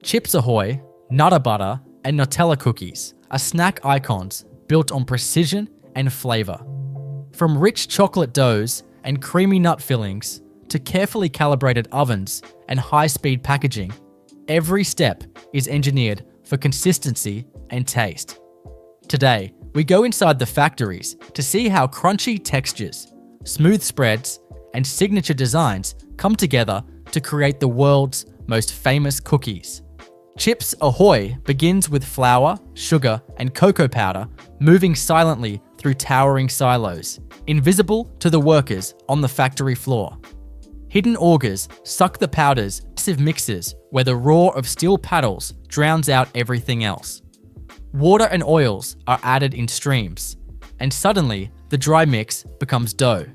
Chips Ahoy, Nutter Butter, and Nutella cookies are snack icons built on precision and flavor. From rich chocolate doughs and creamy nut fillings to carefully calibrated ovens and high-speed packaging, every step is engineered for consistency and taste. Today, we go inside the factories to see how crunchy textures, smooth spreads, and signature designs come together to create the world's most famous cookies. Chips Ahoy begins with flour, sugar, and cocoa powder moving silently through towering silos, invisible to the workers on the factory floor. Hidden augers suck the powders, massive mixers where the roar of steel paddles drowns out everything else. Water and oils are added in streams, and suddenly the dry mix becomes dough.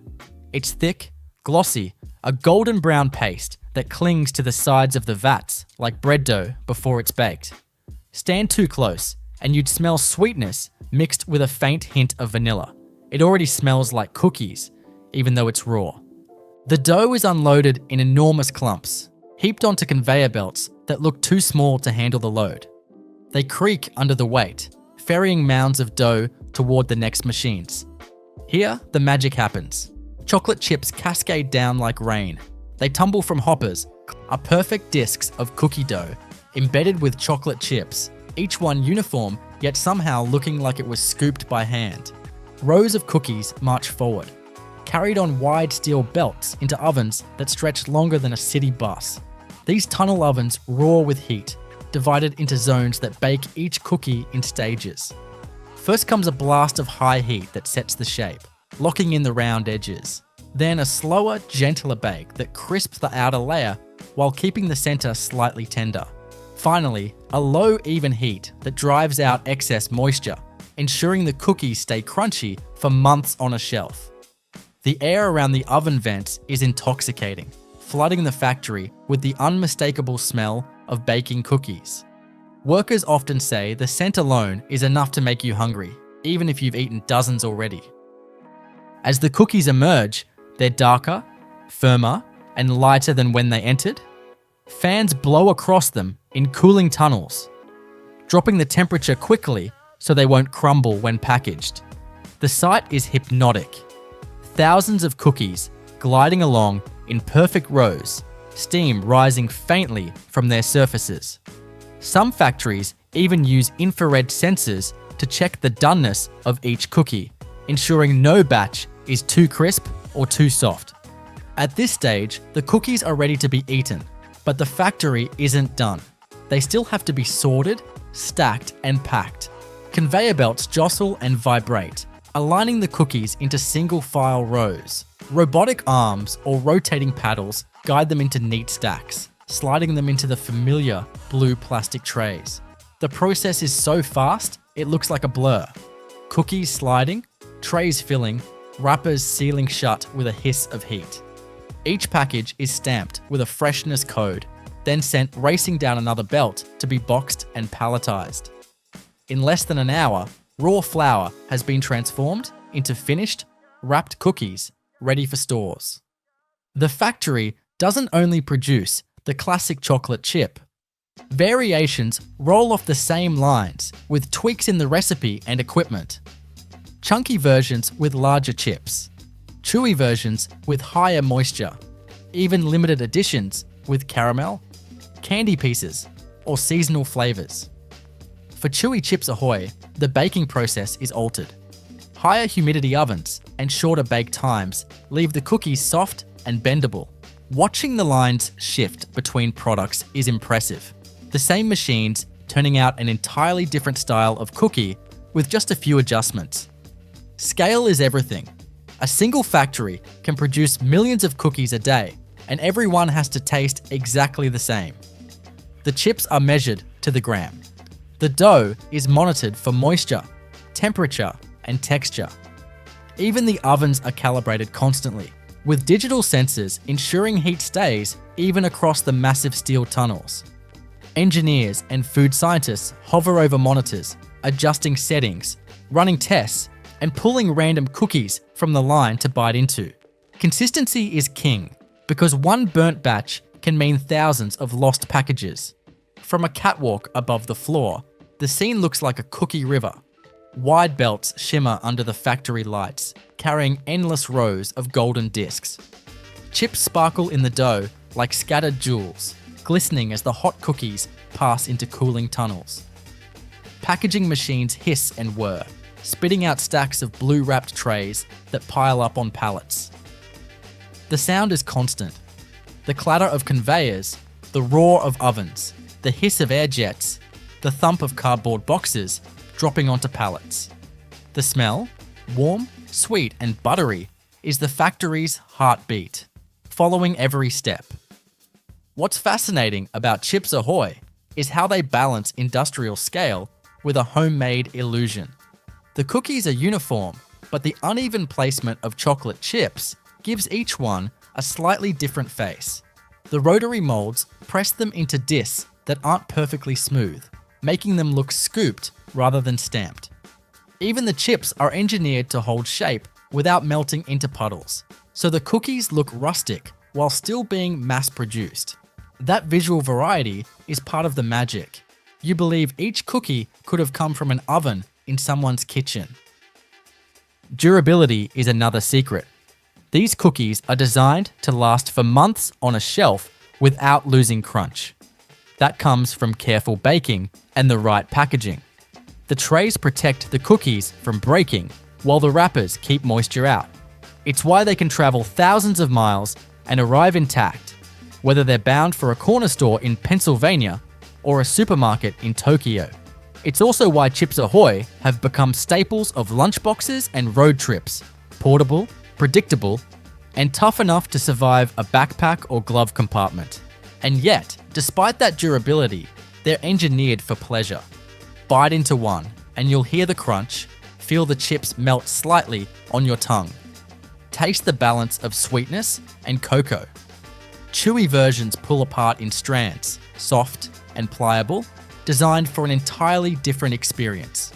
It's thick, glossy, a golden brown paste that clings to the sides of the vats like bread dough before it's baked. Stand too close and you'd smell sweetness mixed with a faint hint of vanilla. It already smells like cookies, even though it's raw. The dough is unloaded in enormous clumps, heaped onto conveyor belts that look too small to handle the load. They creak under the weight, ferrying mounds of dough toward the next machines. Here, the magic happens. Chocolate chips cascade down like rain. They tumble from hoppers, are perfect discs of cookie dough, embedded with chocolate chips, each one uniform, yet somehow looking like it was scooped by hand. Rows of cookies march forward, carried on wide steel belts into ovens that stretch longer than a city bus. These tunnel ovens roar with heat, divided into zones that bake each cookie in stages. First comes a blast of high heat that sets the shape, locking in the round edges. Then a slower, gentler bake that crisps the outer layer while keeping the center slightly tender. Finally, a low, even heat that drives out excess moisture, ensuring the cookies stay crunchy for months on a shelf. The air around the oven vents is intoxicating, flooding the factory with the unmistakable smell of baking cookies. Workers often say the scent alone is enough to make you hungry, even if you've eaten dozens already. As the cookies emerge, they're darker, firmer, and lighter than when they entered. Fans blow across them in cooling tunnels, dropping the temperature quickly so they won't crumble when packaged. The sight is hypnotic. Thousands of cookies gliding along in perfect rows, steam rising faintly from their surfaces. Some factories even use infrared sensors to check the doneness of each cookie, ensuring no batch is too crisp or too soft. At this stage, the cookies are ready to be eaten, but the factory isn't done. They still have to be sorted, stacked, and packed. Conveyor belts jostle and vibrate, aligning the cookies into single-file rows. Robotic arms or rotating paddles guide them into neat stacks, sliding them into the familiar blue plastic trays. The process is so fast, it looks like a blur. Cookies sliding, trays filling, wrappers sealing shut with a hiss of heat. Each package is stamped with a freshness code, then sent racing down another belt to be boxed and palletized. In less than an hour, raw flour has been transformed into finished, wrapped cookies ready for stores. The factory doesn't only produce the classic chocolate chip. Variations roll off the same lines with tweaks in the recipe and equipment. Chunky versions with larger chips, chewy versions with higher moisture, even limited editions with caramel, candy pieces, or seasonal flavors. For chewy Chips Ahoy, the baking process is altered. Higher humidity ovens and shorter bake times leave the cookies soft and bendable. Watching the lines shift between products is impressive. The same machines turning out an entirely different style of cookie with just a few adjustments. Scale is everything. A single factory can produce millions of cookies a day, and everyone has to taste exactly the same. The chips are measured to the gram. The dough is monitored for moisture, temperature, and texture. Even the ovens are calibrated constantly, with digital sensors ensuring heat stays even across the massive steel tunnels. Engineers and food scientists hover over monitors, adjusting settings, running tests, and pulling random cookies from the line to bite into. Consistency is king, because one burnt batch can mean thousands of lost packages. From a catwalk above the floor, the scene looks like a cookie river. Wide belts shimmer under the factory lights, carrying endless rows of golden discs. Chips sparkle in the dough like scattered jewels, glistening as the hot cookies pass into cooling tunnels. Packaging machines hiss and whir, spitting out stacks of blue-wrapped trays that pile up on pallets. The sound is constant. The clatter of conveyors, the roar of ovens, the hiss of air jets, the thump of cardboard boxes dropping onto pallets. The smell, warm, sweet, and buttery, is the factory's heartbeat, following every step. What's fascinating about Chips Ahoy is how they balance industrial scale with a homemade illusion. The cookies are uniform, but the uneven placement of chocolate chips gives each one a slightly different face. The rotary molds press them into discs that aren't perfectly smooth, making them look scooped rather than stamped. Even the chips are engineered to hold shape without melting into puddles, so the cookies look rustic while still being mass-produced. That visual variety is part of the magic. You believe each cookie could have come from an oven in someone's kitchen. Durability is another secret. These cookies are designed to last for months on a shelf without losing crunch. That comes from careful baking and the right packaging. The trays protect the cookies from breaking, while the wrappers keep moisture out. It's why they can travel thousands of miles and arrive intact, whether they're bound for a corner store in Pennsylvania or a supermarket in Tokyo. It's also why Chips Ahoy have become staples of lunchboxes and road trips, portable, predictable, and tough enough to survive a backpack or glove compartment. And yet, despite that durability, they're engineered for pleasure. Bite into one, and you'll hear the crunch, feel the chips melt slightly on your tongue. Taste the balance of sweetness and cocoa. Chewy versions pull apart in strands, soft and pliable, designed for an entirely different experience.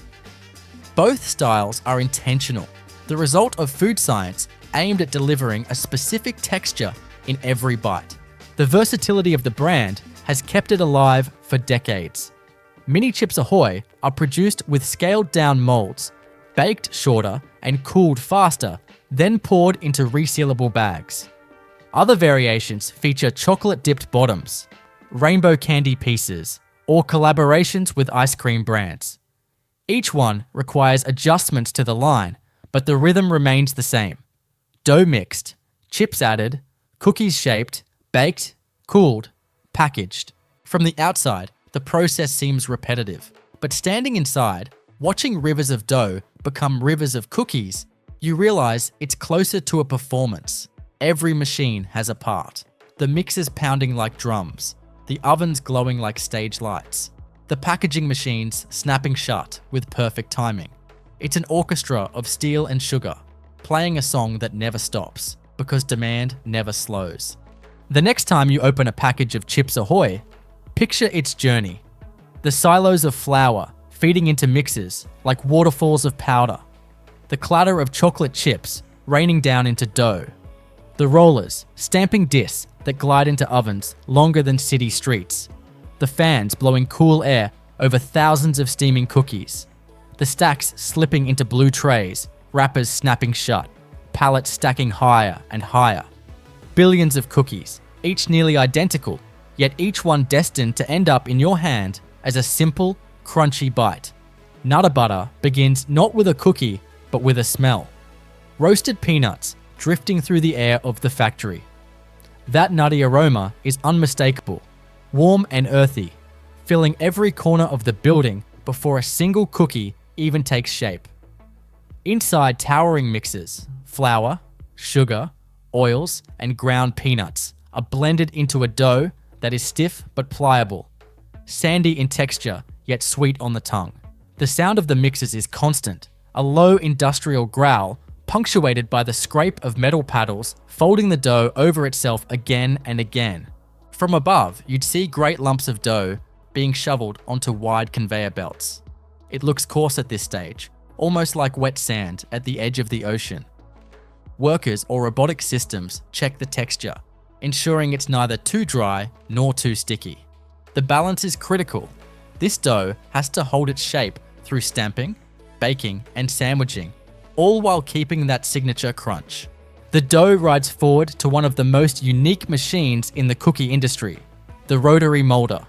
Both styles are intentional, the result of food science aimed at delivering a specific texture in every bite. The versatility of the brand has kept it alive for decades. Mini Chips Ahoy are produced with scaled-down molds, baked shorter and cooled faster, then poured into resealable bags. Other variations feature chocolate-dipped bottoms, rainbow candy pieces, or collaborations with ice cream brands. Each one requires adjustments to the line, but the rhythm remains the same. Dough mixed, chips added, cookies shaped, baked, cooled, packaged. From the outside, the process seems repetitive, but standing inside, watching rivers of dough become rivers of cookies, you realize it's closer to a performance. Every machine has a part. The mixers pounding like drums, the ovens glowing like stage lights, the packaging machines snapping shut with perfect timing. It's an orchestra of steel and sugar, playing a song that never stops, because demand never slows. The next time you open a package of Chips Ahoy, picture its journey. The silos of flour feeding into mixers like waterfalls of powder. The clatter of chocolate chips raining down into dough. The rollers stamping discs that glide into ovens longer than city streets. The fans blowing cool air over thousands of steaming cookies. The stacks slipping into blue trays, wrappers snapping shut, pallets stacking higher and higher. Billions of cookies, each nearly identical, yet each one destined to end up in your hand as a simple, crunchy bite. Nutter butter begins not with a cookie, but with a smell. Roasted peanuts drifting through the air of the factory. That nutty aroma is unmistakable, warm and earthy, filling every corner of the building before a single cookie even takes shape. Inside towering mixers, flour, sugar, oils, and ground peanuts are blended into a dough that is stiff but pliable, sandy in texture yet sweet on the tongue. The sound of the mixers is constant, a low industrial growl punctuated by the scrape of metal paddles folding the dough over itself again and again. From above, you'd see great lumps of dough being shoveled onto wide conveyor belts. It looks coarse at this stage, almost like wet sand at the edge of the ocean. Workers or robotic systems check the texture, ensuring it's neither too dry nor too sticky. The balance is critical. This dough has to hold its shape through stamping, baking, and sandwiching, all while keeping that signature crunch. The dough rides forward to one of the most unique machines in the cookie industry, the rotary molder.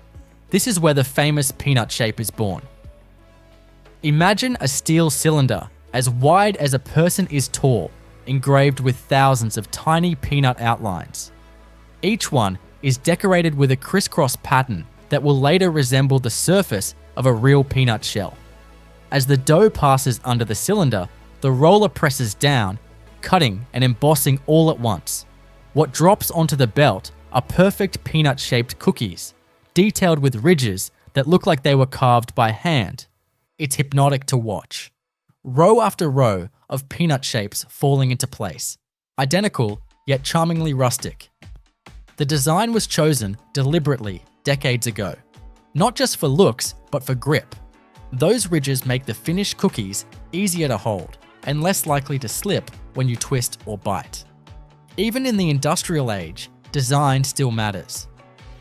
This is where the famous peanut shape is born. Imagine a steel cylinder as wide as a person is tall, engraved with thousands of tiny peanut outlines. Each one is decorated with a crisscross pattern that will later resemble the surface of a real peanut shell. As the dough passes under the cylinder, the roller presses down, cutting and embossing all at once. What drops onto the belt are perfect peanut-shaped cookies, detailed with ridges that look like they were carved by hand. It's hypnotic to watch. Row after row of peanut shapes falling into place, identical yet charmingly rustic. The design was chosen deliberately decades ago, not just for looks, but for grip. Those ridges make the finished cookies easier to hold and less likely to slip when you twist or bite. Even in the industrial age, design still matters.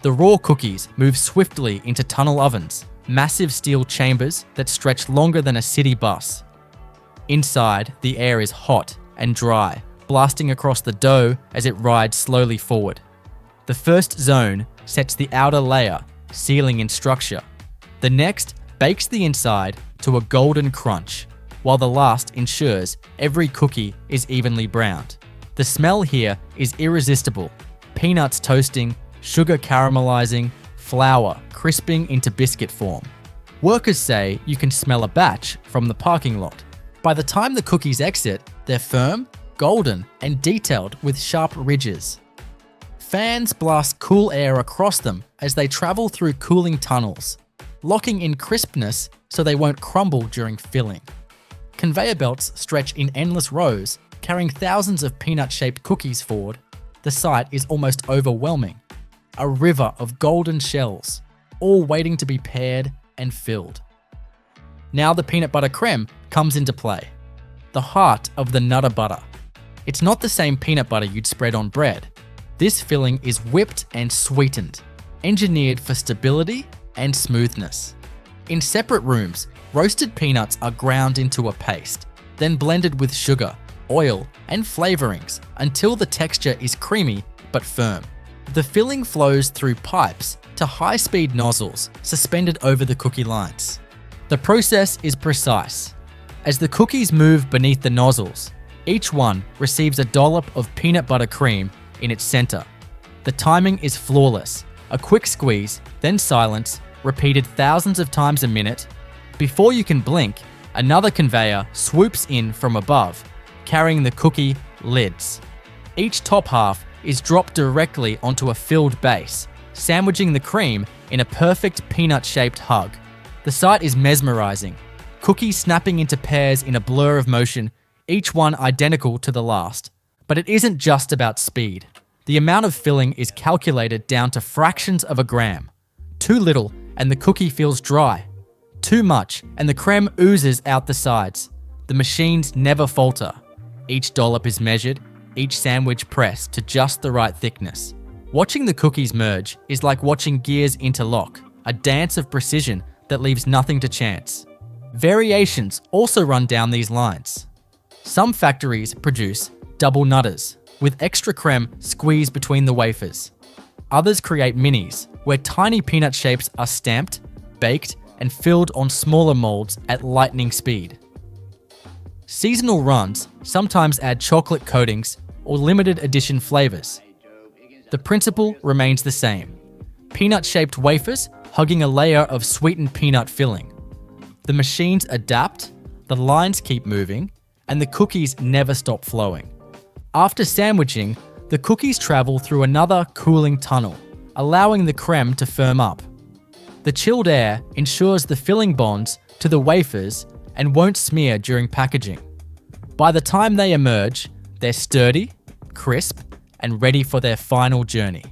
The raw cookies move swiftly into tunnel ovens, massive steel chambers that stretch longer than a city bus. Inside, the air is hot and dry, blasting across the dough as it rides slowly forward. The first zone sets the outer layer, sealing in structure. The next bakes the inside to a golden crunch, while the last ensures every cookie is evenly browned. The smell here is irresistible. Peanuts toasting, sugar caramelizing, flour crisping into biscuit form. Workers say you can smell a batch from the parking lot. By the time the cookies exit, they're firm, golden, and detailed with sharp ridges. Fans blast cool air across them as they travel through cooling tunnels, locking in crispness so they won't crumble during filling. Conveyor belts stretch in endless rows, carrying thousands of peanut-shaped cookies forward. The sight is almost overwhelming. A river of golden shells, all waiting to be paired and filled. Now the peanut butter creme comes into play. The heart of the Nutter Butter. It's not the same peanut butter you'd spread on bread. This filling is whipped and sweetened, engineered for stability and smoothness. In separate rooms, roasted peanuts are ground into a paste, then blended with sugar, oil, and flavorings until the texture is creamy but firm. The filling flows through pipes to high-speed nozzles suspended over the cookie lines. The process is precise. As the cookies move beneath the nozzles, each one receives a dollop of peanut butter cream in its center. The timing is flawless. A quick squeeze, then silence, repeated thousands of times a minute. Before you can blink, another conveyor swoops in from above, carrying the cookie lids. Each top half is dropped directly onto a filled base, sandwiching the cream in a perfect peanut-shaped hug. The sight is mesmerizing. Cookies snapping into pairs in a blur of motion, each one identical to the last. But it isn't just about speed. The amount of filling is calculated down to fractions of a gram. Too little and the cookie feels dry. Too much and the creme oozes out the sides. The machines never falter. Each dollop is measured, each sandwich pressed to just the right thickness. Watching the cookies merge is like watching gears interlock, a dance of precision that leaves nothing to chance. Variations also run down these lines. Some factories produce double nutters, with extra creme squeezed between the wafers. Others create minis, where tiny peanut shapes are stamped, baked, and filled on smaller molds at lightning speed. Seasonal runs sometimes add chocolate coatings or limited edition flavors. The principle remains the same. Peanut-shaped wafers hugging a layer of sweetened peanut filling. The machines adapt, the lines keep moving, and the cookies never stop flowing. After sandwiching, the cookies travel through another cooling tunnel, allowing the creme to firm up. The chilled air ensures the filling bonds to the wafers and won't smear during packaging. By the time they emerge, they're sturdy, crisp, and ready for their final journey.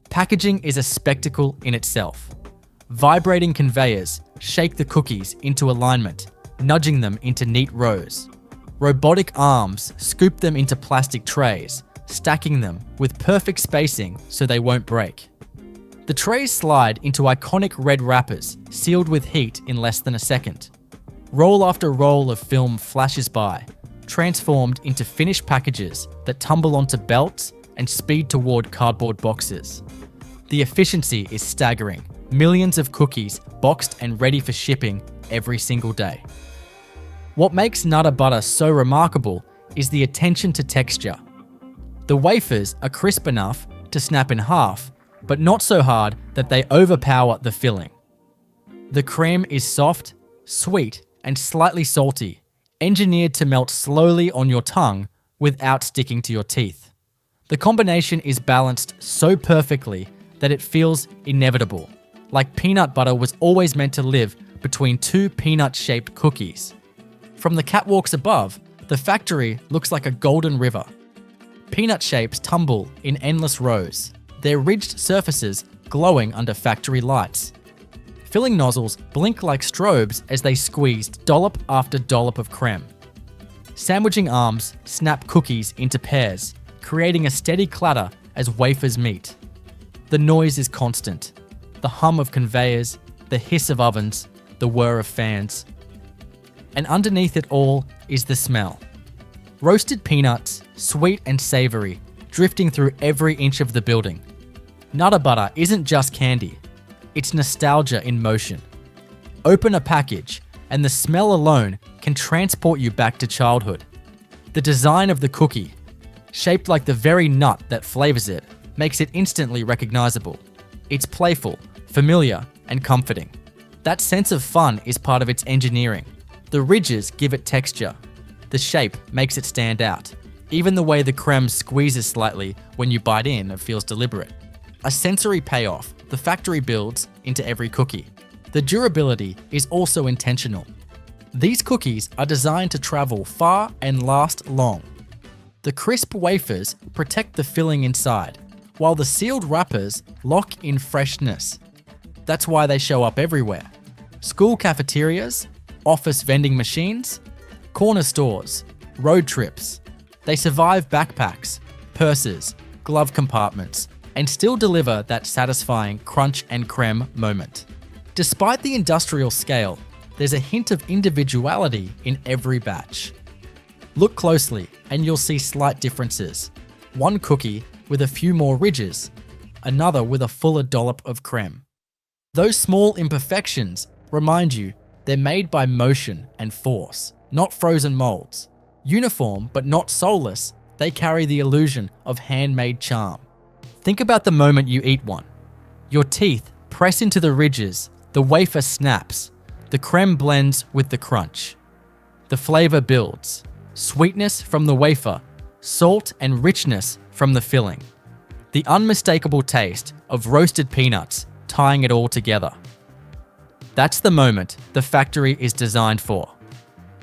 Packaging is a spectacle in itself. Vibrating conveyors shake the cookies into alignment, nudging them into neat rows. Robotic arms scoop them into plastic trays, stacking them with perfect spacing so they won't break. The trays slide into iconic red wrappers, sealed with heat in less than a second. Roll after roll of film flashes by, transformed into finished packages that tumble onto belts and speed toward cardboard boxes. The efficiency is staggering. Millions of cookies boxed and ready for shipping every single day. What makes Nutter Butter so remarkable is the attention to texture. The wafers are crisp enough to snap in half, but not so hard that they overpower the filling. The cream is soft, sweet, and slightly salty, engineered to melt slowly on your tongue without sticking to your teeth. The combination is balanced so perfectly that it feels inevitable, like peanut butter was always meant to live between two peanut-shaped cookies. From the catwalks above, the factory looks like a golden river. Peanut shapes tumble in endless rows, their ridged surfaces glowing under factory lights. Filling nozzles blink like strobes as they squeeze dollop after dollop of creme. Sandwiching arms snap cookies into pairs, creating a steady clatter as wafers meet. The noise is constant. The hum of conveyors, the hiss of ovens, the whir of fans. And underneath it all is the smell. Roasted peanuts, sweet and savory, drifting through every inch of the building. Nutter Butter isn't just candy. It's nostalgia in motion. Open a package, and the smell alone can transport you back to childhood. The design of the cookie, shaped like the very nut that flavors it, makes it instantly recognizable. It's playful, familiar, and comforting. That sense of fun is part of its engineering. The ridges give it texture. The shape makes it stand out. Even the way the creme squeezes slightly when you bite in, it feels deliberate. A sensory payoff the factory builds into every cookie. The durability is also intentional. These cookies are designed to travel far and last long. The crisp wafers protect the filling inside, while the sealed wrappers lock in freshness. That's why they show up everywhere. School cafeterias, office vending machines, corner stores, road trips. They survive backpacks, purses, glove compartments, and still deliver that satisfying crunch and creme moment. Despite the industrial scale, there's a hint of individuality in every batch. Look closely and you'll see slight differences. One cookie with a few more ridges, another with a fuller dollop of creme. Those small imperfections remind you they're made by motion and force, not frozen molds. Uniform but not soulless, they carry the illusion of handmade charm. Think about the moment you eat one. Your teeth press into the ridges, the wafer snaps, the creme blends with the crunch. The flavor builds. Sweetness from the wafer, salt and richness from the filling. The unmistakable taste of roasted peanuts tying it all together. That's the moment the factory is designed for.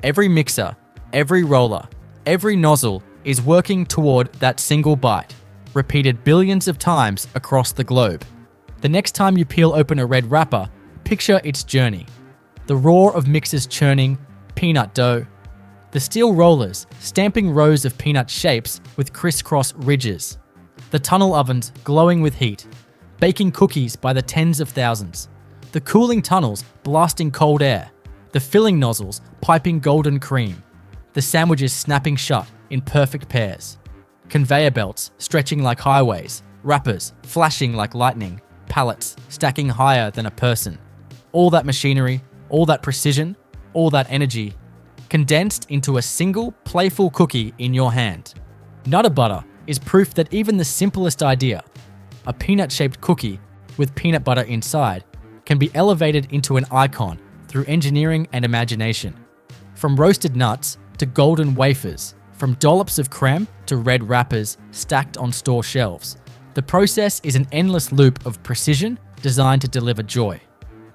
Every mixer, every roller, every nozzle is working toward that single bite, repeated billions of times across the globe. The next time you peel open a red wrapper, picture its journey. The roar of mixers churning, peanut dough, the steel rollers stamping rows of peanut shapes with crisscross ridges, the tunnel ovens glowing with heat, baking cookies by the tens of thousands, the cooling tunnels blasting cold air, the filling nozzles piping golden cream, the sandwiches snapping shut in perfect pairs, conveyor belts stretching like highways, wrappers flashing like lightning, pallets stacking higher than a person. All that machinery, all that precision, all that energy, condensed into a single playful cookie in your hand. Nutter Butter is proof that even the simplest idea, a peanut-shaped cookie with peanut butter inside, can be elevated into an icon through engineering and imagination. From roasted nuts to golden wafers, from dollops of creme to red wrappers stacked on store shelves, the process is an endless loop of precision designed to deliver joy.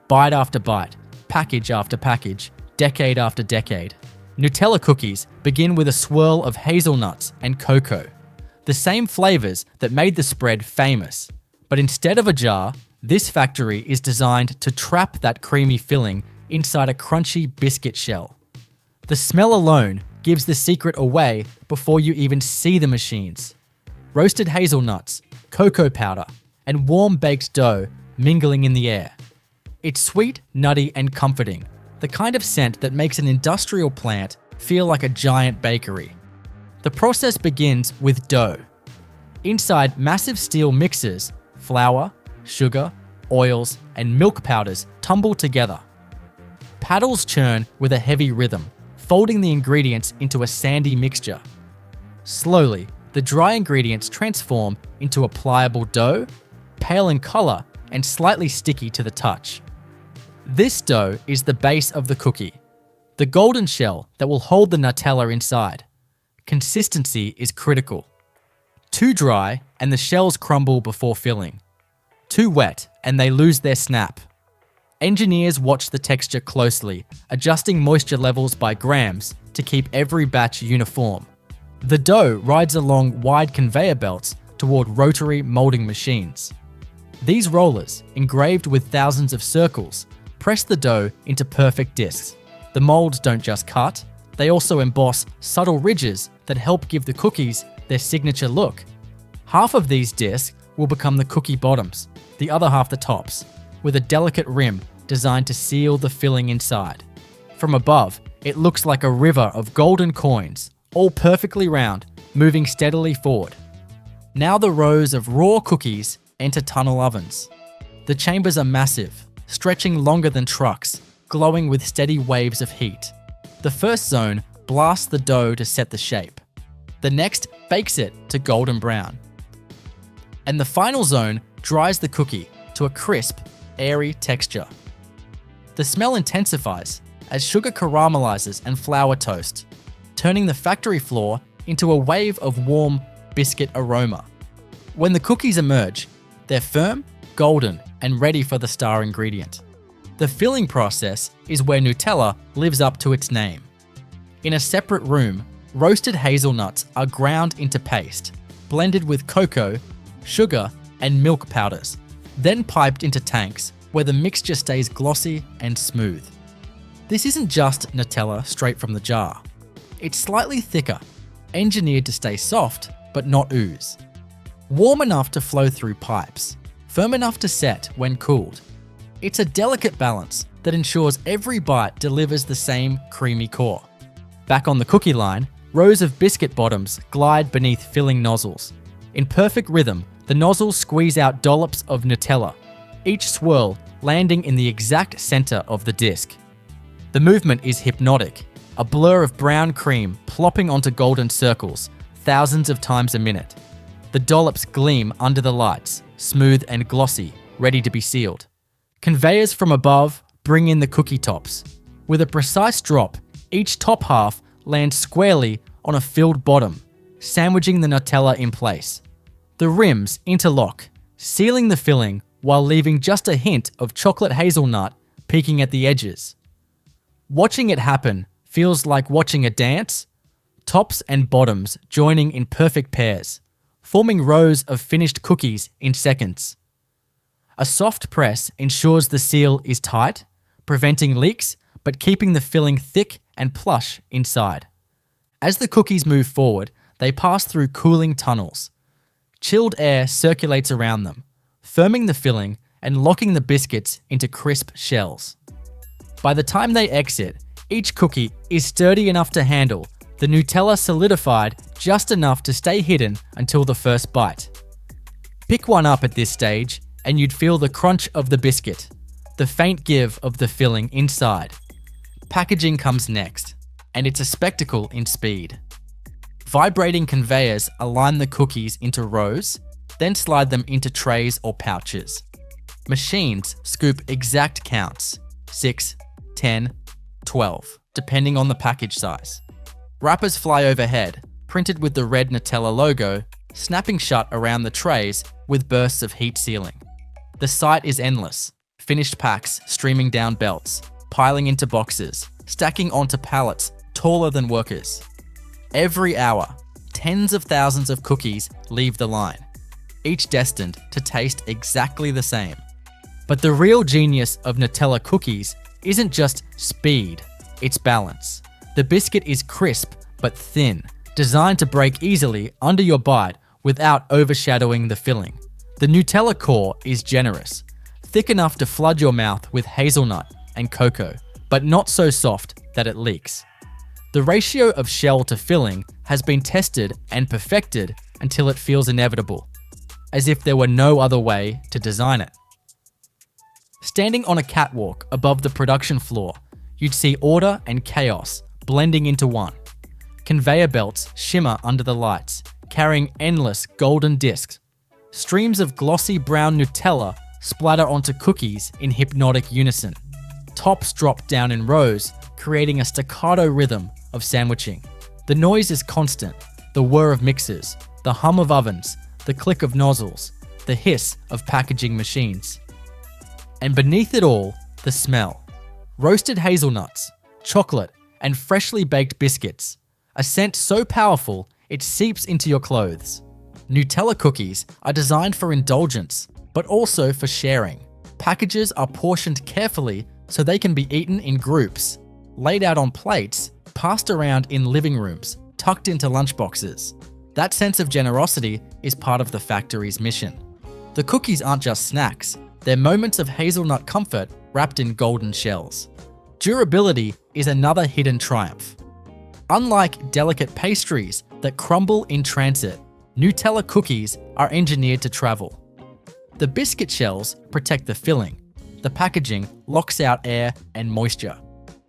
Bite after bite, package after package, decade after decade. Nutella cookies begin with a swirl of hazelnuts and cocoa, the same flavors that made the spread famous. But instead of a jar, this factory is designed to trap that creamy filling inside a crunchy biscuit shell. The smell alone gives the secret away before you even see the machines. Roasted hazelnuts, cocoa powder, and warm baked dough mingling in the air. It's sweet, nutty, and comforting, the kind of scent that makes an industrial plant feel like a giant bakery. The process begins with dough. Inside massive steel mixers, flour, sugar, oils, and milk powders tumble together. Paddles churn with a heavy rhythm, folding the ingredients into a sandy mixture. Slowly, the dry ingredients transform into a pliable dough, pale in color and slightly sticky to the touch. This dough is the base of the cookie, the golden shell that will hold the Nutella inside. Consistency is critical. Too dry and the shells crumble before filling. Too wet and they lose their snap. Engineers watch the texture closely, adjusting moisture levels by grams to keep every batch uniform. The dough rides along wide conveyor belts toward rotary molding machines. These rollers, engraved with thousands of circles, press the dough into perfect discs. The molds don't just cut, they also emboss subtle ridges that help give the cookies their signature look. Half of these discs will become the cookie bottoms, the other half the tops, with a delicate rim designed to seal the filling inside. From above, it looks like a river of golden coins, all perfectly round, moving steadily forward. Now the rows of raw cookies enter tunnel ovens. The chambers are massive, stretching longer than trucks, glowing with steady waves of heat. The first zone blasts the dough to set the shape. The next bakes it to golden brown. And the final zone dries the cookie to a crisp, airy texture. The smell intensifies as sugar caramelizes and flour toast, turning the factory floor into a wave of warm biscuit aroma. When the cookies emerge, they're firm, golden, and ready for the star ingredient. The filling process is where Nutella lives up to its name. In a separate room, roasted hazelnuts are ground into paste, blended with cocoa, sugar, and milk powders, then piped into tanks where the mixture stays glossy and smooth. This isn't just Nutella straight from the jar. It's slightly thicker, engineered to stay soft but not ooze. Warm enough to flow through pipes, firm enough to set when cooled. It's a delicate balance that ensures every bite delivers the same creamy core. Back on the cookie line, rows of biscuit bottoms glide beneath filling nozzles. In perfect rhythm, the nozzles squeeze out dollops of Nutella, each swirl landing in the exact center of the disc. The movement is hypnotic, a blur of brown cream plopping onto golden circles, thousands of times a minute. The dollops gleam under the lights, smooth and glossy, ready to be sealed. Conveyors from above bring in the cookie tops. With a precise drop, each top half lands squarely on a filled bottom, sandwiching the Nutella in place. The rims interlock, sealing the filling while leaving just a hint of chocolate hazelnut peeking at the edges. Watching it happen feels like watching a dance, tops and bottoms joining in perfect pairs, forming rows of finished cookies in seconds. A soft press ensures the seal is tight, preventing leaks but keeping the filling thick and plush inside. As the cookies move forward, they pass through cooling tunnels. Chilled air circulates around them, firming the filling and locking the biscuits into crisp shells. By the time they exit, each cookie is sturdy enough to handle, the Nutella solidified just enough to stay hidden until the first bite. Pick one up at this stage, and you'd feel the crunch of the biscuit, the faint give of the filling inside. Packaging comes next, and it's a spectacle in speed. Vibrating conveyors align the cookies into rows, then slide them into trays or pouches. Machines scoop exact counts, 6, 10, 12, depending on the package size. Wrappers fly overhead, printed with the red Nutella logo, snapping shut around the trays with bursts of heat sealing. The sight is endless, finished packs streaming down belts, piling into boxes, stacking onto pallets taller than workers. Every hour, tens of thousands of cookies leave the line, each destined to taste exactly the same. But the real genius of Nutella cookies isn't just speed, it's balance. The biscuit is crisp but thin, designed to break easily under your bite without overshadowing the filling. The Nutella core is generous, thick enough to flood your mouth with hazelnut and cocoa, but not so soft that it leaks. The ratio of shell to filling has been tested and perfected until it feels inevitable, as if there were no other way to design it. Standing on a catwalk above the production floor, you'd see order and chaos blending into one. Conveyor belts shimmer under the lights, carrying endless golden discs. Streams of glossy brown Nutella splatter onto cookies in hypnotic unison. Tops drop down in rows, creating a staccato rhythm of sandwiching. The noise is constant, the whir of mixers, the hum of ovens, the click of nozzles, the hiss of packaging machines. And beneath it all, the smell. Roasted hazelnuts, chocolate, and freshly baked biscuits. A scent so powerful, it seeps into your clothes. Nutella cookies are designed for indulgence, but also for sharing. Packages are portioned carefully so they can be eaten in groups, laid out on plates, passed around in living rooms, tucked into lunchboxes. That sense of generosity is part of the factory's mission. The cookies aren't just snacks, they're moments of hazelnut comfort wrapped in golden shells. Durability is another hidden triumph. Unlike delicate pastries that crumble in transit, Nutella cookies are engineered to travel. The biscuit shells protect the filling, the packaging locks out air and moisture,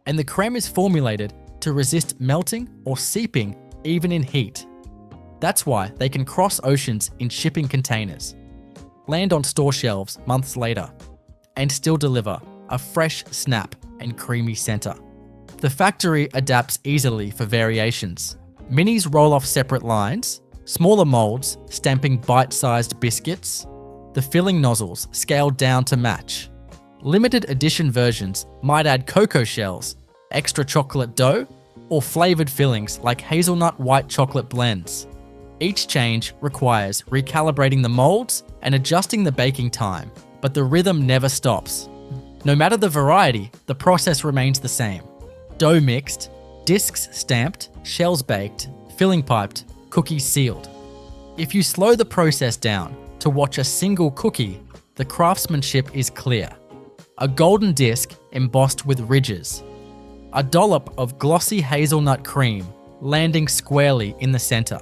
and the creme is formulated to resist melting or seeping even in heat. That's why they can cross oceans in shipping containers, land on store shelves months later, and still deliver a fresh snap and creamy center. The factory adapts easily for variations. Minis roll off separate lines, smaller molds stamping bite-sized biscuits, the filling nozzles scaled down to match. Limited edition versions might add cocoa shells, extra chocolate dough, or flavored fillings like hazelnut white chocolate blends. Each change requires recalibrating the molds and adjusting the baking time, but the rhythm never stops. No matter the variety, the process remains the same. Dough mixed, discs stamped, shells baked, filling piped, cookies sealed. If you slow the process down to watch a single cookie, the craftsmanship is clear. A golden disc embossed with ridges. A dollop of glossy hazelnut cream landing squarely in the center.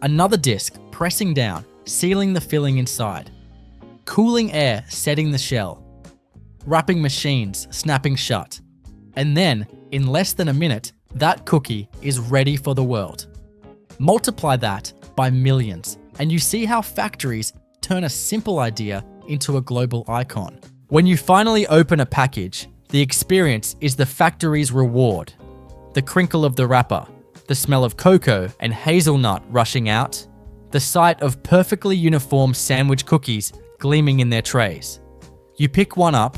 Another disc pressing down, sealing the filling inside. Cooling air setting the shell. Wrapping machines snapping shut. And then, in less than a minute, that cookie is ready for the world. Multiply that by millions, and you see how factories turn a simple idea into a global icon. When you finally open a package, the experience is the factory's reward. The crinkle of the wrapper, the smell of cocoa and hazelnut rushing out, the sight of perfectly uniform sandwich cookies gleaming in their trays. You pick one up,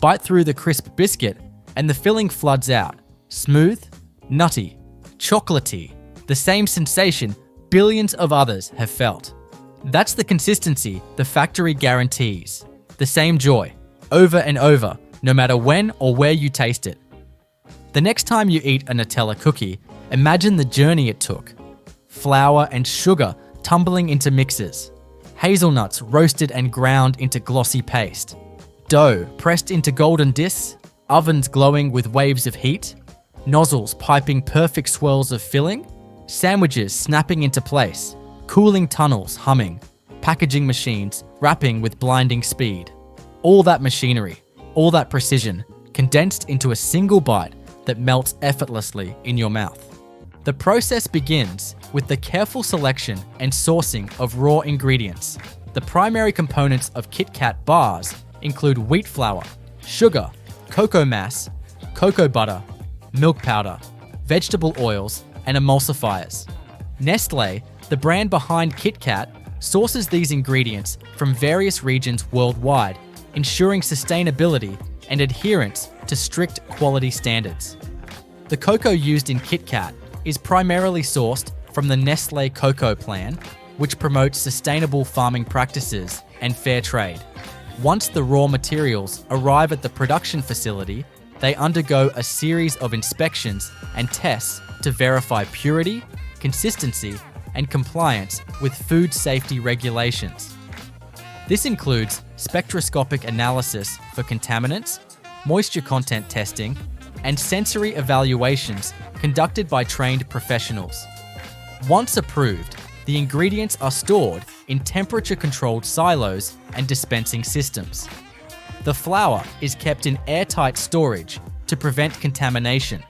bite through the crisp biscuit, and the filling floods out. Smooth, nutty, chocolatey, the same sensation billions of others have felt. That's the consistency the factory guarantees. The same joy, over and over, no matter when or where you taste it. The next time you eat a Nutella cookie, imagine the journey it took. Flour and sugar tumbling into mixers. Hazelnuts roasted and ground into glossy paste. Dough pressed into golden discs, ovens glowing with waves of heat, nozzles piping perfect swirls of filling, sandwiches snapping into place, cooling tunnels humming, packaging machines wrapping with blinding speed. All that machinery, all that precision, condensed into a single bite that melts effortlessly in your mouth. The process begins with the careful selection and sourcing of raw ingredients. The primary components of KitKat bars include wheat flour, sugar, cocoa mass, cocoa butter, milk powder, vegetable oils, and emulsifiers. Nestlé, the brand behind KitKat, sources these ingredients from various regions worldwide, ensuring sustainability and adherence to strict quality standards. The cocoa used in KitKat is primarily sourced from the Nestlé Cocoa Plan, which promotes sustainable farming practices and fair trade. Once the raw materials arrive at the production facility, they undergo a series of inspections and tests to verify purity, consistency, and compliance with food safety regulations. This includes spectroscopic analysis for contaminants, moisture content testing, and sensory evaluations conducted by trained professionals. Once approved, the ingredients are stored in temperature-controlled silos and dispensing systems. The flour is kept in airtight storage to prevent contamination,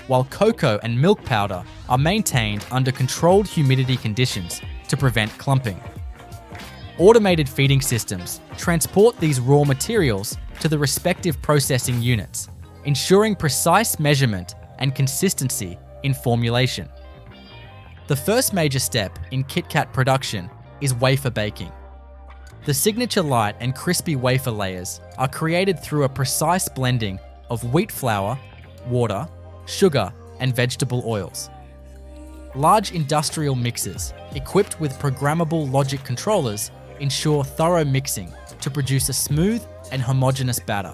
while cocoa and milk powder are maintained under controlled humidity conditions to prevent clumping. Automated feeding systems transport these raw materials to the respective processing units, ensuring precise measurement and consistency in formulation. The first major step in KitKat production is wafer baking. The signature light and crispy wafer layers are created through a precise blending of wheat flour, water, sugar, and vegetable oils. Large industrial mixers, equipped with programmable logic controllers, ensure thorough mixing to produce a smooth and homogeneous batter.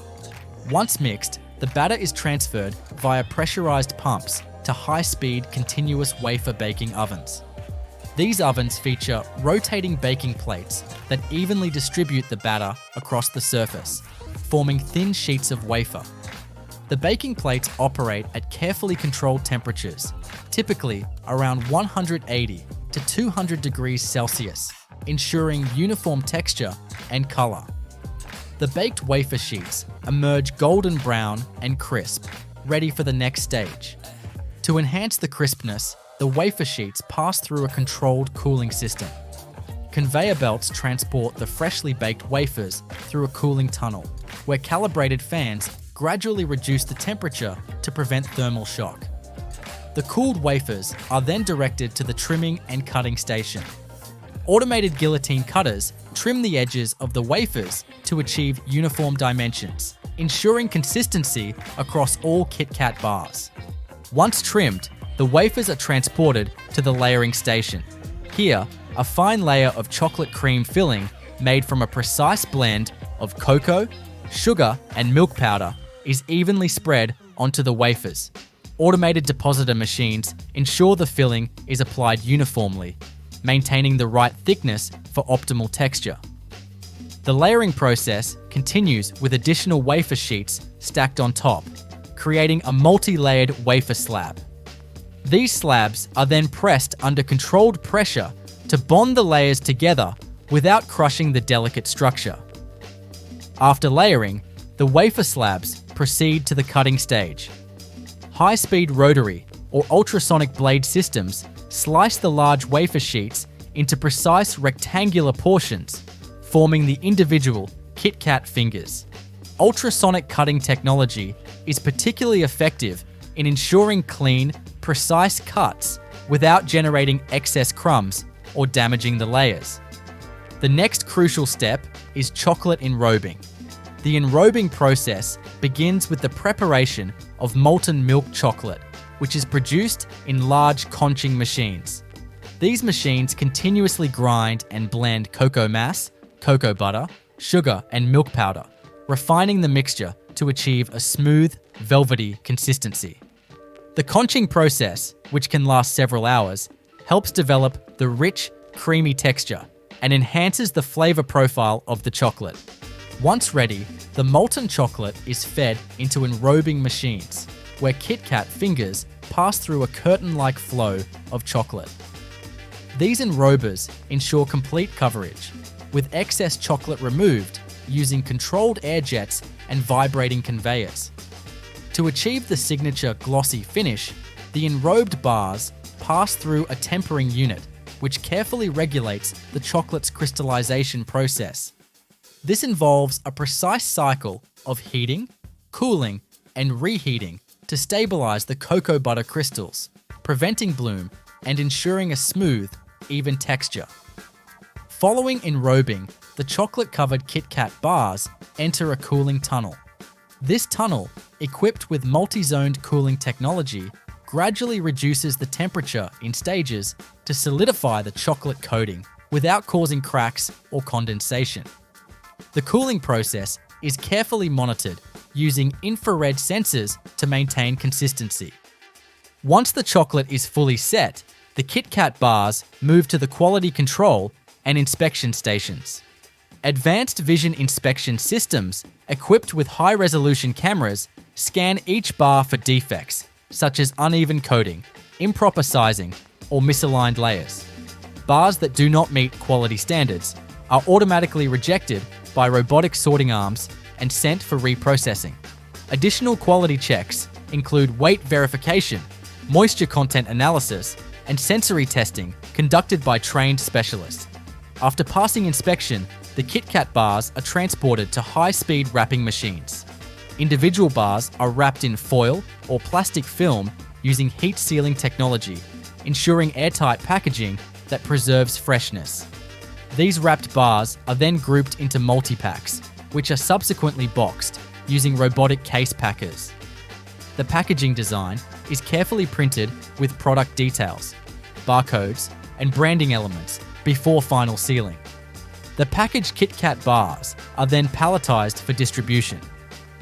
Once mixed, the batter is transferred via pressurized pumps to high-speed continuous wafer baking ovens. These ovens feature rotating baking plates that evenly distribute the batter across the surface, forming thin sheets of wafer. The baking plates operate at carefully controlled temperatures, typically around 180 to 200 degrees Celsius, ensuring uniform texture and color. The baked wafer sheets emerge golden brown and crisp, ready for the next stage. To enhance the crispness, the wafer sheets pass through a controlled cooling system. Conveyor belts transport the freshly baked wafers through a cooling tunnel, where calibrated fans gradually reduce the temperature to prevent thermal shock. The cooled wafers are then directed to the trimming and cutting station. Automated guillotine cutters trim the edges of the wafers to achieve uniform dimensions, ensuring consistency across all KitKat bars. Once trimmed, the wafers are transported to the layering station. Here, a fine layer of chocolate cream filling made from a precise blend of cocoa, sugar, and milk powder is evenly spread onto the wafers. Automated depositor machines ensure the filling is applied uniformly, maintaining the right thickness for optimal texture. The layering process continues with additional wafer sheets stacked on top, creating a multi-layered wafer slab. These slabs are then pressed under controlled pressure to bond the layers together without crushing the delicate structure. After layering, the wafer slabs proceed to the cutting stage. High-speed rotary or ultrasonic blade systems slice the large wafer sheets into precise rectangular portions, forming the individual KitKat fingers. Ultrasonic cutting technology is particularly effective in ensuring clean, precise cuts without generating excess crumbs or damaging the layers. The next crucial step is chocolate enrobing. The enrobing process begins with the preparation of molten milk chocolate, which is produced in large conching machines. These machines continuously grind and blend cocoa mass, cocoa butter, sugar, and milk powder, refining the mixture to achieve a smooth, velvety consistency. The conching process, which can last several hours, helps develop the rich, creamy texture and enhances the flavor profile of the chocolate. Once ready, the molten chocolate is fed into enrobing machines, where KitKat fingers pass through a curtain-like flow of chocolate. These enrobers ensure complete coverage, with excess chocolate removed using controlled air jets and vibrating conveyors. To achieve the signature glossy finish, the enrobed bars pass through a tempering unit, which carefully regulates the chocolate's crystallization process. This involves a precise cycle of heating, cooling, and reheating to stabilize the cocoa butter crystals, preventing bloom and ensuring a smooth, even texture. Following enrobing, the chocolate-covered KitKat bars enter a cooling tunnel. This tunnel, equipped with multi-zoned cooling technology, gradually reduces the temperature in stages to solidify the chocolate coating without causing cracks or condensation. The cooling process is carefully monitored using infrared sensors to maintain consistency. Once the chocolate is fully set, the KitKat bars move to the quality control and inspection stations. Advanced vision inspection systems, equipped with high-resolution cameras, scan each bar for defects, such as uneven coating, improper sizing, or misaligned layers. Bars that do not meet quality standards are automatically rejected by robotic sorting arms and sent for reprocessing. Additional quality checks include weight verification, moisture content analysis, and sensory testing conducted by trained specialists. After passing inspection, the KitKat bars are transported to high-speed wrapping machines. Individual bars are wrapped in foil or plastic film using heat-sealing technology, ensuring airtight packaging that preserves freshness. These wrapped bars are then grouped into multi-packs, which are subsequently boxed using robotic case packers. The packaging design is carefully printed with product details, barcodes, and branding elements before final sealing. The packaged KitKat bars are then palletized for distribution.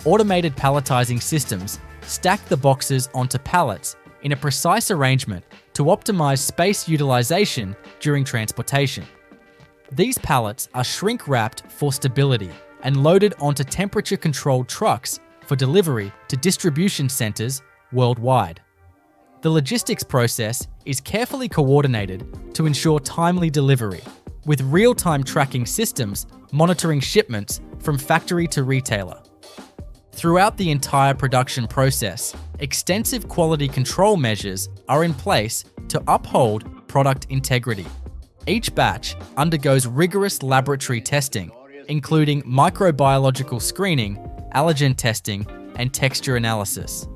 Automated palletizing systems stack the boxes onto pallets in a precise arrangement to optimize space utilization during transportation. These pallets are shrink-wrapped for stability and loaded onto temperature-controlled trucks for delivery to distribution centers worldwide. The logistics process is carefully coordinated to ensure timely delivery, with real-time tracking systems monitoring shipments from factory to retailer. Throughout the entire production process, extensive quality control measures are in place to uphold product integrity. Each batch undergoes rigorous laboratory testing, including microbiological screening, allergen testing, and texture analysis.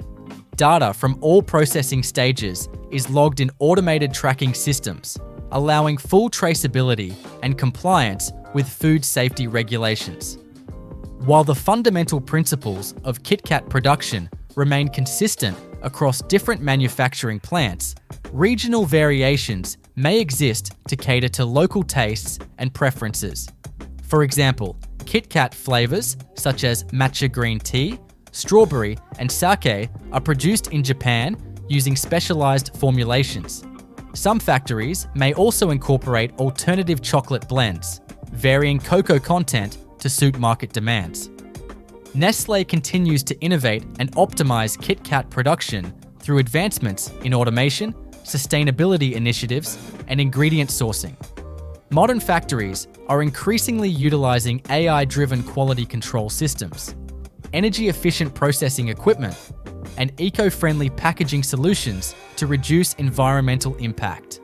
Data from all processing stages is logged in automated tracking systems, allowing full traceability and compliance with food safety regulations. While the fundamental principles of KitKat production remain consistent across different manufacturing plants, regional variations may exist to cater to local tastes and preferences. For example, KitKat flavors such as matcha green tea, strawberry, and sake are produced in Japan using specialized formulations. Some factories may also incorporate alternative chocolate blends, varying cocoa content to suit market demands. Nestlé continues to innovate and optimize KitKat production through advancements in automation, sustainability initiatives, and ingredient sourcing. Modern factories are increasingly utilizing AI-driven quality control systems, energy-efficient processing equipment, and eco-friendly packaging solutions to reduce environmental impact.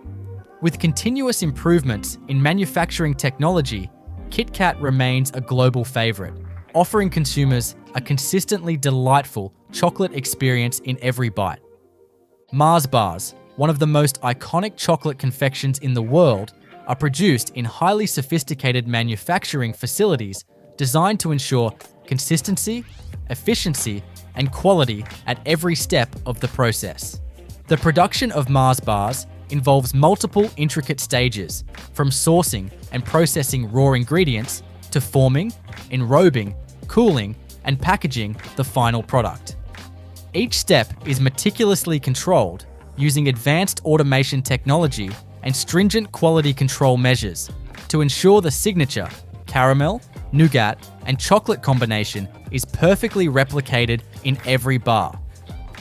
With continuous improvements in manufacturing technology, KitKat remains a global favorite, offering consumers a consistently delightful chocolate experience in every bite. Mars bars, one of the most iconic chocolate confections in the world, are produced in highly sophisticated manufacturing facilities designed to ensure consistency, efficiency, and quality at every step of the process. The production of Mars bars involves multiple intricate stages, from sourcing and processing raw ingredients to forming, enrobing, cooling, and packaging the final product. Each step is meticulously controlled using advanced automation technology and stringent quality control measures to ensure the signature caramel, nougat, and chocolate combination is perfectly replicated in every bar.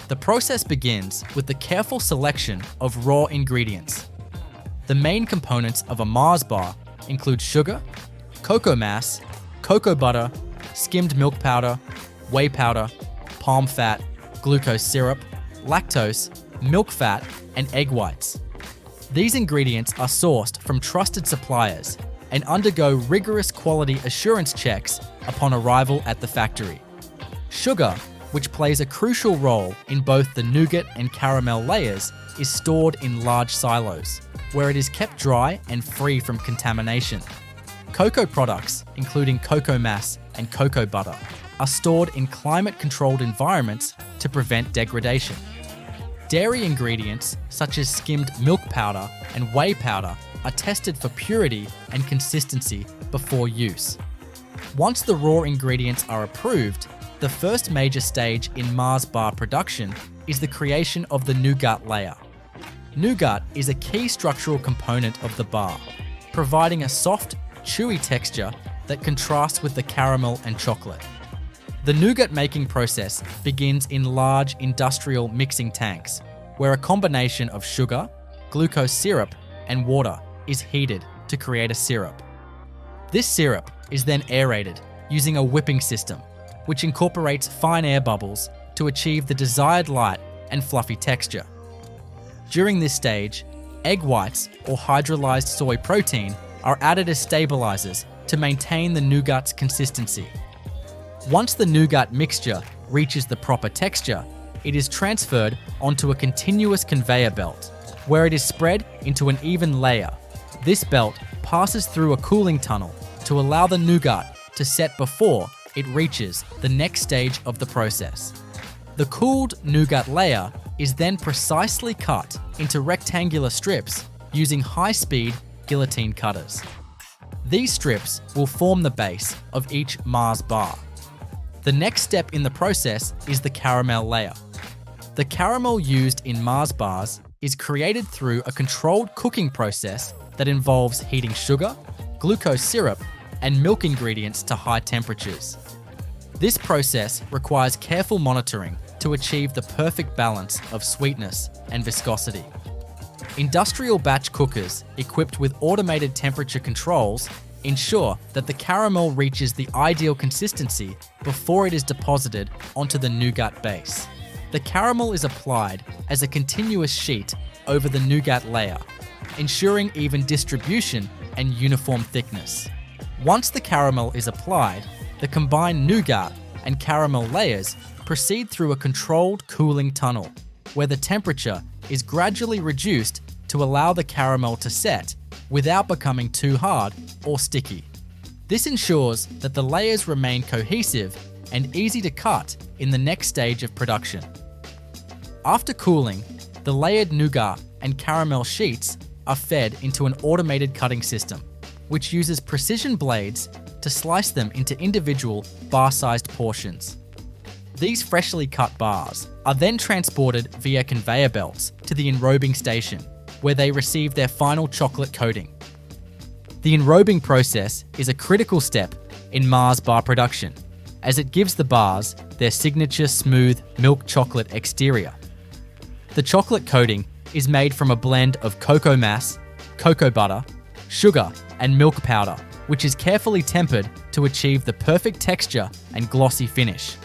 The process begins with the careful selection of raw ingredients. The main components of a Mars bar include sugar, cocoa mass, cocoa butter, skimmed milk powder, whey powder, palm fat, glucose syrup, lactose, milk fat, and egg whites. These ingredients are sourced from trusted suppliers and undergo rigorous quality assurance checks upon arrival at the factory. Sugar, which plays a crucial role in both the nougat and caramel layers, is stored in large silos, where it is kept dry and free from contamination. Cocoa products, including cocoa mass and cocoa butter, are stored in climate-controlled environments to prevent degradation. Dairy ingredients, such as skimmed milk powder and whey powder, are tested for purity and consistency before use. Once the raw ingredients are approved, the first major stage in Mars bar production is the creation of the nougat layer. Nougat is a key structural component of the bar, providing a soft, chewy texture that contrasts with the caramel and chocolate. The nougat making process begins in large industrial mixing tanks, where a combination of sugar, glucose syrup, and water is heated to create a syrup. This syrup is then aerated using a whipping system, which incorporates fine air bubbles to achieve the desired light and fluffy texture. During this stage, egg whites or hydrolyzed soy protein are added as stabilizers to maintain the nougat's consistency. Once the nougat mixture reaches the proper texture, it is transferred onto a continuous conveyor belt, where it is spread into an even layer. This belt passes through a cooling tunnel to allow the nougat to set before it reaches the next stage of the process. The cooled nougat layer is then precisely cut into rectangular strips using high-speed guillotine cutters. These strips will form the base of each Mars bar. The next step in the process is the caramel layer. The caramel used in Mars bars is created through a controlled cooking process that involves heating sugar, glucose syrup, and milk ingredients to high temperatures. This process requires careful monitoring to achieve the perfect balance of sweetness and viscosity. Industrial batch cookers equipped with automated temperature controls ensure that the caramel reaches the ideal consistency before it is deposited onto the nougat base. The caramel is applied as a continuous sheet over the nougat layer, ensuring even distribution and uniform thickness. Once the caramel is applied, the combined nougat and caramel layers proceed through a controlled cooling tunnel, where the temperature is gradually reduced to allow the caramel to set without becoming too hard or sticky. This ensures that the layers remain cohesive and easy to cut in the next stage of production. After cooling, the layered nougat and caramel sheets are fed into an automated cutting system, which uses precision blades to slice them into individual bar-sized portions. These freshly cut bars are then transported via conveyor belts to the enrobing station, where they receive their final chocolate coating. The enrobing process is a critical step in Mars bar production, as it gives the bars their signature smooth milk chocolate exterior. The chocolate coating is made from a blend of cocoa mass, cocoa butter, sugar, and milk powder, which is carefully tempered to achieve the perfect texture and glossy finish.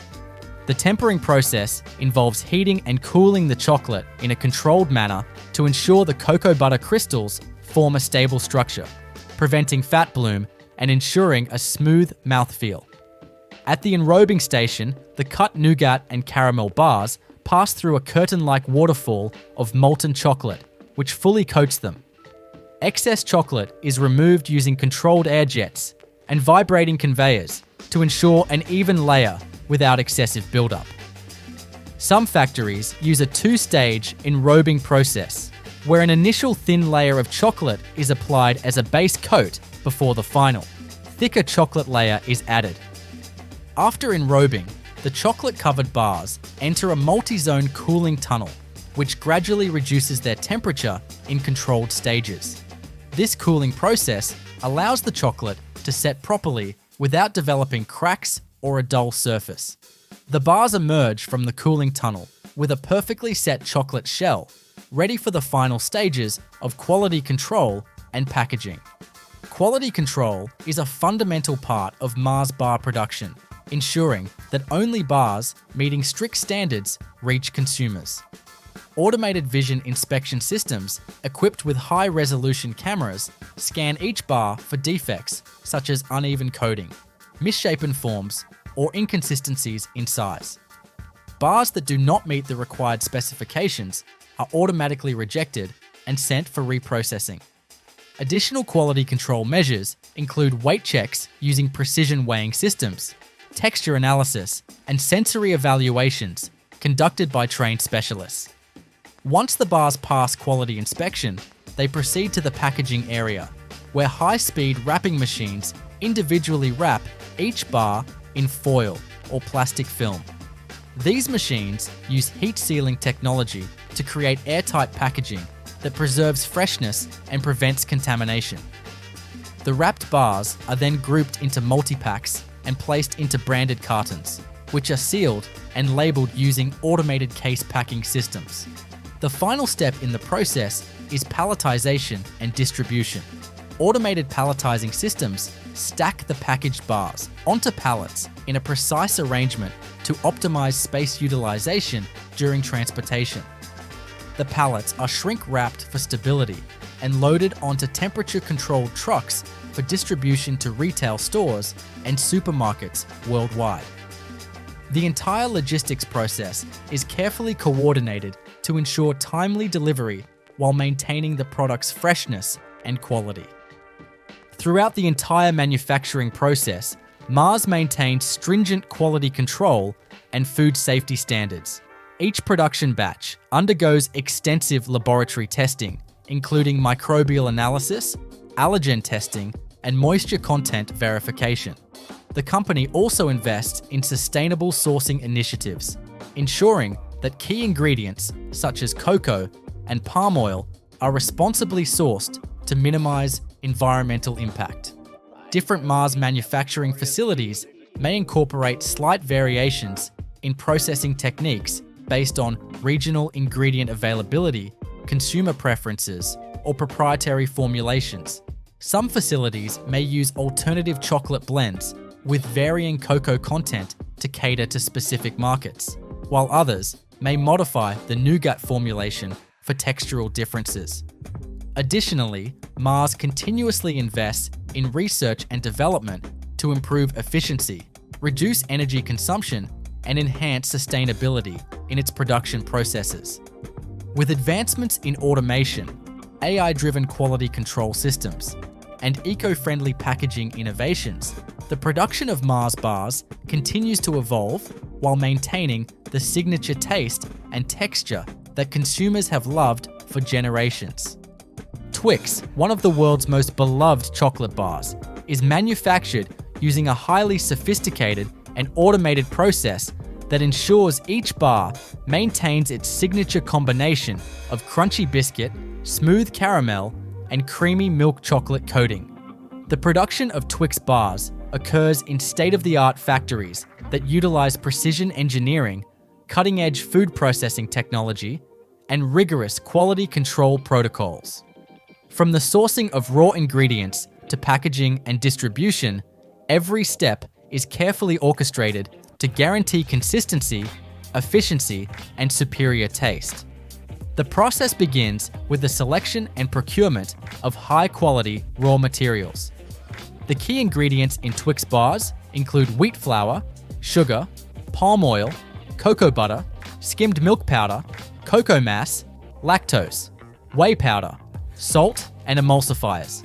The tempering process involves heating and cooling the chocolate in a controlled manner to ensure the cocoa butter crystals form a stable structure, preventing fat bloom and ensuring a smooth mouthfeel. At the enrobing station, the cut nougat and caramel bars pass through a curtain-like waterfall of molten chocolate, which fully coats them. Excess chocolate is removed using controlled air jets and vibrating conveyors to ensure an even layer without excessive buildup. Some factories use a two-stage enrobing process, where an initial thin layer of chocolate is applied as a base coat before the final, thicker chocolate layer is added. After enrobing, the chocolate-covered bars enter a multi-zone cooling tunnel, which gradually reduces their temperature in controlled stages. This cooling process allows the chocolate to set properly without developing cracks or a dull surface. The bars emerge from the cooling tunnel with a perfectly set chocolate shell, ready for the final stages of quality control and packaging. Quality control is a fundamental part of Mars bar production, ensuring that only bars meeting strict standards reach consumers. Automated vision inspection systems equipped with high-resolution cameras scan each bar for defects such as uneven coating, misshapen forms, or inconsistencies in size. Bars that do not meet the required specifications are automatically rejected and sent for reprocessing. Additional quality control measures include weight checks using precision weighing systems, texture analysis, and sensory evaluations conducted by trained specialists. Once the bars pass quality inspection, they proceed to the packaging area, where high-speed wrapping machines individually wrap each bar in foil or plastic film. These machines use heat sealing technology to create airtight packaging that preserves freshness and prevents contamination. The wrapped bars are then grouped into multi-packs and placed into branded cartons, which are sealed and labeled using automated case packing systems. The final step in the process is palletization and distribution. Automated palletizing systems stack the packaged bars onto pallets in a precise arrangement to optimize space utilization during transportation. The pallets are shrink-wrapped for stability and loaded onto temperature-controlled trucks for distribution to retail stores and supermarkets worldwide. The entire logistics process is carefully coordinated to ensure timely delivery while maintaining the product's freshness and quality. Throughout the entire manufacturing process, Mars maintains stringent quality control and food safety standards. Each production batch undergoes extensive laboratory testing, including microbial analysis, allergen testing, and moisture content verification. The company also invests in sustainable sourcing initiatives, ensuring that key ingredients such as cocoa and palm oil are responsibly sourced to minimize environmental impact. Different Mars manufacturing facilities may incorporate slight variations in processing techniques based on regional ingredient availability, consumer preferences, or proprietary formulations. Some facilities may use alternative chocolate blends with varying cocoa content to cater to specific markets, while others may modify the nougat formulation for textural differences. Additionally, Mars continuously invests in research and development to improve efficiency, reduce energy consumption, and enhance sustainability in its production processes. With advancements in automation, AI-driven quality control systems, and eco-friendly packaging innovations, the production of Mars bars continues to evolve while maintaining the signature taste and texture that consumers have loved for generations. Twix, one of the world's most beloved chocolate bars, is manufactured using a highly sophisticated and automated process that ensures each bar maintains its signature combination of crunchy biscuit, smooth caramel, and creamy milk chocolate coating. The production of Twix bars occurs in state-of-the-art factories that utilize precision engineering, cutting-edge food processing technology, and rigorous quality control protocols. From the sourcing of raw ingredients to packaging and distribution, every step is carefully orchestrated to guarantee consistency, efficiency, and superior taste. The process begins with the selection and procurement of high-quality raw materials. The key ingredients in Twix bars include wheat flour, sugar, palm oil, cocoa butter, skimmed milk powder, cocoa mass, lactose, whey powder, salt, and emulsifiers.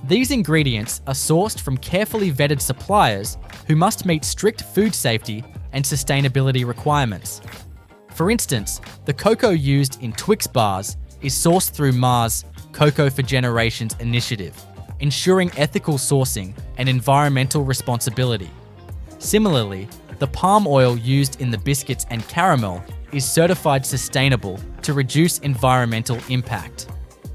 These ingredients are sourced from carefully vetted suppliers who must meet strict food safety and sustainability requirements. For instance, the cocoa used in Twix bars is sourced through Mars' Cocoa for Generations initiative, ensuring ethical sourcing and environmental responsibility. Similarly, the palm oil used in the biscuits and caramel is certified sustainable to reduce environmental impact.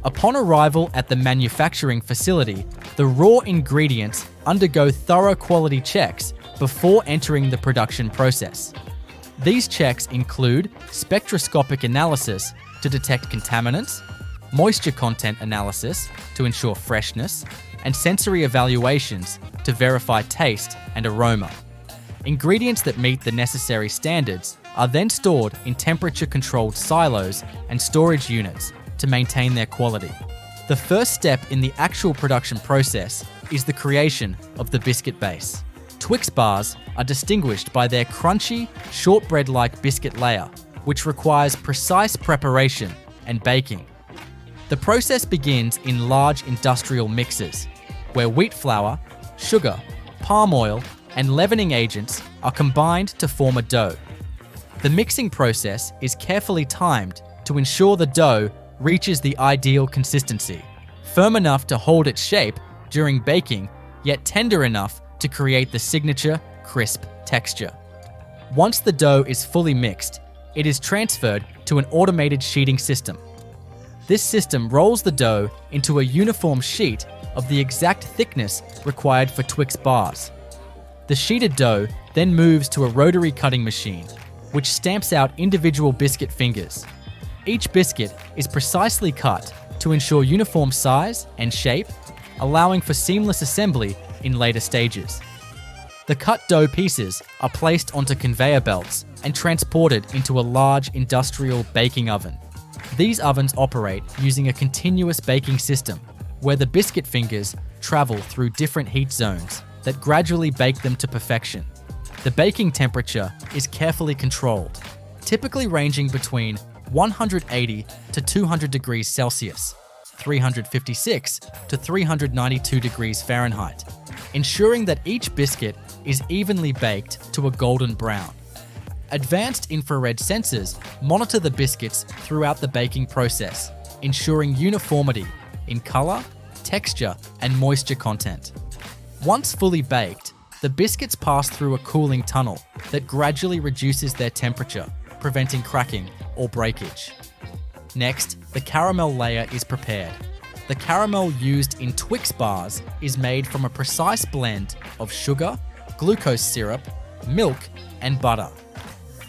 Upon arrival at the manufacturing facility, the raw ingredients undergo thorough quality checks before entering the production process. These checks include spectroscopic analysis to detect contaminants, moisture content analysis to ensure freshness, and sensory evaluations to verify taste and aroma. Ingredients that meet the necessary standards are then stored in temperature-controlled silos and storage units to maintain their quality. The first step in the actual production process is the creation of the biscuit base. Twix bars are distinguished by their crunchy, shortbread-like biscuit layer, which requires precise preparation and baking. The process begins in large industrial mixers, where wheat flour, sugar, palm oil, and leavening agents are combined to form a dough. The mixing process is carefully timed to ensure the dough reaches the ideal consistency, firm enough to hold its shape during baking, yet tender enough to create the signature, crisp texture. Once the dough is fully mixed, it is transferred to an automated sheeting system. This system rolls the dough into a uniform sheet of the exact thickness required for Twix bars. The sheeted dough then moves to a rotary cutting machine, which stamps out individual biscuit fingers. Each biscuit is precisely cut to ensure uniform size and shape, allowing for seamless assembly in later stages. The cut dough pieces are placed onto conveyor belts and transported into a large industrial baking oven. These ovens operate using a continuous baking system, where the biscuit fingers travel through different heat zones that gradually bake them to perfection. The baking temperature is carefully controlled, typically ranging between 180 to 200 degrees Celsius, 356 to 392 degrees Fahrenheit, ensuring that each biscuit is evenly baked to a golden brown. Advanced infrared sensors monitor the biscuits throughout the baking process, ensuring uniformity in color, texture, and moisture content. Once fully baked, the biscuits pass through a cooling tunnel that gradually reduces their temperature, preventing cracking or breakage. Next, the caramel layer is prepared. The caramel used in Twix bars is made from a precise blend of sugar, glucose syrup, milk, and butter.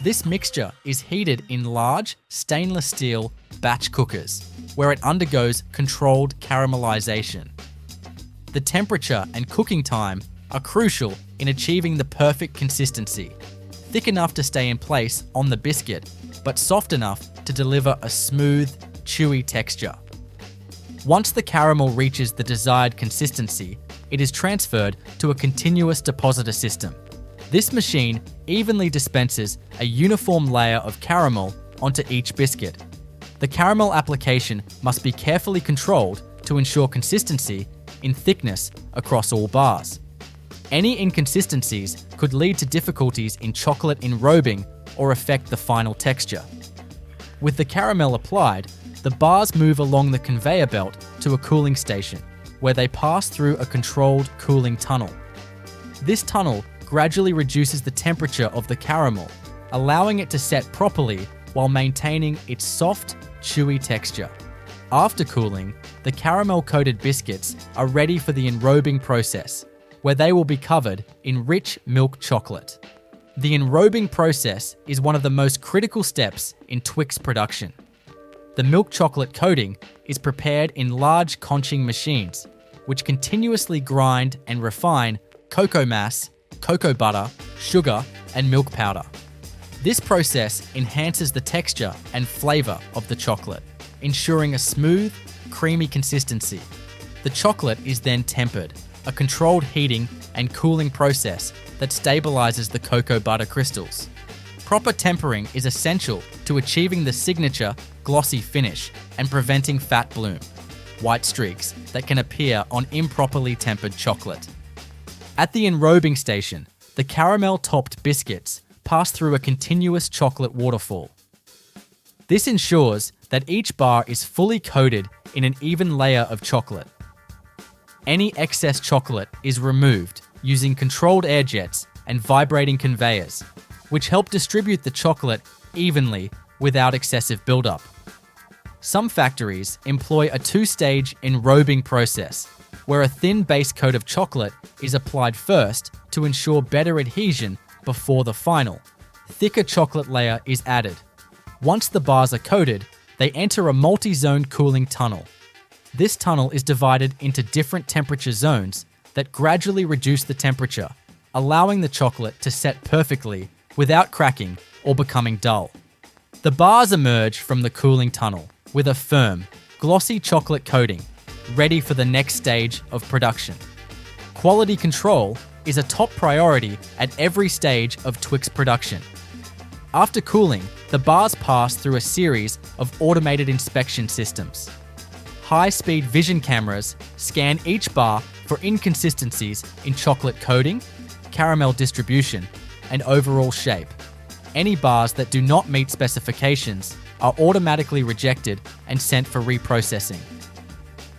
This mixture is heated in large stainless steel batch cookers, where it undergoes controlled caramelization. The temperature and cooking time are crucial in achieving the perfect consistency, thick enough to stay in place on the biscuit, but soft enough to deliver a smooth, chewy texture. Once the caramel reaches the desired consistency, it is transferred to a continuous depositor system. This machine evenly dispenses a uniform layer of caramel onto each biscuit. The caramel application must be carefully controlled to ensure consistency in thickness across all bars. Any inconsistencies could lead to difficulties in chocolate enrobing or affect the final texture. With the caramel applied, the bars move along the conveyor belt to a cooling station, where they pass through a controlled cooling tunnel. This tunnel gradually reduces the temperature of the caramel, allowing it to set properly while maintaining its soft, chewy texture. After cooling, the caramel-coated biscuits are ready for the enrobing process, where they will be covered in rich milk chocolate. The enrobing process is one of the most critical steps in Twix production. The milk chocolate coating is prepared in large conching machines, which continuously grind and refine cocoa mass, cocoa butter, sugar, and milk powder. This process enhances the texture and flavor of the chocolate, ensuring a smooth, creamy consistency. The chocolate is then tempered, a controlled heating and cooling process that stabilizes the cocoa butter crystals. Proper tempering is essential to achieving the signature glossy finish and preventing fat bloom, white streaks that can appear on improperly tempered chocolate. At the enrobing station, the caramel-topped biscuits pass through a continuous chocolate waterfall. This ensures that each bar is fully coated in an even layer of chocolate. Any excess chocolate is removed using controlled air jets and vibrating conveyors, which help distribute the chocolate evenly without excessive buildup. Some factories employ a two-stage enrobing process, where a thin base coat of chocolate is applied first to ensure better adhesion before the final, thicker chocolate layer is added. Once the bars are coated, they enter a multi-zone cooling tunnel. This tunnel is divided into different temperature zones that gradually reduce the temperature, allowing the chocolate to set perfectly without cracking or becoming dull. The bars emerge from the cooling tunnel with a firm, glossy chocolate coating, ready for the next stage of production. Quality control is a top priority at every stage of Twix production. After cooling, the bars pass through a series of automated inspection systems. High-speed vision cameras scan each bar for inconsistencies in chocolate coating, caramel distribution, and overall shape. Any bars that do not meet specifications are automatically rejected and sent for reprocessing.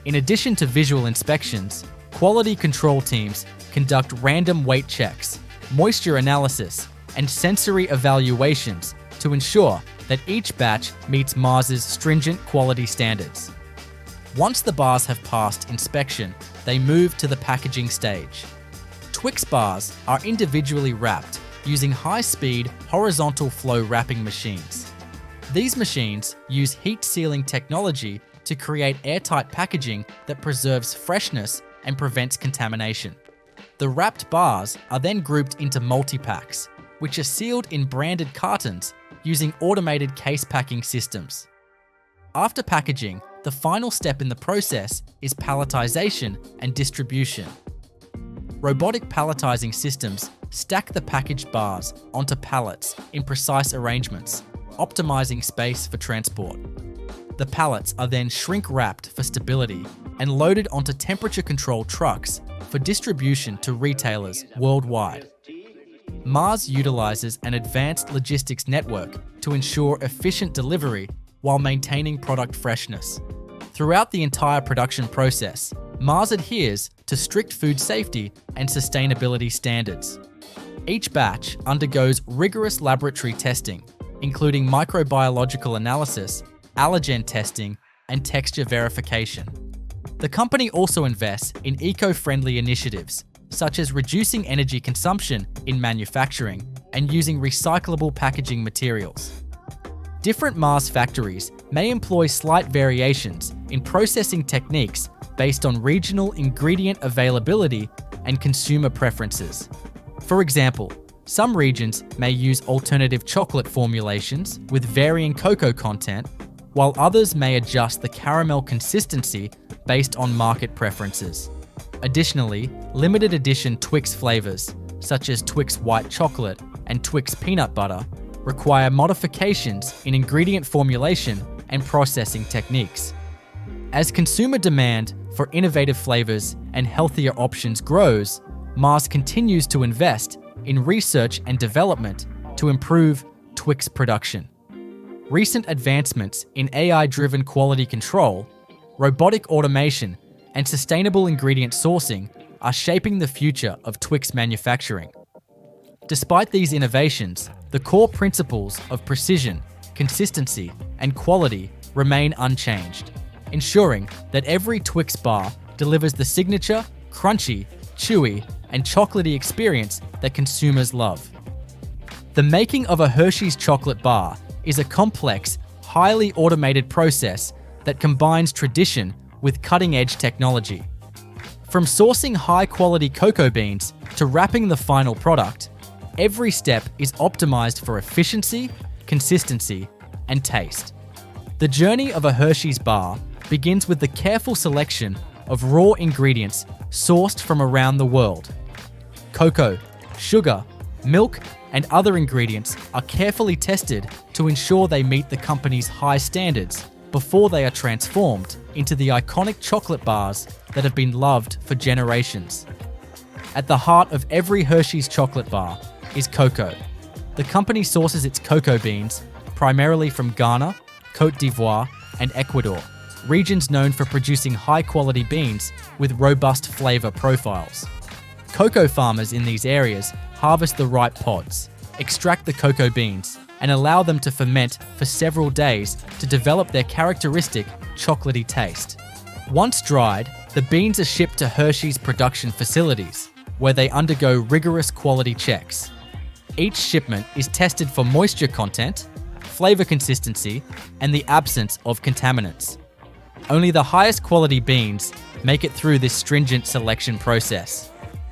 In addition to visual inspections, quality control teams conduct random weight checks, moisture analysis, and sensory evaluations to ensure that each batch meets Mars's stringent quality standards. Once the bars have passed inspection, they move to the packaging stage. Twix bars are individually wrapped using high-speed horizontal flow wrapping machines. These machines use heat sealing technology to create airtight packaging that preserves freshness and prevents contamination. The wrapped bars are then grouped into multi-packs, which are sealed in branded cartons using automated case packing systems. After packaging, the final step in the process is palletization and distribution. Robotic palletizing systems stack the packaged bars onto pallets in precise arrangements, optimizing space for transport. The pallets are then shrink-wrapped for stability and loaded onto temperature-controlled trucks for distribution to retailers worldwide. Mars utilizes an advanced logistics network to ensure efficient delivery while maintaining product freshness. Throughout the entire production process, Mars adheres to strict food safety and sustainability standards. Each batch undergoes rigorous laboratory testing, including microbiological analysis, allergen testing, and texture verification. The company also invests in eco-friendly initiatives, such as reducing energy consumption in manufacturing and using recyclable packaging materials. Different Mars factories may employ slight variations in processing techniques based on regional ingredient availability and consumer preferences. For example, some regions may use alternative chocolate formulations with varying cocoa content, while others may adjust the caramel consistency based on market preferences. Additionally, limited edition Twix flavors, such as Twix white chocolate and Twix peanut butter, require modifications in ingredient formulation and processing techniques. As consumer demand for innovative flavors and healthier options grows, Mars continues to invest in research and development to improve Twix production. Recent advancements in AI-driven quality control, robotic automation, and sustainable ingredient sourcing are shaping the future of Twix manufacturing. Despite these innovations, the core principles of precision, consistency, and quality remain unchanged, ensuring that every Twix bar delivers the signature, crunchy, chewy, and chocolatey experience that consumers love. The making of a Hershey's chocolate bar is a complex, highly automated process that combines tradition with cutting-edge technology. From sourcing high-quality cocoa beans to wrapping the final product, every step is optimized for efficiency, consistency, and taste. The journey of a Hershey's bar begins with the careful selection of raw ingredients sourced from around the world. Cocoa, sugar, milk, and other ingredients are carefully tested to ensure they meet the company's high standards before they are transformed into the iconic chocolate bars that have been loved for generations. At the heart of every Hershey's chocolate bar is cocoa. The company sources its cocoa beans primarily from Ghana, Côte d'Ivoire, and Ecuador, regions known for producing high-quality beans with robust flavor profiles. Cocoa farmers in these areas harvest the ripe pods, extract the cocoa beans, and allow them to ferment for several days to develop their characteristic chocolatey taste. Once dried, the beans are shipped to Hershey's production facilities, where they undergo rigorous quality checks. Each shipment is tested for moisture content, flavor consistency, and the absence of contaminants. Only the highest quality beans make it through this stringent selection process.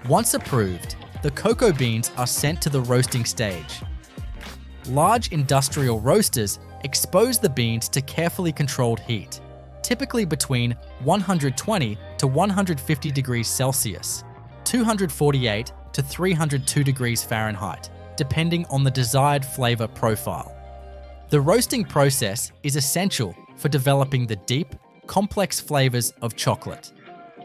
Once approved, the cocoa beans are sent to the roasting stage. Large industrial roasters expose the beans to carefully controlled heat, typically between 120 to 150 degrees Celsius, 248 to 302 degrees Fahrenheit, depending on the desired flavor profile. The roasting process is essential for developing the deep, complex flavors of chocolate.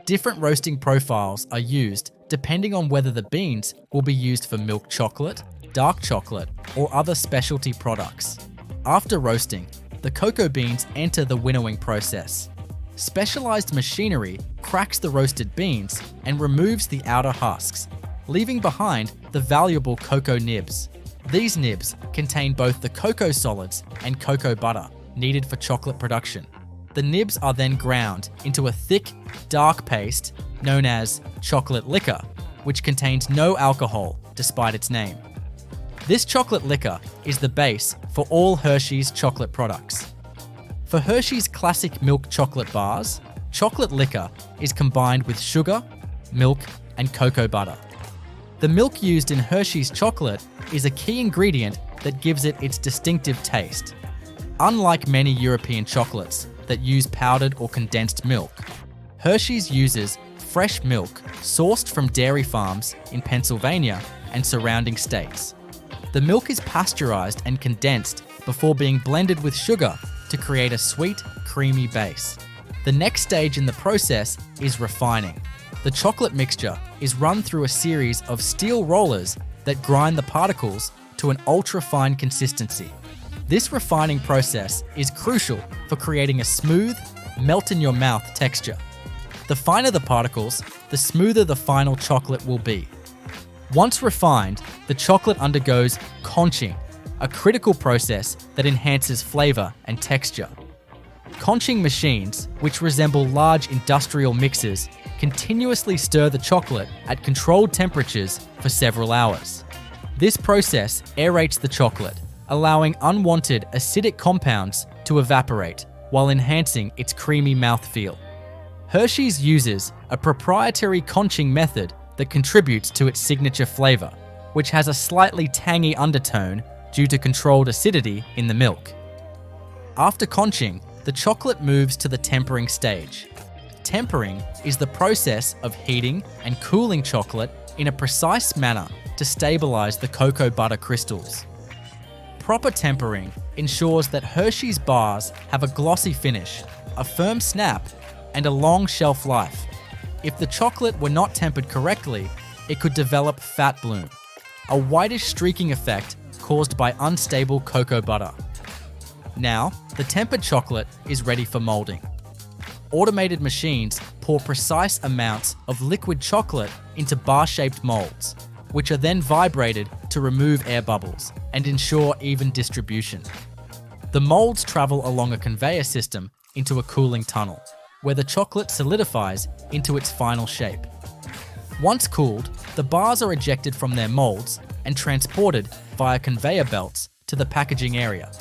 Different roasting profiles are used depending on whether the beans will be used for milk chocolate, dark chocolate, or other specialty products. After roasting, the cocoa beans enter the winnowing process. Specialized machinery cracks the roasted beans and removes the outer husks, leaving behind the valuable cocoa nibs. These nibs contain both the cocoa solids and cocoa butter needed for chocolate production. The nibs are then ground into a thick, dark paste known as chocolate liquor, which contains no alcohol despite its name. This chocolate liquor is the base for all Hershey's chocolate products. For Hershey's classic milk chocolate bars, chocolate liquor is combined with sugar, milk, and cocoa butter. The milk used in Hershey's chocolate is a key ingredient that gives it its distinctive taste. Unlike many European chocolates that use powdered or condensed milk, Hershey's uses fresh milk sourced from dairy farms in Pennsylvania and surrounding states. The milk is pasteurized and condensed before being blended with sugar to create a sweet, creamy base. The next stage in the process is refining. The chocolate mixture is run through a series of steel rollers that grind the particles to an ultra-fine consistency. This refining process is crucial for creating a smooth, melt-in-your-mouth texture. The finer the particles, the smoother the final chocolate will be. Once refined, the chocolate undergoes conching, a critical process that enhances flavor and texture. Conching machines, which resemble large industrial mixers, continuously stir the chocolate at controlled temperatures for several hours. This process aerates the chocolate, allowing unwanted acidic compounds to evaporate while enhancing its creamy mouthfeel. Hershey's uses a proprietary conching method that contributes to its signature flavor, which has a slightly tangy undertone due to controlled acidity in the milk. After conching, the chocolate moves to the tempering stage. Tempering is the process of heating and cooling chocolate in a precise manner to stabilize the cocoa butter crystals. Proper tempering ensures that Hershey's bars have a glossy finish, a firm snap, and a long shelf life. If the chocolate were not tempered correctly, it could develop fat bloom, a whitish streaking effect caused by unstable cocoa butter. Now, the tempered chocolate is ready for molding. Automated machines pour precise amounts of liquid chocolate into bar-shaped molds, which are then vibrated to remove air bubbles and ensure even distribution. The molds travel along a conveyor system into a cooling tunnel, where the chocolate solidifies into its final shape. Once cooled, the bars are ejected from their molds and transported via conveyor belts to the packaging area.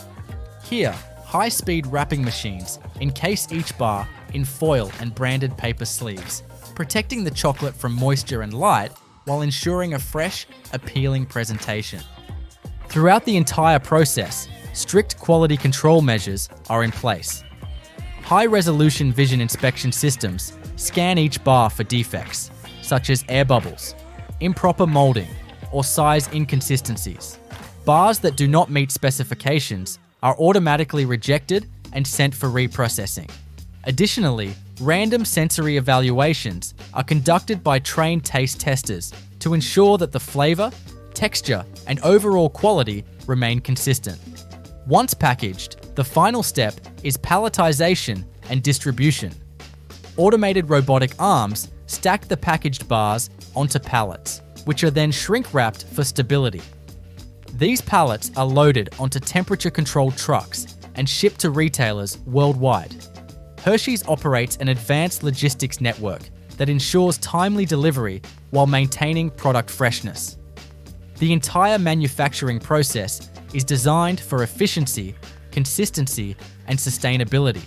Here, high-speed wrapping machines encase each bar in foil and branded paper sleeves, protecting the chocolate from moisture and light while ensuring a fresh, appealing presentation. Throughout the entire process, strict quality control measures are in place. High-resolution vision inspection systems scan each bar for defects, such as air bubbles, improper molding, or size inconsistencies. Bars that do not meet specifications are automatically rejected and sent for reprocessing. Additionally, random sensory evaluations are conducted by trained taste testers to ensure that the flavor, texture, and overall quality remain consistent. Once packaged, the final step is palletization and distribution. Automated robotic arms stack the packaged bars onto pallets, which are then shrink-wrapped for stability. These pallets are loaded onto temperature-controlled trucks and shipped to retailers worldwide. Hershey's operates an advanced logistics network that ensures timely delivery while maintaining product freshness. The entire manufacturing process is designed for efficiency, consistency, and sustainability.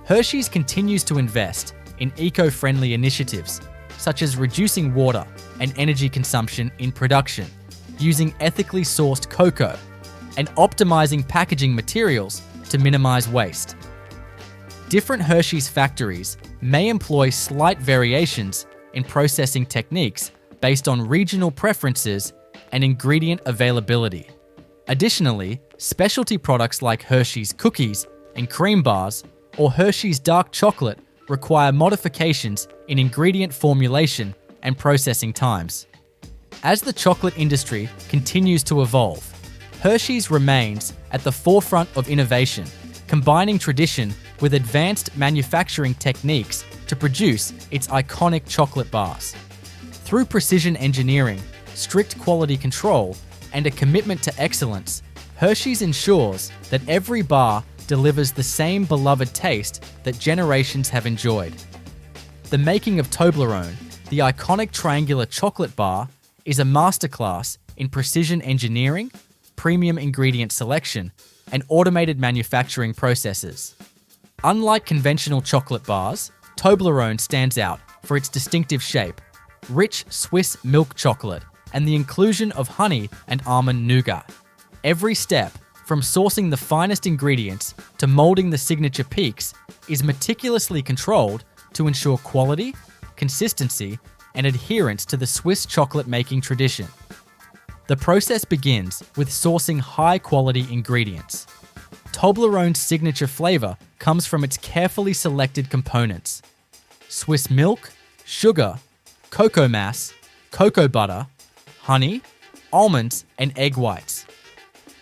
Hershey's continues to invest in eco-friendly initiatives, such as reducing water and energy consumption in production, using ethically sourced cocoa, and optimizing packaging materials to minimize waste. Different Hershey's factories may employ slight variations in processing techniques based on regional preferences and ingredient availability. Additionally, specialty products like Hershey's cookies and cream bars or Hershey's dark chocolate require modifications in ingredient formulation and processing times. As the chocolate industry continues to evolve, Hershey's remains at the forefront of innovation, combining tradition with advanced manufacturing techniques to produce its iconic chocolate bars. Through precision engineering, strict quality control, and a commitment to excellence, Hershey's ensures that every bar delivers the same beloved taste that generations have enjoyed. The making of Toblerone, the iconic triangular chocolate bar, is a masterclass in precision engineering, premium ingredient selection, and automated manufacturing processes. Unlike conventional chocolate bars, Toblerone stands out for its distinctive shape, rich Swiss milk chocolate, and the inclusion of honey and almond nougat. Every step, from sourcing the finest ingredients to molding the signature peaks, is meticulously controlled to ensure quality, consistency, and adherence to the Swiss chocolate-making tradition. The process begins with sourcing high-quality ingredients. Toblerone's signature flavor comes from its carefully selected components: Swiss milk, sugar, cocoa mass, cocoa butter, honey, almonds, and egg whites.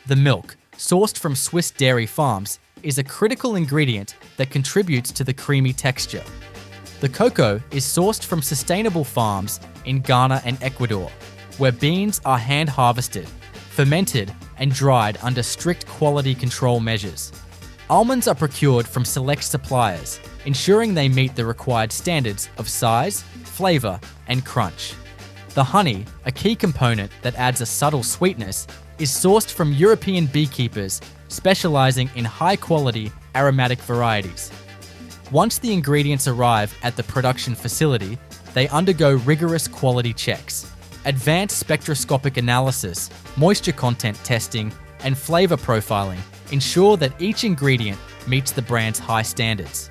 The milk, sourced from Swiss dairy farms, is a critical ingredient that contributes to the creamy texture. The cocoa is sourced from sustainable farms in Ghana and Ecuador, where beans are hand-harvested, fermented, and dried under strict quality control measures. Almonds are procured from select suppliers, ensuring they meet the required standards of size, flavor, and crunch. The honey, a key component that adds a subtle sweetness, is sourced from European beekeepers specializing in high-quality aromatic varieties. Once the ingredients arrive at the production facility, they undergo rigorous quality checks. Advanced spectroscopic analysis, moisture content testing, and flavor profiling ensure that each ingredient meets the brand's high standards.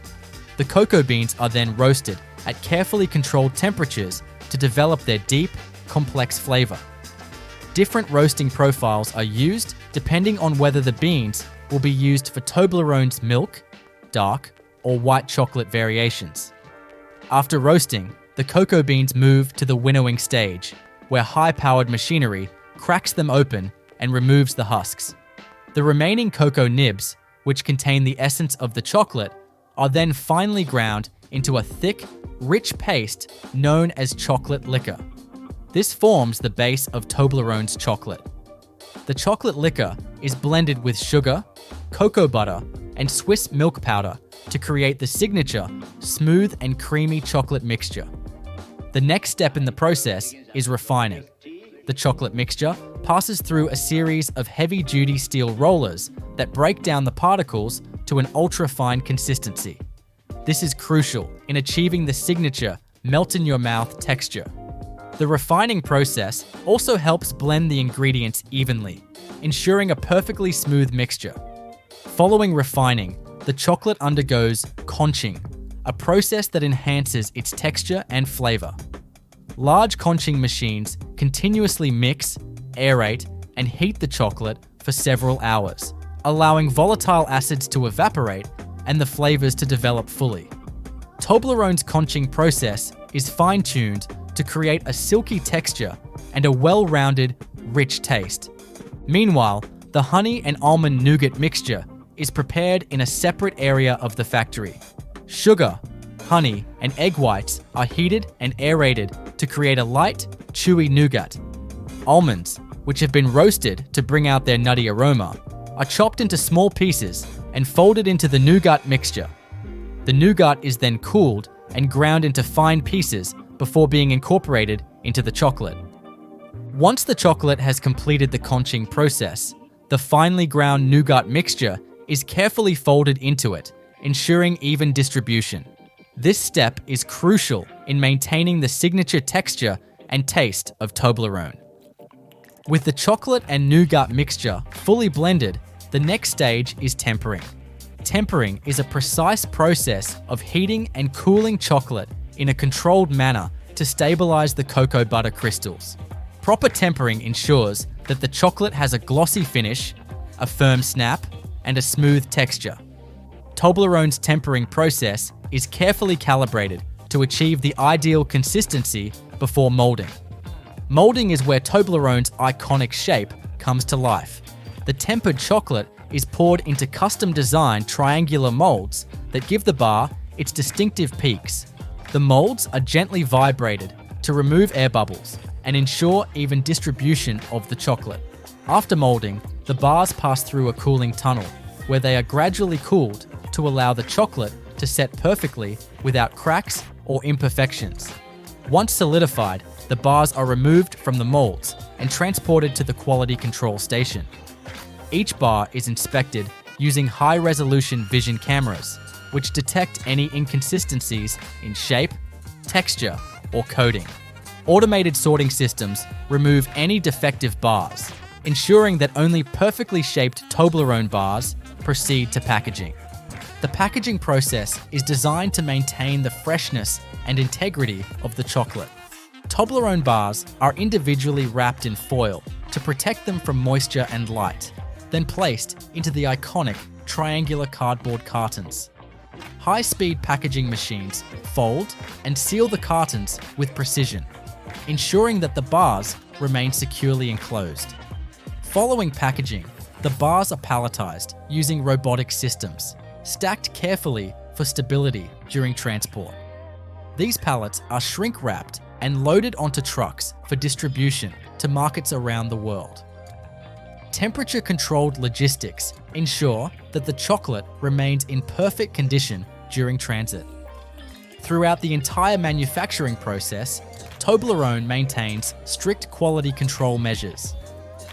The cocoa beans are then roasted at carefully controlled temperatures to develop their deep, complex flavor. Different roasting profiles are used depending on whether the beans will be used for Toblerone's milk, dark, or white chocolate variations. After roasting, the cocoa beans move to the winnowing stage, where high-powered machinery cracks them open and removes the husks. The remaining cocoa nibs, which contain the essence of the chocolate, are then finely ground into a thick, rich paste known as chocolate liquor. This forms the base of Toblerone's chocolate. The chocolate liquor is blended with sugar, cocoa butter, and Swiss milk powder to create the signature, smooth and creamy chocolate mixture. The next step in the process is refining. The chocolate mixture passes through a series of heavy-duty steel rollers that break down the particles to an ultra-fine consistency. This is crucial in achieving the signature melt-in-your-mouth texture. The refining process also helps blend the ingredients evenly, ensuring a perfectly smooth mixture. Following refining, the chocolate undergoes conching, a process that enhances its texture and flavor. Large conching machines continuously mix, aerate, and heat the chocolate for several hours, allowing volatile acids to evaporate and the flavors to develop fully. Toblerone's conching process is fine-tuned to create a silky texture and a well-rounded, rich taste. Meanwhile, the honey and almond nougat mixture is prepared in a separate area of the factory. Sugar, honey, and egg whites are heated and aerated to create a light, chewy nougat. Almonds, which have been roasted to bring out their nutty aroma, are chopped into small pieces and folded into the nougat mixture. The nougat is then cooled and ground into fine pieces before being incorporated into the chocolate. Once the chocolate has completed the conching process, the finely ground nougat mixture is carefully folded into it, ensuring even distribution. This step is crucial in maintaining the signature texture and taste of Toblerone. With the chocolate and nougat mixture fully blended, the next stage is tempering. Tempering is a precise process of heating and cooling chocolate in a controlled manner to stabilize the cocoa butter crystals. Proper tempering ensures that the chocolate has a glossy finish, a firm snap, and a smooth texture. Toblerone's tempering process is carefully calibrated to achieve the ideal consistency before molding. Molding is where Toblerone's iconic shape comes to life. The tempered chocolate is poured into custom-designed triangular molds that give the bar its distinctive peaks. The molds are gently vibrated to remove air bubbles and ensure even distribution of the chocolate. After molding, the bars pass through a cooling tunnel where they are gradually cooled to allow the chocolate to set perfectly without cracks or imperfections. Once solidified, the bars are removed from the molds and transported to the quality control station. Each bar is inspected using high-resolution vision cameras, which detect any inconsistencies in shape, texture, or coating. Automated sorting systems remove any defective bars, ensuring that only perfectly shaped Toblerone bars proceed to packaging. The packaging process is designed to maintain the freshness and integrity of the chocolate. Toblerone bars are individually wrapped in foil to protect them from moisture and light, then placed into the iconic triangular cardboard cartons. High-speed packaging machines fold and seal the cartons with precision, ensuring that the bars remain securely enclosed. Following packaging, the bars are palletized using robotic systems, stacked carefully for stability during transport. These pallets are shrink-wrapped and loaded onto trucks for distribution to markets around the world. Temperature-controlled logistics ensure that the chocolate remains in perfect condition during transit. Throughout the entire manufacturing process, Toblerone maintains strict quality control measures.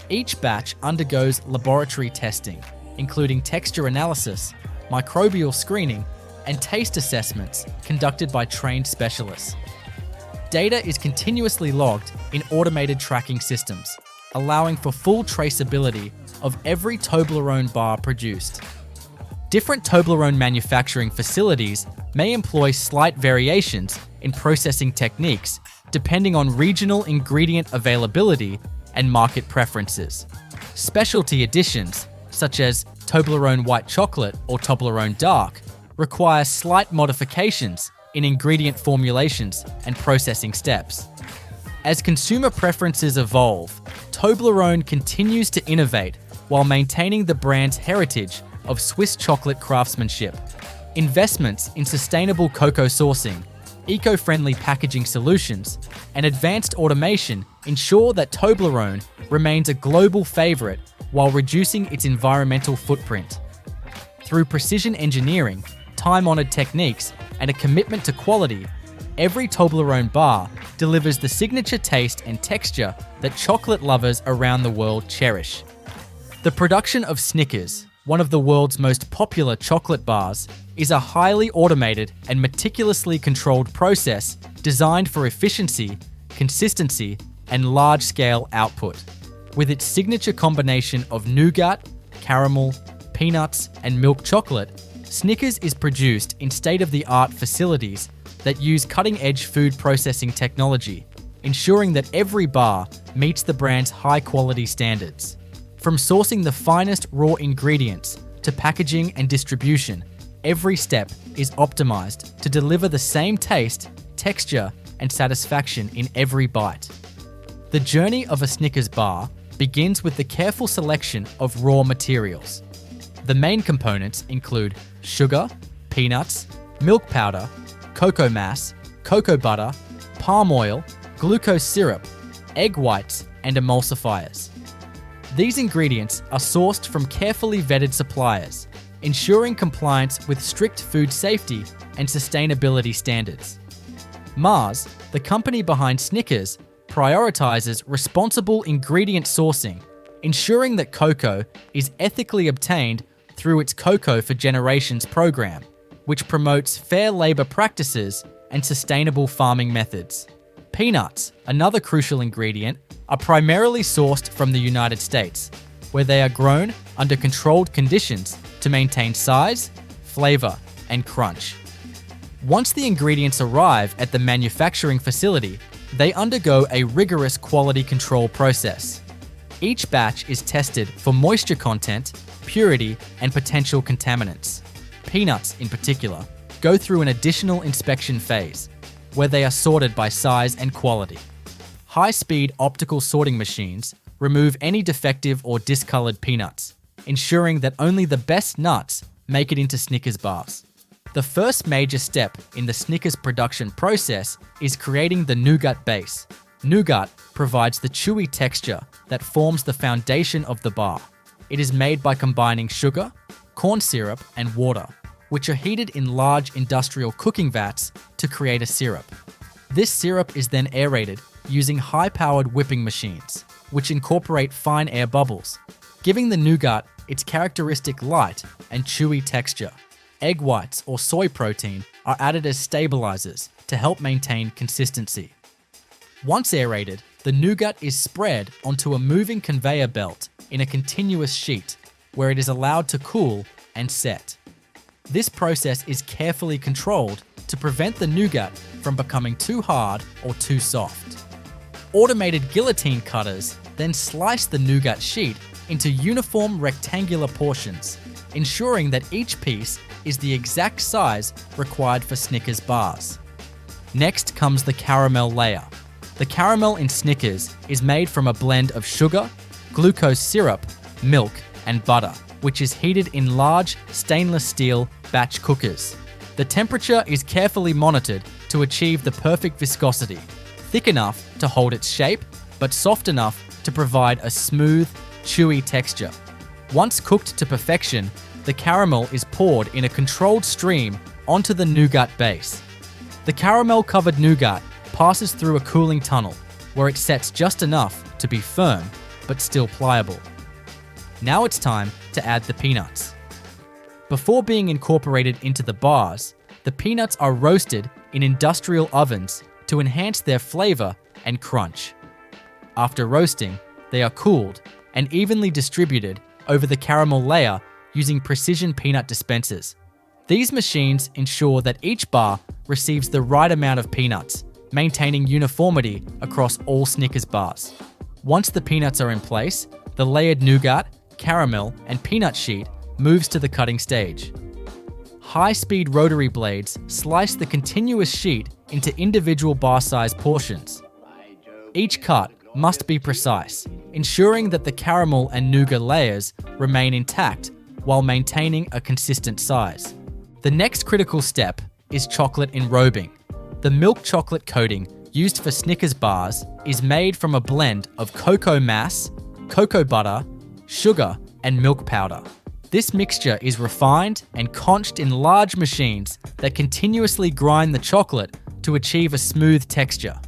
Each batch undergoes laboratory testing, including texture analysis, microbial screening, and taste assessments conducted by trained specialists. Data is continuously logged in automated tracking systems, allowing for full traceability of every Toblerone bar produced. Different Toblerone manufacturing facilities may employ slight variations in processing techniques depending on regional ingredient availability and market preferences. Specialty additions, such as Toblerone white chocolate or Toblerone dark, require slight modifications in ingredient formulations and processing steps. As consumer preferences evolve, Toblerone continues to innovate while maintaining the brand's heritage of Swiss chocolate craftsmanship. Investments in sustainable cocoa sourcing, eco-friendly packaging solutions, and advanced automation ensure that Toblerone remains a global favorite while reducing its environmental footprint. Through precision engineering, time-honored techniques, and a commitment to quality, every Toblerone bar delivers the signature taste and texture that chocolate lovers around the world cherish. The production of Snickers, one of the world's most popular chocolate bars, is a highly automated and meticulously controlled process designed for efficiency, consistency, and large-scale output. With its signature combination of nougat, caramel, peanuts, and milk chocolate, Snickers is produced in state-of-the-art facilities that use cutting-edge food processing technology, ensuring that every bar meets the brand's high-quality standards. From sourcing the finest raw ingredients to packaging and distribution, every step is optimized to deliver the same taste, texture, and satisfaction in every bite. The journey of a Snickers bar begins with the careful selection of raw materials. The main components include sugar, peanuts, milk powder, cocoa mass, cocoa butter, palm oil, glucose syrup, egg whites, and emulsifiers. These ingredients are sourced from carefully vetted suppliers, ensuring compliance with strict food safety and sustainability standards. Mars, the company behind Snickers, prioritizes responsible ingredient sourcing, ensuring that cocoa is ethically obtained through its Cocoa for Generations program, which promotes fair labor practices and sustainable farming methods. Peanuts, another crucial ingredient, are primarily sourced from the United States, where they are grown under controlled conditions to maintain size, flavor, and crunch. Once the ingredients arrive at the manufacturing facility, they undergo a rigorous quality control process. Each batch is tested for moisture content, purity, and potential contaminants. Peanuts, in particular, go through an additional inspection phase, where they are sorted by size and quality. High-speed optical sorting machines remove any defective or discolored peanuts, ensuring that only the best nuts make it into Snickers bars. The first major step in the Snickers production process is creating the nougat base. Nougat provides the chewy texture that forms the foundation of the bar. It is made by combining sugar, corn syrup, and water, which are heated in large industrial cooking vats to create a syrup. This syrup is then aerated using high-powered whipping machines, which incorporate fine air bubbles, giving the nougat its characteristic light and chewy texture. Egg whites or soy protein are added as stabilizers to help maintain consistency. Once aerated, the nougat is spread onto a moving conveyor belt in a continuous sheet, where it is allowed to cool and set. This process is carefully controlled to prevent the nougat from becoming too hard or too soft. Automated guillotine cutters then slice the nougat sheet into uniform rectangular portions, ensuring that each piece is the exact size required for Snickers bars. Next comes the caramel layer. The caramel in Snickers is made from a blend of sugar, glucose syrup, milk, and butter, which is heated in large stainless steel batch cookers. The temperature is carefully monitored to achieve the perfect viscosity, thick enough to hold its shape, but soft enough to provide a smooth, chewy texture. Once cooked to perfection, the caramel is poured in a controlled stream onto the nougat base. The caramel-covered nougat passes through a cooling tunnel, where it sets just enough to be firm, but still pliable. Now it's time to add the peanuts. Before being incorporated into the bars, the peanuts are roasted in industrial ovens to enhance their flavor and crunch. After roasting, they are cooled and evenly distributed over the caramel layer using precision peanut dispensers. These machines ensure that each bar receives the right amount of peanuts, maintaining uniformity across all Snickers bars. Once the peanuts are in place, the layered nougat, caramel, and peanut sheet moves to the cutting stage. High-speed rotary blades slice the continuous sheet into individual bar-sized portions. Each cut must be precise, ensuring that the caramel and nougat layers remain intact while maintaining a consistent size. The next critical step is chocolate enrobing. The milk chocolate coating used for Snickers bars is made from a blend of cocoa mass, cocoa butter, sugar, and milk powder. This mixture is refined and conched in large machines that continuously grind the chocolate to achieve a smooth texture.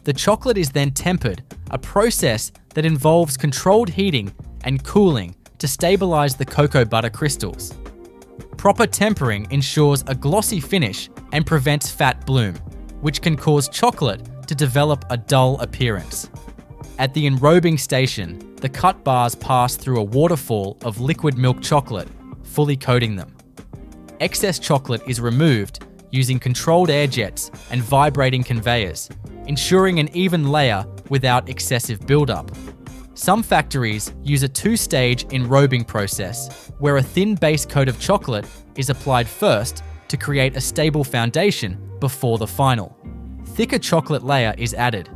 The chocolate is then tempered, a process that involves controlled heating and cooling to stabilize the cocoa butter crystals. Proper tempering ensures a glossy finish and prevents fat bloom, which can cause chocolate to develop a dull appearance. At the enrobing station, the cut bars pass through a waterfall of liquid milk chocolate, fully coating them. Excess chocolate is removed using controlled air jets and vibrating conveyors, ensuring an even layer without excessive buildup. Some factories use a two-stage enrobing process, where a thin base coat of chocolate is applied first to create a stable foundation before the final. Thicker chocolate layer is added.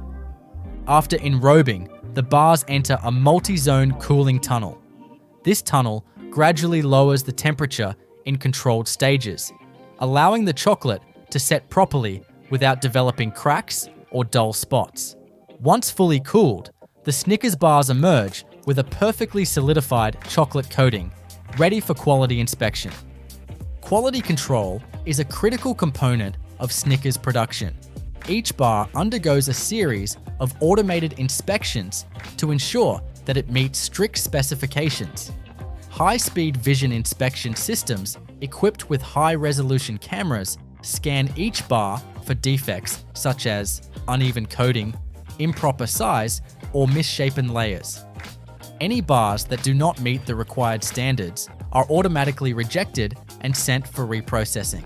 After enrobing, the bars enter a multi-zone cooling tunnel. This tunnel gradually lowers the temperature in controlled stages, allowing the chocolate to set properly without developing cracks or dull spots. Once fully cooled, the Snickers bars emerge with a perfectly solidified chocolate coating, ready for quality inspection. Quality control is a critical component of Snickers production. Each bar undergoes a series of automated inspections to ensure that it meets strict specifications. High-speed vision inspection systems equipped with high-resolution cameras scan each bar for defects such as uneven coating, improper size, or misshapen layers. Any bars that do not meet the required standards are automatically rejected and sent for reprocessing.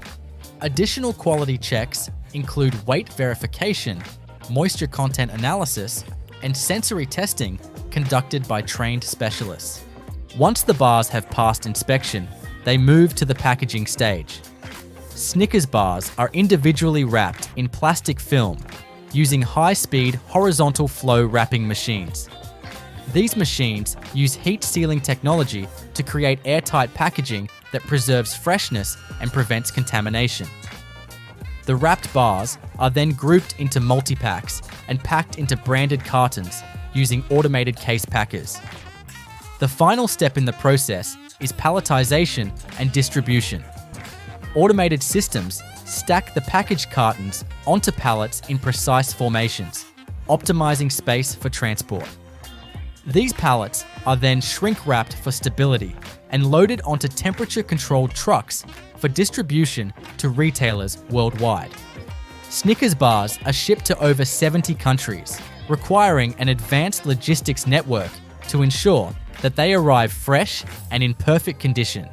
Additional quality checks include weight verification, moisture content analysis, and sensory testing conducted by trained specialists. Once the bars have passed inspection, they move to the packaging stage. Snickers bars are individually wrapped in plastic film using high-speed horizontal flow wrapping machines. These machines use heat sealing technology to create airtight packaging that preserves freshness and prevents contamination. The wrapped bars are then grouped into multi-packs and packed into branded cartons using automated case packers. The final step in the process is palletization and distribution. automated systems stack the packaged cartons onto pallets in precise formations, optimizing space for transport. These pallets are then shrink-wrapped for stability and loaded onto temperature-controlled trucks for distribution to retailers worldwide. Snickers bars are shipped to over 70 countries, requiring an advanced logistics network to ensure that they arrive fresh and in perfect condition.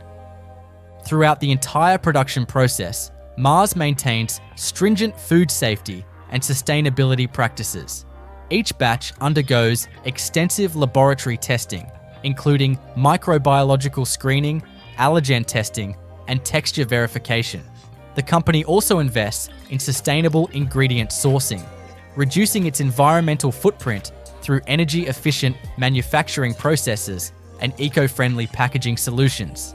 Throughout the entire production process, Mars maintains stringent food safety and sustainability practices. Each batch undergoes extensive laboratory testing, including microbiological screening, allergen testing, and texture verification. The company also invests in sustainable ingredient sourcing, reducing its environmental footprint through energy-efficient manufacturing processes and eco-friendly packaging solutions.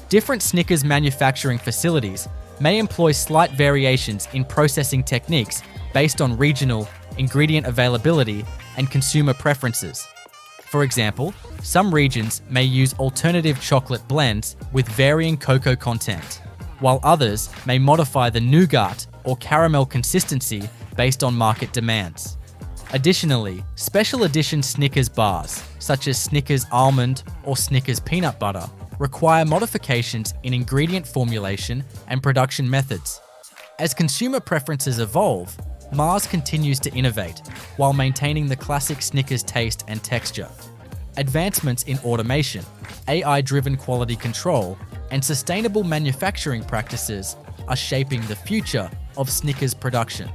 Different Snickers manufacturing facilities may employ slight variations in processing techniques based on regional ingredient availability and consumer preferences. For example, some regions may use alternative chocolate blends with varying cocoa content, while others may modify the nougat or caramel consistency based on market demands. Additionally, special edition Snickers bars, such as Snickers Almond or Snickers Peanut Butter, require modifications in ingredient formulation and production methods. As consumer preferences evolve, Mars continues to innovate while maintaining the classic Snickers taste and texture. Advancements in automation, AI-driven quality control, and sustainable manufacturing practices are shaping the future of Snickers production.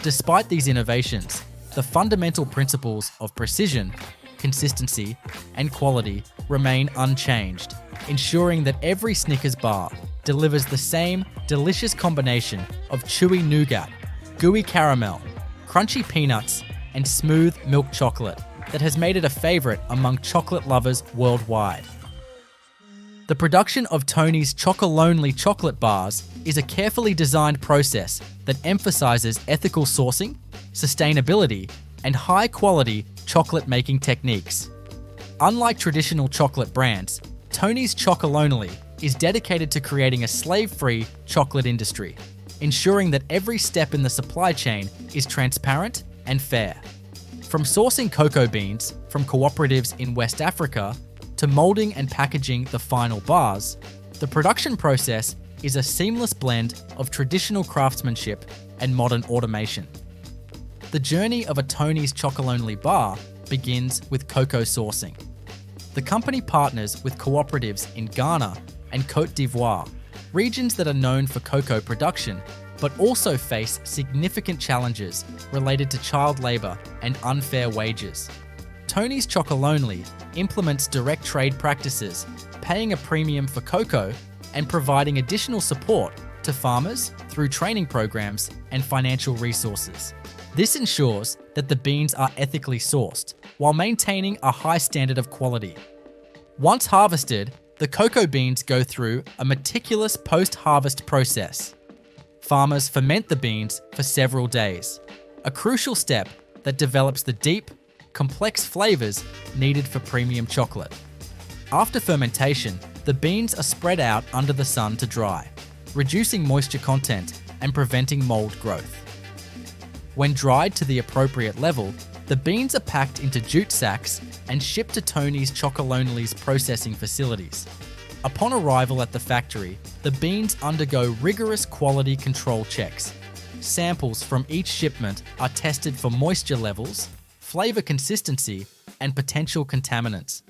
Despite these innovations, the fundamental principles of precision, consistency, and quality remain unchanged, ensuring that every Snickers bar delivers the same delicious combination of chewy nougat, gooey caramel, crunchy peanuts, and smooth milk chocolate that has made it a favorite among chocolate lovers worldwide. The production of Tony's Chocolonely chocolate bars is a carefully designed process that emphasizes ethical sourcing, sustainability, and high-quality chocolate-making techniques. Unlike traditional chocolate brands, Tony's Chocolonely is dedicated to creating a slave-free chocolate industry, ensuring that every step in the supply chain is transparent and fair. From sourcing cocoa beans from cooperatives in West Africa to molding and packaging the final bars, the production process is a seamless blend of traditional craftsmanship and modern automation. The journey of a Tony's Chocolonely bar begins with cocoa sourcing. The company partners with cooperatives in Ghana and Côte d'Ivoire, regions that are known for cocoa production, but also face significant challenges related to child labour and unfair wages. Tony's Chocolonely implements direct trade practices, paying a premium for cocoa and providing additional support to farmers through training programs and financial resources. This ensures that the beans are ethically sourced while maintaining a high standard of quality. Once harvested, the cocoa beans go through a meticulous post-harvest process. Farmers ferment the beans for several days, a crucial step that develops the deep, complex flavors needed for premium chocolate. After fermentation, the beans are spread out under the sun to dry, reducing moisture content and preventing mold growth. When dried to the appropriate level, the beans are packed into jute sacks and shipped to Tony's Chocolonely's processing facilities. Upon arrival at the factory, the beans undergo rigorous quality control checks. Samples from each shipment are tested for moisture levels, flavor consistency, and potential contaminants.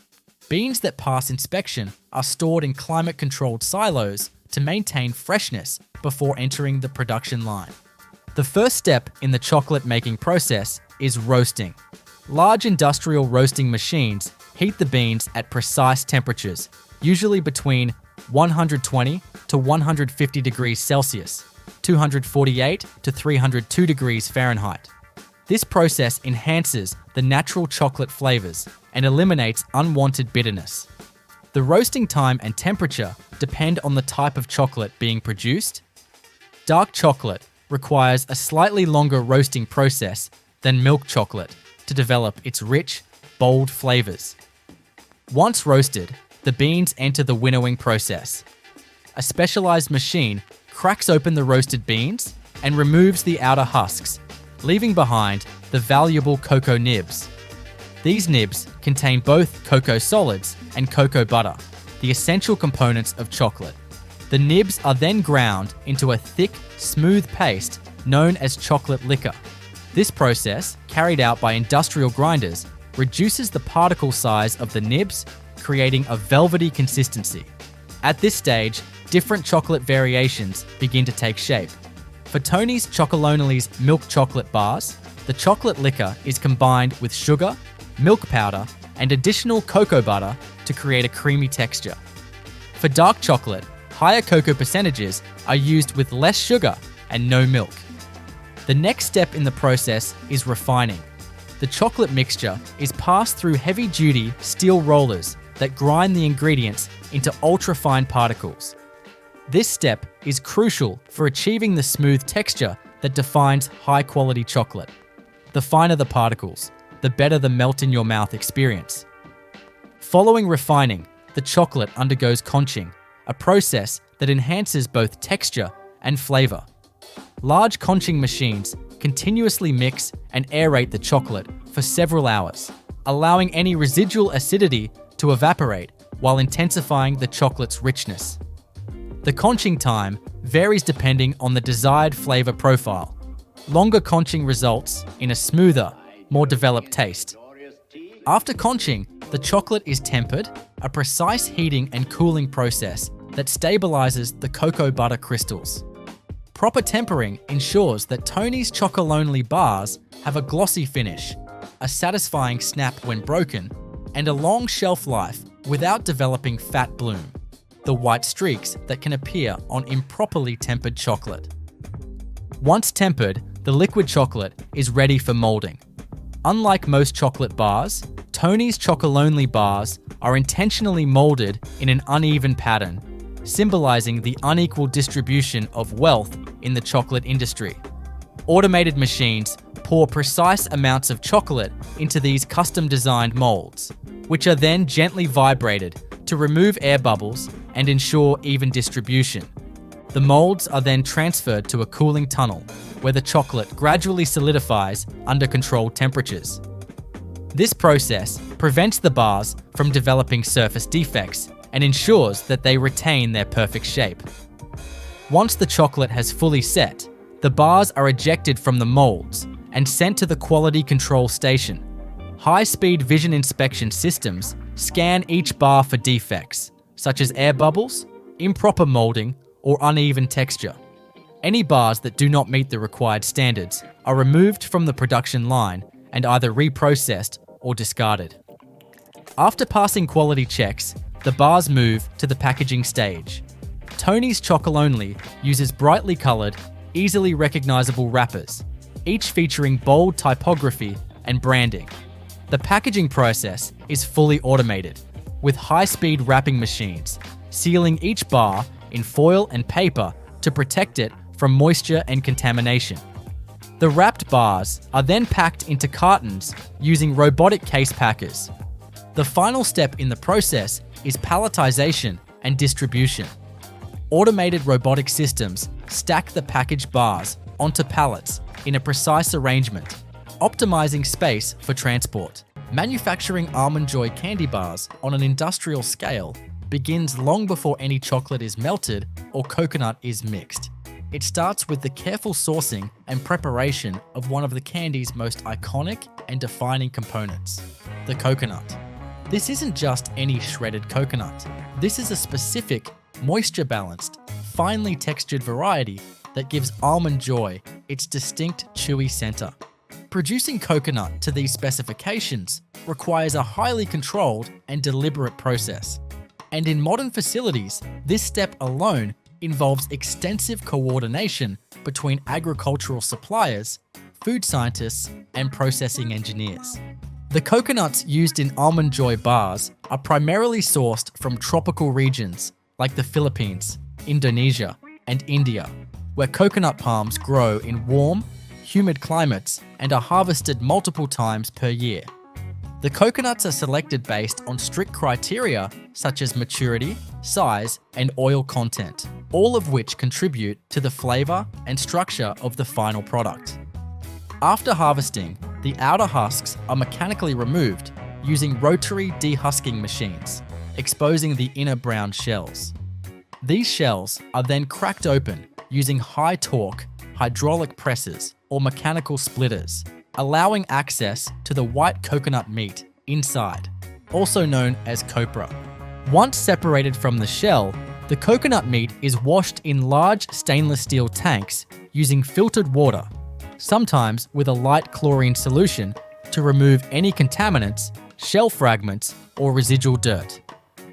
Beans that pass inspection are stored in climate-controlled silos to maintain freshness before entering the production line. The first step in the chocolate-making process is roasting. Large industrial roasting machines heat the beans at precise temperatures, usually between 120 to 150 degrees Celsius, 248 to 302 degrees Fahrenheit. This process enhances the natural chocolate flavors and eliminates unwanted bitterness. The roasting time and temperature depend on the type of chocolate being produced. Dark chocolate requires a slightly longer roasting process than milk chocolate to develop its rich, bold flavors. Once roasted, the beans enter the winnowing process. A specialized machine cracks open the roasted beans and removes the outer husks, leaving behind the valuable cocoa nibs. These nibs contain both cocoa solids and cocoa butter, the essential components of chocolate. The nibs are then ground into a thick, smooth paste known as chocolate liquor. This process, carried out by industrial grinders, reduces the particle size of the nibs, creating a velvety consistency. At this stage, different chocolate variations begin to take shape. For Tony's Chocolonely's milk chocolate bars, the chocolate liquor is combined with sugar, milk powder, and additional cocoa butter to create a creamy texture. For dark chocolate, higher cocoa percentages are used with less sugar and no milk. The next step in the process is refining. The chocolate mixture is passed through heavy-duty steel rollers that grind the ingredients into ultra-fine particles. This step is crucial for achieving the smooth texture that defines high-quality chocolate. The finer the particles, the better the melt-in-your-mouth experience. Following refining, the chocolate undergoes conching, a process that enhances both texture and flavor. Large conching machines continuously mix and aerate the chocolate for several hours, allowing any residual acidity to evaporate while intensifying the chocolate's richness. The conching time varies depending on the desired flavor profile. Longer conching results in a smoother, more developed taste. After conching, the chocolate is tempered, a precise heating and cooling process that stabilizes the cocoa butter crystals. Proper tempering ensures that Tony's Chocolonely bars have a glossy finish, a satisfying snap when broken, and a long shelf life without developing fat bloom, the white streaks that can appear on improperly tempered chocolate. Once tempered, the liquid chocolate is ready for molding. Unlike most chocolate bars, Tony's Chocolonely bars are intentionally molded in an uneven pattern, symbolizing the unequal distribution of wealth in the chocolate industry. Automated machines pour precise amounts of chocolate into these custom-designed molds, which are then gently vibrated to remove air bubbles and ensure even distribution. The molds are then transferred to a cooling tunnel, where the chocolate gradually solidifies under controlled temperatures. This process prevents the bars from developing surface defects and ensures that they retain their perfect shape. Once the chocolate has fully set, the bars are ejected from the molds and sent to the quality control station. High-speed vision inspection systems scan each bar for defects, such as air bubbles, improper molding, or uneven texture. Any bars that do not meet the required standards are removed from the production line and either reprocessed or discarded. After passing quality checks, the bars move to the packaging stage. Tony's Chocolonely uses brightly colored, easily recognizable wrappers, each featuring bold typography and branding. The packaging process is fully automated, with high-speed wrapping machines, sealing each bar in foil and paper to protect it from moisture and contamination. The wrapped bars are then packed into cartons using robotic case packers. The final step in the process is palletization and distribution. Automated robotic systems stack the packaged bars onto pallets in a precise arrangement, optimizing space for transport. Manufacturing Almond Joy candy bars on an industrial scale begins long before any chocolate is melted or coconut is mixed. It starts with the careful sourcing and preparation of one of the candy's most iconic and defining components, the coconut. This isn't just any shredded coconut. This is a specific, moisture-balanced, finely textured variety that gives Almond Joy its distinct chewy center. Producing coconut to these specifications requires a highly controlled and deliberate process. And in modern facilities, this step alone involves extensive coordination between agricultural suppliers, food scientists, and processing engineers. The coconuts used in Almond Joy bars are primarily sourced from tropical regions like the Philippines, Indonesia, and India, where coconut palms grow in warm, humid climates and are harvested multiple times per year. The coconuts are selected based on strict criteria such as maturity, size, and oil content. all of which contribute to the flavor and structure of the final product. After harvesting, the outer husks are mechanically removed using rotary dehusking machines, exposing the inner brown shells. These shells are then cracked open using high-torque hydraulic presses or mechanical splitters, allowing access to the white coconut meat inside, also known as copra. Once separated from the shell, the coconut meat is washed in large stainless steel tanks using filtered water, sometimes with a light chlorine solution to remove any contaminants, shell fragments, or residual dirt.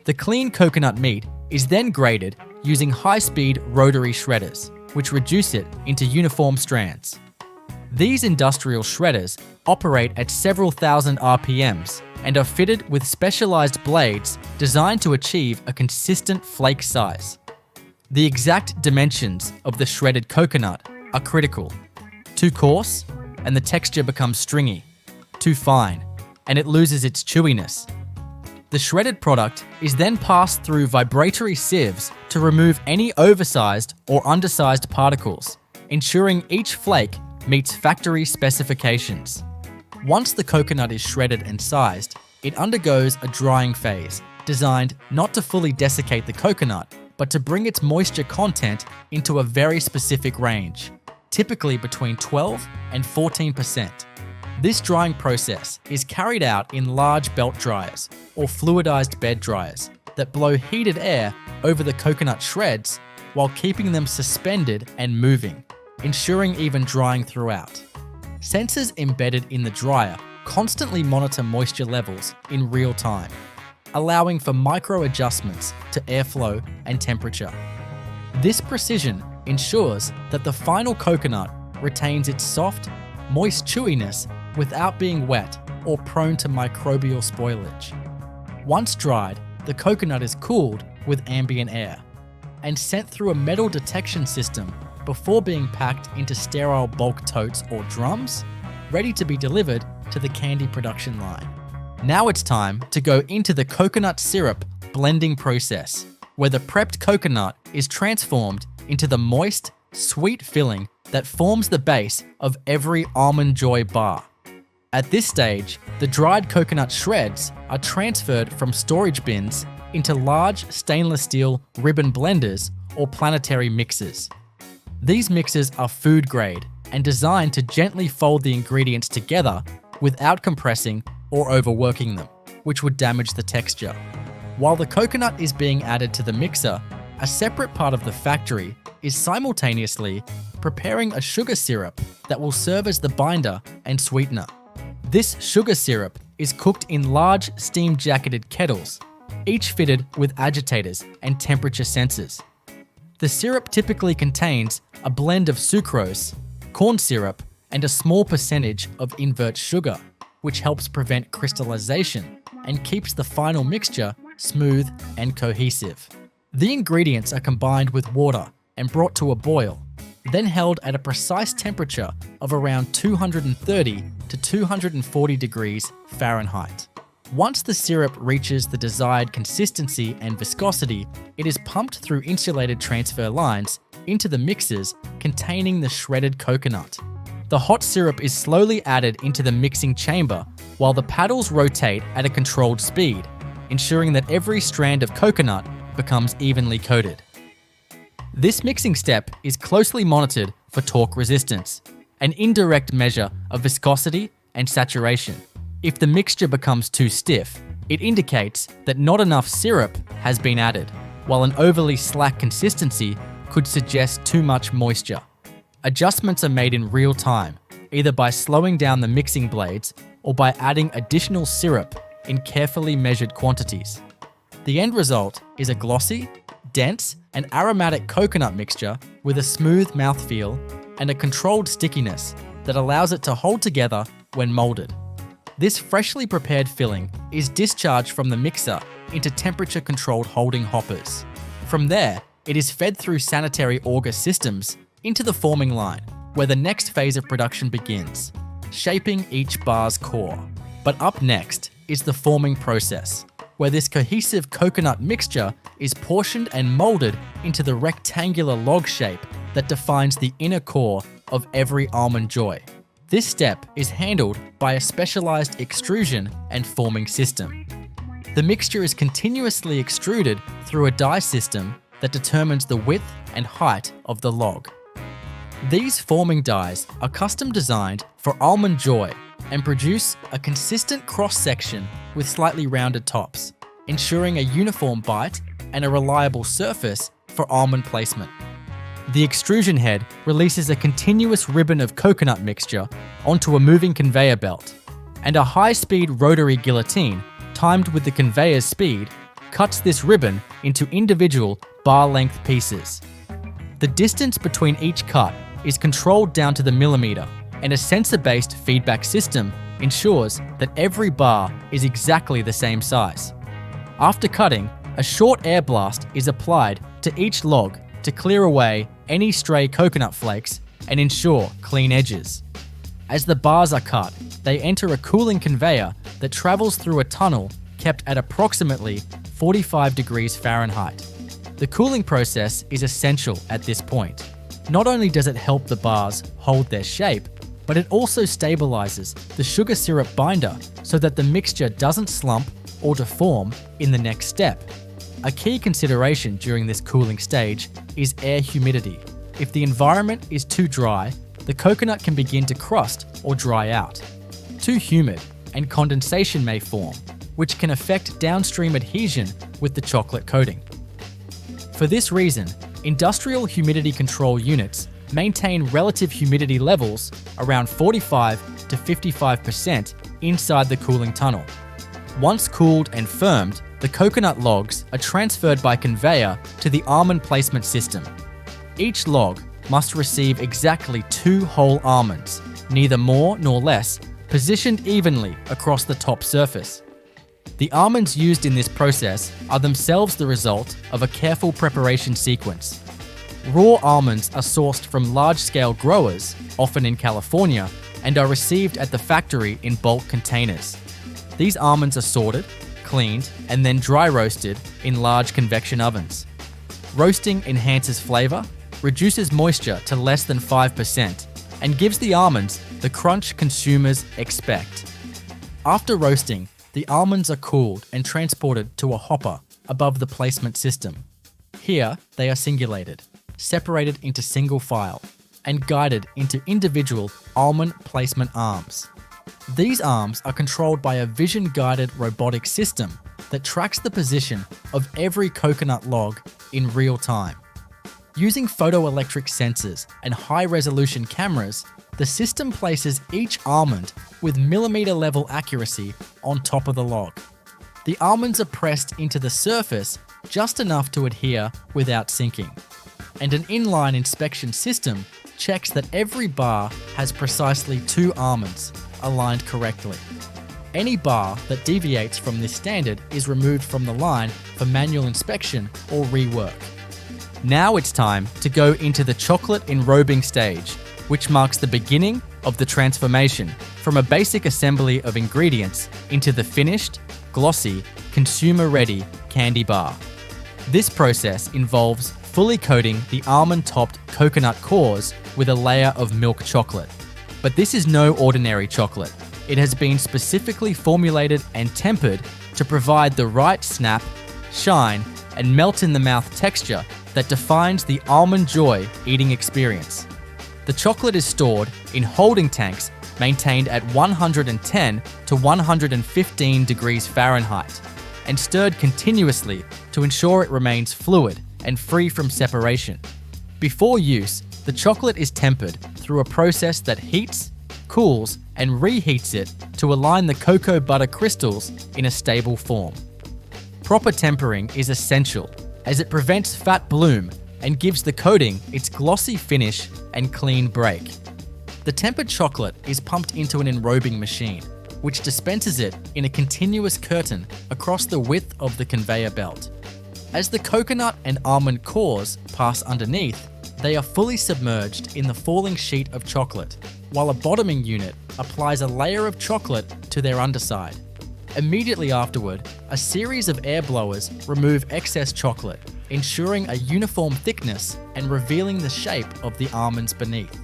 The clean coconut meat is then graded using high-speed rotary shredders, which reduce it into uniform strands. These industrial shredders operate at several thousand RPMs and are fitted with specialized blades designed to achieve a consistent flake size. The exact dimensions of the shredded coconut are critical. Too coarse, and the texture becomes stringy. Too fine, and it loses its chewiness. The shredded product is then passed through vibratory sieves to remove any oversized or undersized particles, ensuring each flake meets factory specifications. Once the coconut is shredded and sized, it undergoes a drying phase, designed not to fully desiccate the coconut, but to bring its moisture content into a very specific range, typically between 12 and 14%. This drying process is carried out in large belt dryers or fluidized bed dryers that blow heated air over the coconut shreds while keeping them suspended and moving, ensuring even drying throughout. Sensors embedded in the dryer constantly monitor moisture levels in real time, allowing for micro adjustments to airflow and temperature. This precision ensures that the final coconut retains its soft, moist chewiness without being wet or prone to microbial spoilage. Once dried, the coconut is cooled with ambient air and sent through a metal detection system before being packed into sterile bulk totes or drums, ready to be delivered to the candy production line. Now it's time to go into the coconut syrup blending process, where the prepped coconut is transformed into the moist, sweet filling that forms the base of every Almond Joy bar. At this stage, the dried coconut shreds are transferred from storage bins into large stainless steel ribbon blenders or planetary mixers. These mixers are food grade and designed to gently fold the ingredients together without compressing or overworking them, which would damage the texture. While the coconut is being added to the mixer, a separate part of the factory is simultaneously preparing a sugar syrup that will serve as the binder and sweetener. This sugar syrup is cooked in large steam-jacketed kettles, each fitted with agitators and temperature sensors. The syrup typically contains a blend of sucrose, corn syrup, and a small percentage of invert sugar, which helps prevent crystallization and keeps the final mixture smooth and cohesive. The ingredients are combined with water and brought to a boil, then held at a precise temperature of around 230 to 240 degrees Fahrenheit. Once the syrup reaches the desired consistency and viscosity, it is pumped through insulated transfer lines into the mixers containing the shredded coconut. The hot syrup is slowly added into the mixing chamber while the paddles rotate at a controlled speed, ensuring that every strand of coconut becomes evenly coated. This mixing step is closely monitored for torque resistance, an indirect measure of viscosity and saturation. If the mixture becomes too stiff, it indicates that not enough syrup has been added, while an overly slack consistency could suggest too much moisture. Adjustments are made in real time, either by slowing down the mixing blades or by adding additional syrup in carefully measured quantities. The end result is a glossy, dense, and aromatic coconut mixture with a smooth mouthfeel and a controlled stickiness that allows it to hold together when molded. This freshly prepared filling is discharged from the mixer into temperature-controlled holding hoppers. From there, it is fed through sanitary auger systems into the forming line, where the next phase of production begins, shaping each bar's core. But up next is the forming process. where this cohesive coconut mixture is portioned and molded into the rectangular log shape that defines the inner core of every Almond Joy. This step is handled by a specialized extrusion and forming system. The mixture is continuously extruded through a die system that determines the width and height of the log. These forming dies are custom designed for Almond Joy and produce a consistent cross-section with slightly rounded tops, ensuring a uniform bite and a reliable surface for almond placement. The extrusion head releases a continuous ribbon of coconut mixture onto a moving conveyor belt, and a high-speed rotary guillotine, timed with the conveyor's speed, cuts this ribbon into individual bar-length pieces. The distance between each cut is controlled down to the millimeter, and a sensor-based feedback system ensures that every bar is exactly the same size. After cutting, a short air blast is applied to each log to clear away any stray coconut flakes and ensure clean edges. As the bars are cut, they enter a cooling conveyor that travels through a tunnel kept at approximately 45 degrees Fahrenheit. The cooling process is essential at this point. Not only does it help the bars hold their shape, but it also stabilizes the sugar syrup binder so that the mixture doesn't slump or deform in the next step. A key consideration during this cooling stage is air humidity. If the environment is too dry, the coconut can begin to crust or dry out. Too humid, and condensation may form, which can affect downstream adhesion with the chocolate coating. For this reason, industrial humidity control units maintain relative humidity levels around 45 to 55% inside the cooling tunnel. Once cooled and firmed, the coconut logs are transferred by conveyor to the almond placement system. Each log must receive exactly 2 whole almonds, neither more nor less, positioned evenly across the top surface. The almonds used in this process are themselves the result of a careful preparation sequence. Raw almonds are sourced from large-scale growers, often in California, and are received at the factory in bulk containers. These almonds are sorted, cleaned, and then dry roasted in large convection ovens. Roasting enhances flavor, reduces moisture to less than 5%, and gives the almonds the crunch consumers expect. After roasting, the almonds are cooled and transported to a hopper above the placement system. Here, they are singulated, separated into single file, and guided into individual almond placement arms. These arms are controlled by a vision-guided robotic system that tracks the position of every coconut log in real time. Using photoelectric sensors and high-resolution cameras, the system places each almond with millimeter-level accuracy on top of the log. The almonds are pressed into the surface just enough to adhere without sinking, and an inline inspection system checks that every bar has precisely 2 almonds aligned correctly. Any bar that deviates from this standard is removed from the line for manual inspection or rework. Now it's time to go into the chocolate enrobing stage, which marks the beginning of the transformation from a basic assembly of ingredients into the finished, glossy, consumer-ready candy bar. This process involves fully coating the almond-topped coconut cores with a layer of milk chocolate. But this is no ordinary chocolate. It has been specifically formulated and tempered to provide the right snap, shine, and melt-in-the-mouth texture that defines the Almond Joy eating experience. The chocolate is stored in holding tanks maintained at 110 to 115 degrees Fahrenheit and stirred continuously to ensure it remains fluid and free from separation. Before use, the chocolate is tempered through a process that heats, cools, and reheats it to align the cocoa butter crystals in a stable form. Proper tempering is essential as it prevents fat bloom and gives the coating its glossy finish and clean break. The tempered chocolate is pumped into an enrobing machine, which dispenses it in a continuous curtain across the width of the conveyor belt. As the coconut and almond cores pass underneath, they are fully submerged in the falling sheet of chocolate, while a bottoming unit applies a layer of chocolate to their underside. Immediately afterward, a series of air blowers remove excess chocolate, ensuring a uniform thickness and revealing the shape of the almonds beneath.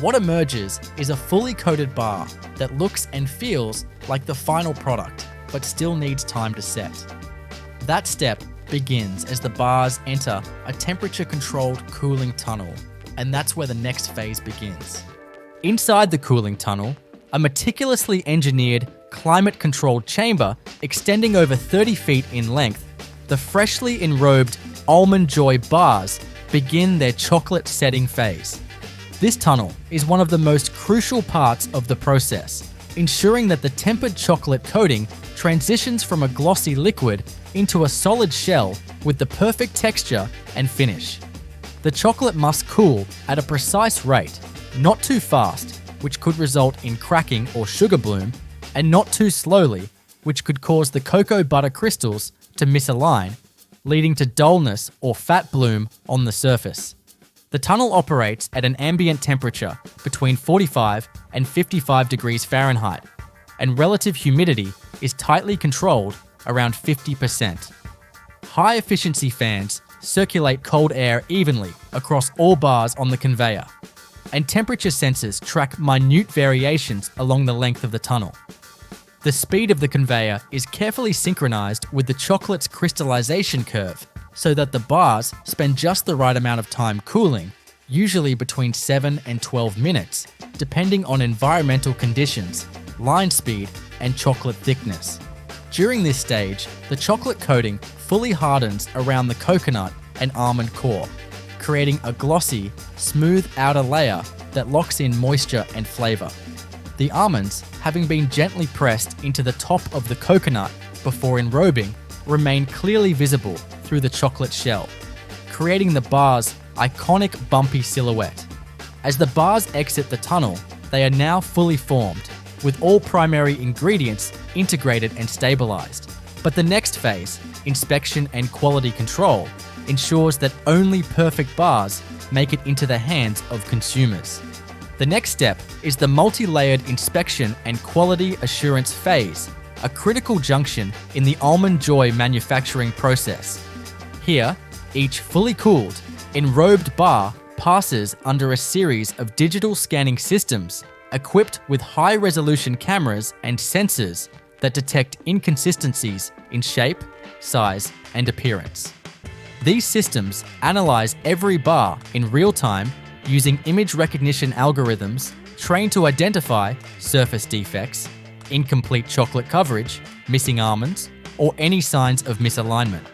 What emerges is a fully coated bar that looks and feels like the final product, but still needs time to set. That step begins as the bars enter a temperature-controlled cooling tunnel, and that's where the next phase begins. Inside the cooling tunnel, a meticulously engineered, climate-controlled chamber extending over 30 feet in length, the freshly enrobed Almond Joy bars begin their chocolate setting phase. This tunnel is one of the most crucial parts of the process, ensuring that the tempered chocolate coating transitions from a glossy liquid into a solid shell with the perfect texture and finish. The chocolate must cool at a precise rate, not too fast, which could result in cracking or sugar bloom, and not too slowly, which could cause the cocoa butter crystals to misalign, leading to dullness or fat bloom on the surface. The tunnel operates at an ambient temperature between 45 and 55 degrees Fahrenheit, and relative humidity is tightly controlled around 50%. High-efficiency fans circulate cold air evenly across all bars on the conveyor, and temperature sensors track minute variations along the length of the tunnel. The speed of the conveyor is carefully synchronized with the chocolate's crystallization curve so that the bars spend just the right amount of time cooling, usually between 7 and 12 minutes, depending on environmental conditions, line speed, and chocolate thickness. During this stage, the chocolate coating fully hardens around the coconut and almond core, creating a glossy, smooth outer layer that locks in moisture and flavor. The almonds, having been gently pressed into the top of the coconut before enrobing, remain clearly visible through the chocolate shell, creating the bar's iconic bumpy silhouette. As the bars exit the tunnel, they are now fully formed, with all primary ingredients integrated and stabilized. But the next phase, inspection and quality control, ensures that only perfect bars make it into the hands of consumers. The next step is the multi-layered inspection and quality assurance phase, a critical junction in the Almond Joy manufacturing process. Here, each fully cooled, enrobed bar passes under a series of digital scanning systems equipped with high-resolution cameras and sensors that detect inconsistencies in shape, size, and appearance. These systems analyze every bar in real time using image recognition algorithms trained to identify surface defects, incomplete chocolate coverage, missing almonds, or any signs of misalignment.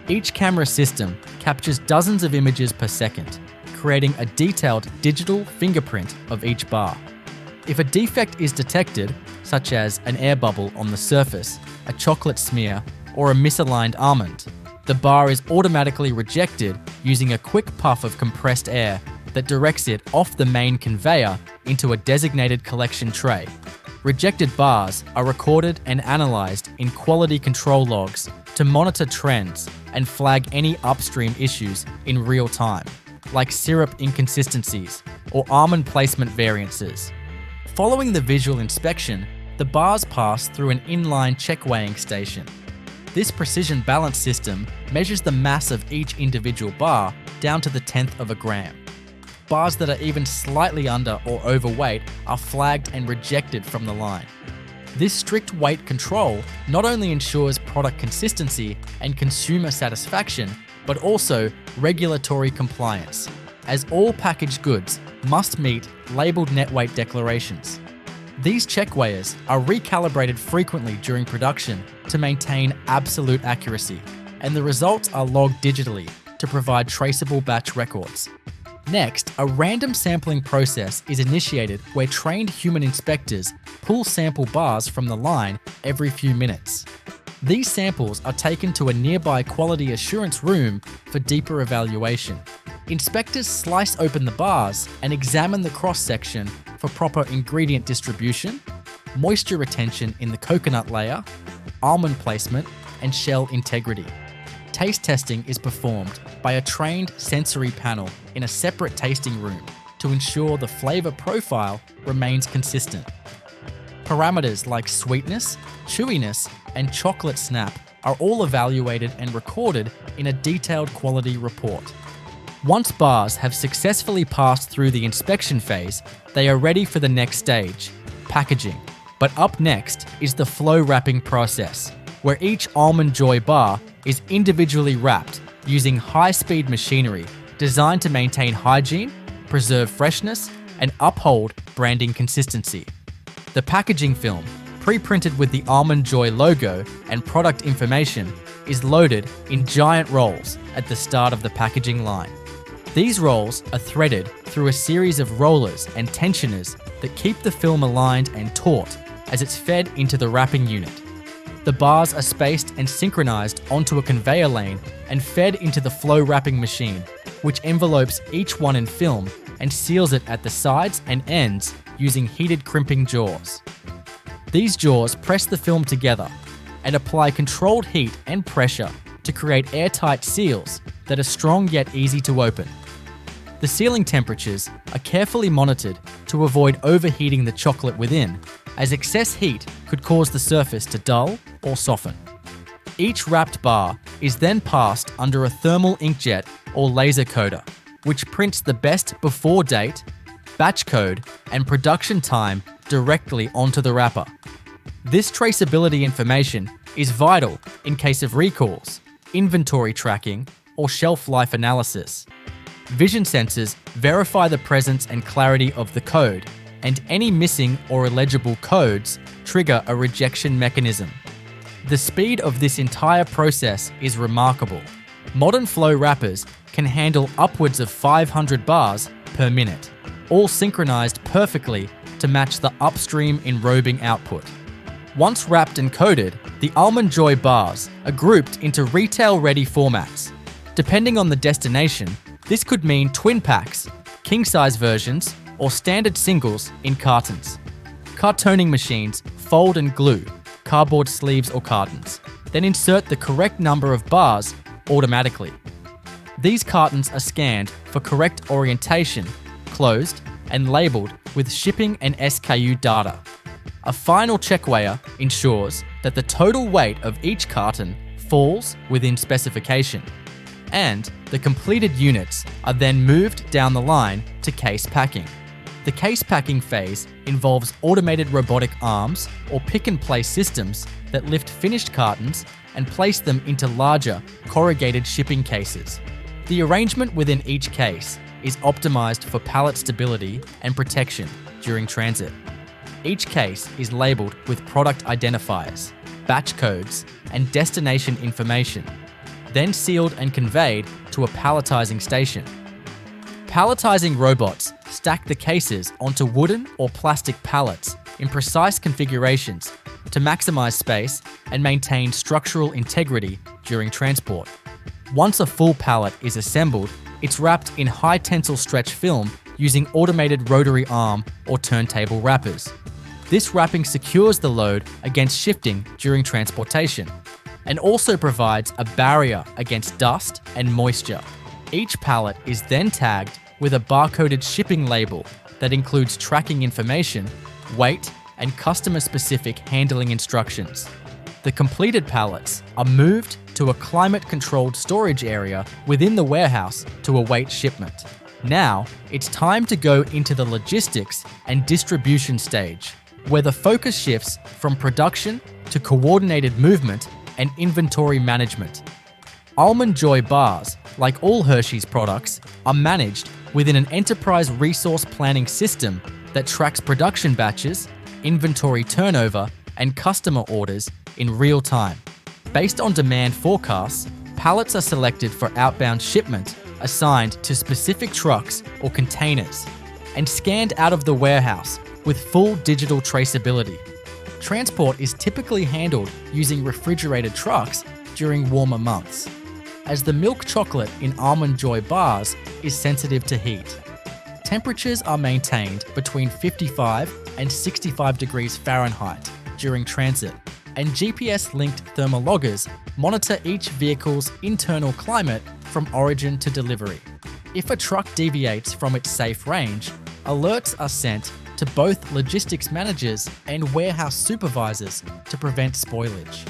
Each camera system captures dozens of images per second, creating a detailed digital fingerprint of each bar. If a defect is detected, such as an air bubble on the surface, a chocolate smear, or a misaligned almond, the bar is automatically rejected using a quick puff of compressed air that directs it off the main conveyor into a designated collection tray. Rejected bars are recorded and analyzed in quality control logs to monitor trends and flag any upstream issues in real time, like syrup inconsistencies or almond placement variances. Following the visual inspection, the bars pass through an inline check weighing station. This precision balance system measures the mass of each individual bar down to the 1/10 of a gram. Bars that are even slightly under or overweight are flagged and rejected from the line. This strict weight control not only ensures product consistency and consumer satisfaction, but also regulatory compliance, as all packaged goods must meet labeled net weight declarations. These check weighers are recalibrated frequently during production to maintain absolute accuracy, and the results are logged digitally to provide traceable batch records. Next, a random sampling process is initiated where trained human inspectors pull sample bars from the line every few minutes. These samples are taken to a nearby quality assurance room for deeper evaluation. Inspectors slice open the bars and examine the cross-section for proper ingredient distribution, moisture retention in the coconut layer, almond placement, and shell integrity. Taste testing is performed by a trained sensory panel in a separate tasting room to ensure the flavor profile remains consistent. Parameters like sweetness, chewiness, and chocolate snap are all evaluated and recorded in a detailed quality report. Once bars have successfully passed through the inspection phase, they are ready for the next stage, packaging. But up next is the flow wrapping process, where each Almond Joy bar is individually wrapped using high-speed machinery designed to maintain hygiene, preserve freshness, and uphold branding consistency. The packaging film, pre-printed with the Almond Joy logo and product information, is loaded in giant rolls at the start of the packaging line. These rolls are threaded through a series of rollers and tensioners that keep the film aligned and taut as it's fed into the wrapping unit. The bars are spaced and synchronized onto a conveyor lane and fed into the flow wrapping machine, which envelopes each one in film and seals it at the sides and ends using heated crimping jaws. These jaws press the film together and apply controlled heat and pressure to create airtight seals that are strong yet easy to open. The sealing temperatures are carefully monitored to avoid overheating the chocolate within, as excess heat could cause the surface to dull or soften. Each wrapped bar is then passed under a thermal inkjet or laser coder, which prints the best before date, batch code, and production time directly onto the wrapper. This traceability information is vital in case of recalls, inventory tracking, or shelf life analysis. Vision sensors verify the presence and clarity of the code, and any missing or illegible codes trigger a rejection mechanism. The speed of this entire process is remarkable. Modern flow wrappers can handle upwards of 500 bars per minute, all synchronized perfectly to match the upstream enrobing output. Once wrapped and coated, the Almond Joy bars are grouped into retail-ready formats. Depending on the destination, this could mean twin packs, king-size versions, or standard singles in cartons. Cartoning machines fold and glue cardboard sleeves or cartons, then insert the correct number of bars automatically. These cartons are scanned for correct orientation, closed, and labeled with shipping and SKU data. A final check weigher ensures that the total weight of each carton falls within specification, and the completed units are then moved down the line to case packing. The case packing phase involves automated robotic arms or pick-and-place systems that lift finished cartons and place them into larger, corrugated shipping cases. The arrangement within each case is optimized for pallet stability and protection during transit. Each case is labeled with product identifiers, batch codes, and destination information, then sealed and conveyed to a palletizing station. Palletizing robots stack the cases onto wooden or plastic pallets in precise configurations to maximize space and maintain structural integrity during transport. Once a full pallet is assembled, it's wrapped in high tensile stretch film using automated rotary arm or turntable wrappers. This wrapping secures the load against shifting during transportation and also provides a barrier against dust and moisture. Each pallet is then tagged with a barcoded shipping label that includes tracking information, weight, and customer-specific handling instructions. The completed pallets are moved to a climate-controlled storage area within the warehouse to await shipment. Now, it's time to go into the logistics and distribution stage, where the focus shifts from production to coordinated movement and inventory management. Almond Joy bars, like all Hershey's products, are managed within an enterprise resource planning system that tracks production batches, inventory turnover, and customer orders in real time. Based on demand forecasts, pallets are selected for outbound shipment, assigned to specific trucks or containers, and scanned out of the warehouse with full digital traceability. Transport is typically handled using refrigerated trucks during warmer months, as the milk chocolate in Almond Joy bars is sensitive to heat. Temperatures are maintained between 55 and 65 degrees Fahrenheit during transit, and GPS-linked thermal loggers monitor each vehicle's internal climate from origin to delivery. If a truck deviates from its safe range, alerts are sent to both logistics managers and warehouse supervisors to prevent spoilage.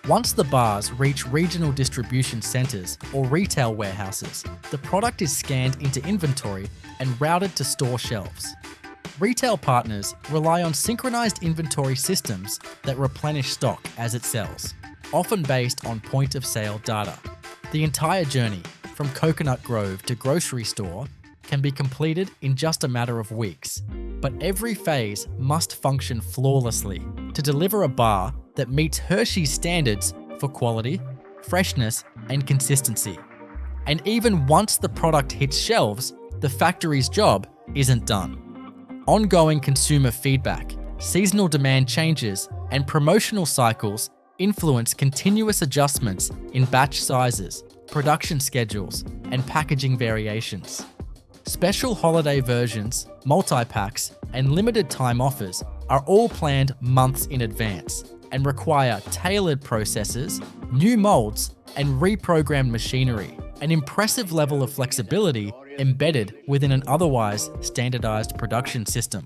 Once the bars reach regional distribution centers or retail warehouses, the product is scanned into inventory and routed to store shelves. Retail partners rely on synchronized inventory systems that replenish stock as it sells, often based on point-of-sale data. The entire journey, from Coconut Grove to grocery store, can be completed in just a matter of weeks, but every phase must function flawlessly to deliver a bar that meets Hershey's standards for quality, freshness, and consistency. And even once the product hits shelves, the factory's job isn't done. Ongoing consumer feedback, seasonal demand changes, and promotional cycles influence continuous adjustments in batch sizes, production schedules, and packaging variations. Special holiday versions, multi-packs, and limited time offers are all planned months in advance and require tailored processes, new molds, and reprogrammed machinery, an impressive level of flexibility embedded within an otherwise standardized production system.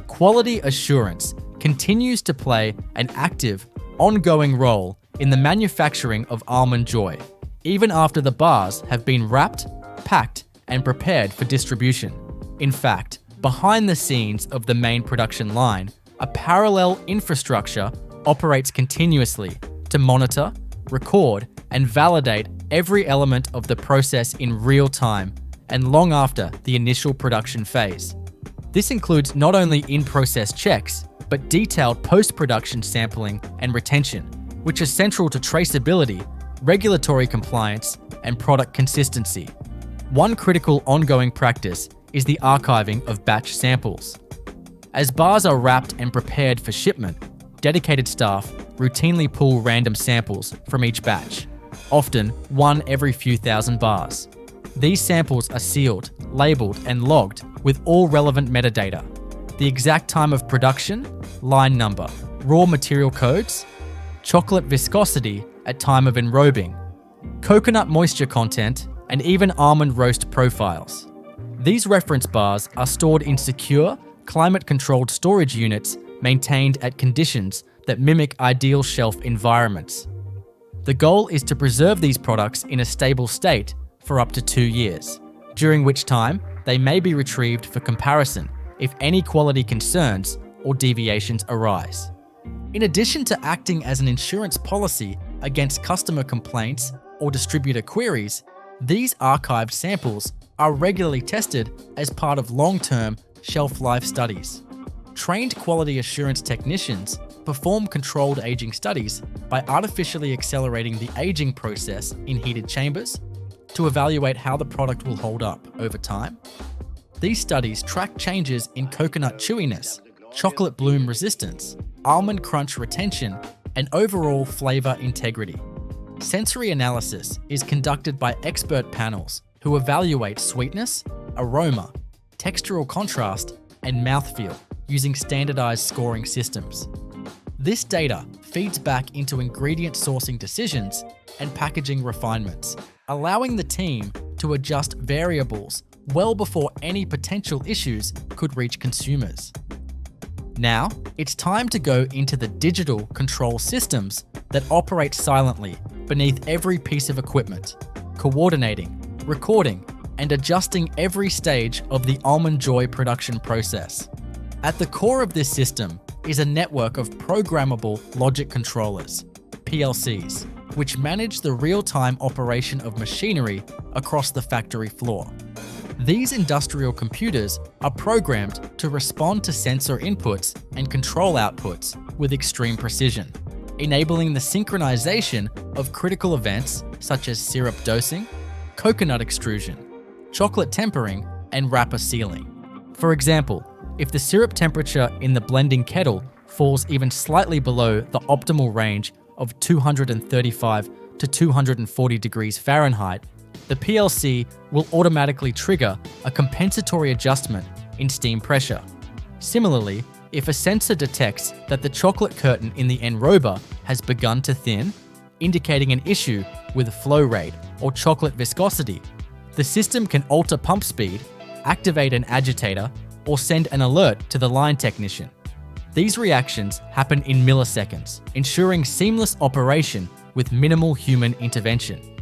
Quality assurance continues to play an active, ongoing role in the manufacturing of Almond Joy, even after the bars have been wrapped, packed, and prepared for distribution. In fact, behind the scenes of the main production line, a parallel infrastructure operates continuously to monitor, record, and validate every element of the process in real time and long after the initial production phase. This includes not only in-process checks, but detailed post-production sampling and retention, which are central to traceability, regulatory compliance, and product consistency. One critical ongoing practice is the archiving of batch samples. As bars are wrapped and prepared for shipment, dedicated staff routinely pull random samples from each batch, often one every few thousand bars. These samples are sealed, labeled, and logged with all relevant metadata: the exact time of production, line number, raw material codes, chocolate viscosity at time of enrobing, coconut moisture content, and even almond roast profiles. These reference bars are stored in secure, climate-controlled storage units maintained at conditions that mimic ideal shelf environments. The goal is to preserve these products in a stable state for up to 2 years, during which time they may be retrieved for comparison if any quality concerns or deviations arise. In addition to acting as an insurance policy against customer complaints or distributor queries, these archived samples are regularly tested as part of long-term shelf life studies. Trained quality assurance technicians perform controlled aging studies by artificially accelerating the aging process in heated chambers to evaluate how the product will hold up over time. These studies track changes in coconut chewiness, chocolate bloom resistance, almond crunch retention, and overall flavor integrity. Sensory analysis is conducted by expert panels who evaluate sweetness, aroma, textural contrast, and mouthfeel using standardized scoring systems. This data feeds back into ingredient sourcing decisions and packaging refinements, allowing the team to adjust variables well before any potential issues could reach consumers. Now, it's time to go into the digital control systems that operate silently beneath every piece of equipment, coordinating, recording, and adjusting every stage of the Almond Joy production process. At the core of this system is a network of programmable logic controllers, PLCs, which manage the real-time operation of machinery across the factory floor. These industrial computers are programmed to respond to sensor inputs and control outputs with extreme precision, enabling the synchronization of critical events such as syrup dosing, coconut extrusion, chocolate tempering, and wrapper sealing. For example, if the syrup temperature in the blending kettle falls even slightly below the optimal range of 235 to 240 degrees Fahrenheit, the PLC will automatically trigger a compensatory adjustment in steam pressure. Similarly, if a sensor detects that the chocolate curtain in the enrober has begun to thin, indicating an issue with flow rate or chocolate viscosity, the system can alter pump speed, activate an agitator, or send an alert to the line technician. These reactions happen in milliseconds, ensuring seamless operation with minimal human intervention.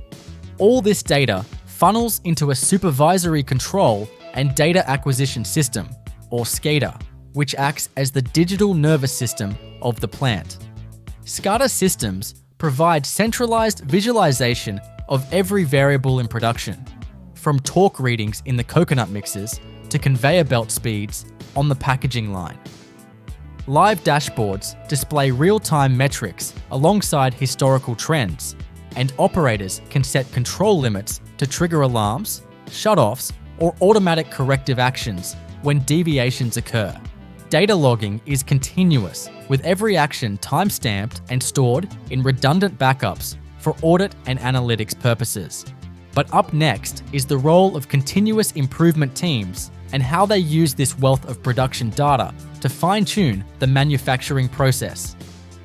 All this data funnels into a supervisory control and data acquisition system, or SCADA, which acts as the digital nervous system of the plant. SCADA systems provide centralized visualization of every variable in production, from torque readings in the coconut mixes to conveyor belt speeds on the packaging line. Live dashboards display real-time metrics alongside historical trends, and operators can set control limits to trigger alarms, shutoffs, or automatic corrective actions when deviations occur. Data logging is continuous, with every action time-stamped and stored in redundant backups for audit and analytics purposes. But up next is the role of continuous improvement teams and how they use this wealth of production data to fine-tune the manufacturing process.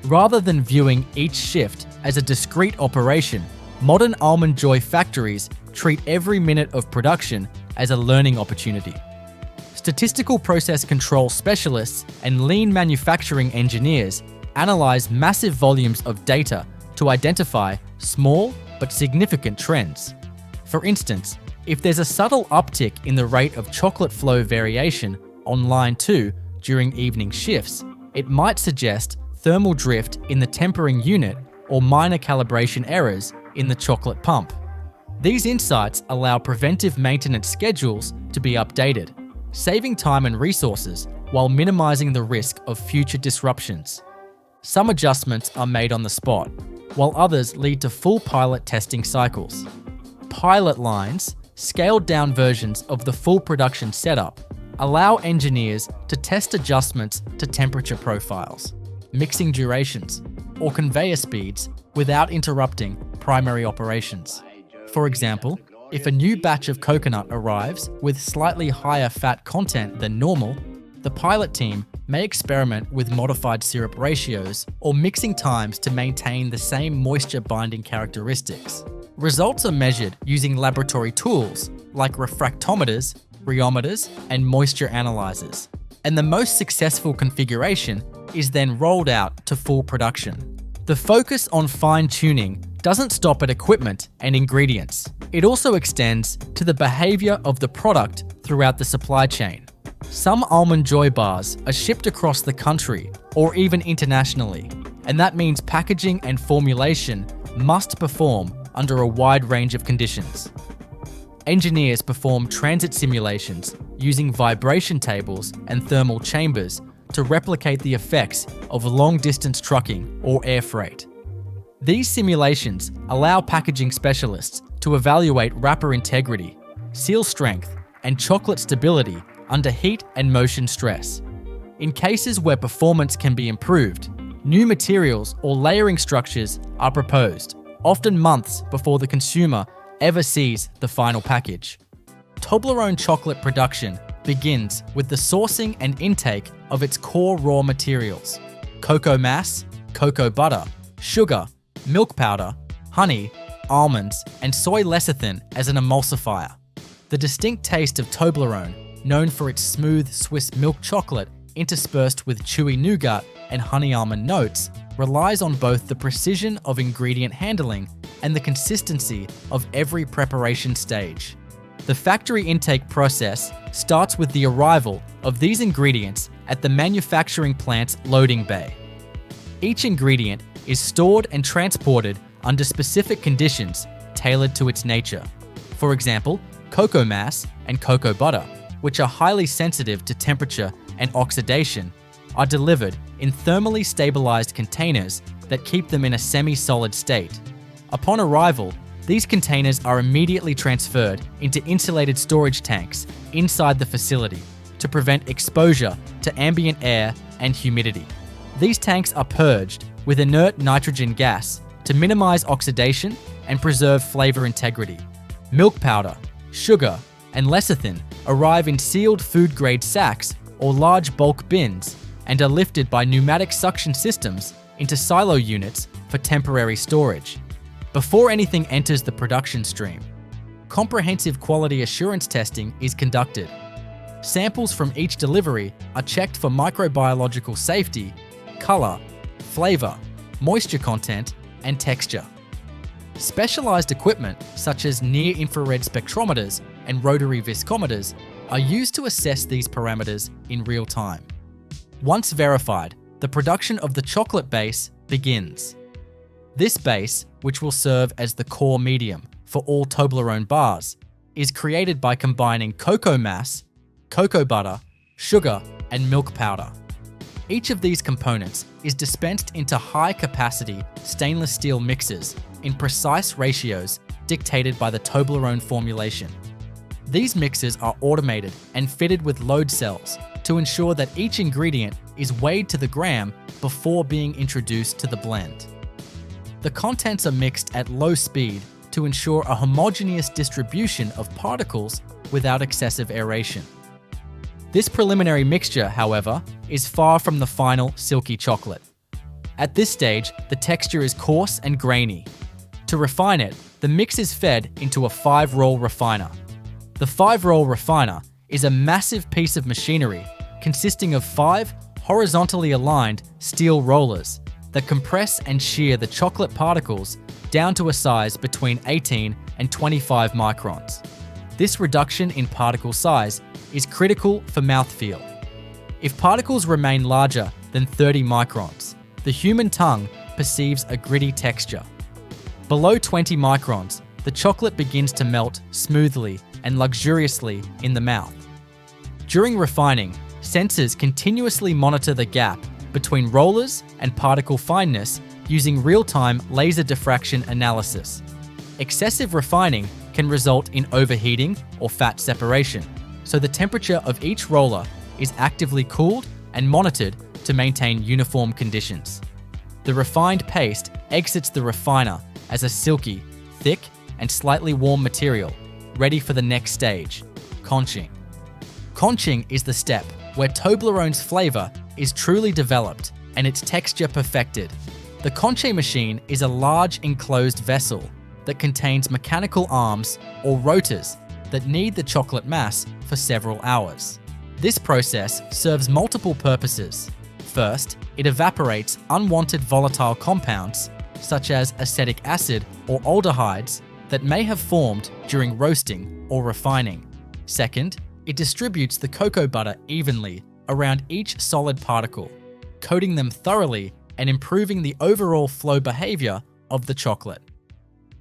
Rather than viewing each shift as a discrete operation, modern Almond Joy factories treat every minute of production as a learning opportunity. Statistical process control specialists and lean manufacturing engineers analyze massive volumes of data to identify small but significant trends. For instance, if there's a subtle uptick in the rate of chocolate flow variation on line 2 during evening shifts, it might suggest thermal drift in the tempering unit or minor calibration errors in the chocolate pump. These insights allow preventive maintenance schedules to be updated, saving time and resources while minimizing the risk of future disruptions. Some adjustments are made on the spot, while others lead to full pilot testing cycles. Pilot lines, scaled-down versions of the full production setup, allow engineers to test adjustments to temperature profiles, mixing durations, or conveyor speeds without interrupting primary operations. For example, if a new batch of coconut arrives with slightly higher fat content than normal, the pilot team may experiment with modified syrup ratios or mixing times to maintain the same moisture binding characteristics. Results are measured using laboratory tools like refractometers, rheometers, and moisture analyzers. And the most successful configuration is then rolled out to full production. The focus on fine-tuning doesn't stop at equipment and ingredients. It also extends to the behavior of the product throughout the supply chain. Some Almond Joy bars are shipped across the country or even internationally, and that means packaging and formulation must perform under a wide range of conditions. Engineers perform transit simulations using vibration tables and thermal chambers to replicate the effects of long-distance trucking or air freight. These simulations allow packaging specialists to evaluate wrapper integrity, seal strength, and chocolate stability under heat and motion stress. In cases where performance can be improved, new materials or layering structures are proposed, often months before the consumer ever sees the final package. Toblerone chocolate production begins with the sourcing and intake of its core raw materials: cocoa mass, cocoa butter, sugar, milk powder, honey, almonds, and soy lecithin as an emulsifier. The distinct taste of Toblerone, known for its smooth Swiss milk chocolate interspersed with chewy nougat and honey almond notes, relies on both the precision of ingredient handling and the consistency of every preparation stage. The factory intake process starts with the arrival of these ingredients at the manufacturing plant's loading bay. Each ingredient is stored and transported under specific conditions tailored to its nature. For example, cocoa mass and cocoa butter, which are highly sensitive to temperature and oxidation, are delivered in thermally stabilized containers that keep them in a semi-solid state. Upon arrival, these containers are immediately transferred into insulated storage tanks inside the facility to prevent exposure to ambient air and humidity. These tanks are purged with inert nitrogen gas to minimize oxidation and preserve flavor integrity. Milk powder, sugar, and lecithin arrive in sealed food-grade sacks or large bulk bins and are lifted by pneumatic suction systems into silo units for temporary storage. Before anything enters the production stream, comprehensive quality assurance testing is conducted. Samples from each delivery are checked for microbiological safety, color, flavor, moisture content, and texture. Specialized equipment such as near-infrared spectrometers and rotary viscometers are used to assess these parameters in real time. Once verified, the production of the chocolate base begins. This base, which will serve as the core medium for all Toblerone bars, is created by combining cocoa mass, cocoa butter, sugar, and milk powder. Each of these components is dispensed into high-capacity stainless steel mixers in precise ratios dictated by the Toblerone formulation. These mixers are automated and fitted with load cells to ensure that each ingredient is weighed to the gram before being introduced to the blend. The contents are mixed at low speed to ensure a homogeneous distribution of particles without excessive aeration. This preliminary mixture, however, is far from the final silky chocolate. At this stage, the texture is coarse and grainy. To refine it, the mix is fed into a 5-roll refiner. The 5-roll refiner is a massive piece of machinery consisting of 5 horizontally aligned steel rollers that compress and shear the chocolate particles down to a size between 18 and 25 microns. This reduction in particle size is critical for mouthfeel. If particles remain larger than 30 microns, the human tongue perceives a gritty texture. Below 20 microns, the chocolate begins to melt smoothly and luxuriously in the mouth. During refining, sensors continuously monitor the gap between rollers and particle fineness using real-time laser diffraction analysis. Excessive refining can result in overheating or fat separation, so the temperature of each roller is actively cooled and monitored to maintain uniform conditions. The refined paste exits the refiner as a silky, thick, and slightly warm material, ready for the next stage, conching. Conching is the step where Toblerone's flavor is truly developed and its texture perfected. The conche machine is a large enclosed vessel that contains mechanical arms or rotors that knead the chocolate mass for several hours. This process serves multiple purposes. First, it evaporates unwanted volatile compounds, such as acetic acid or aldehydes, that may have formed during roasting or refining. Second, it distributes the cocoa butter evenly around each solid particle, coating them thoroughly and improving the overall flow behavior of the chocolate.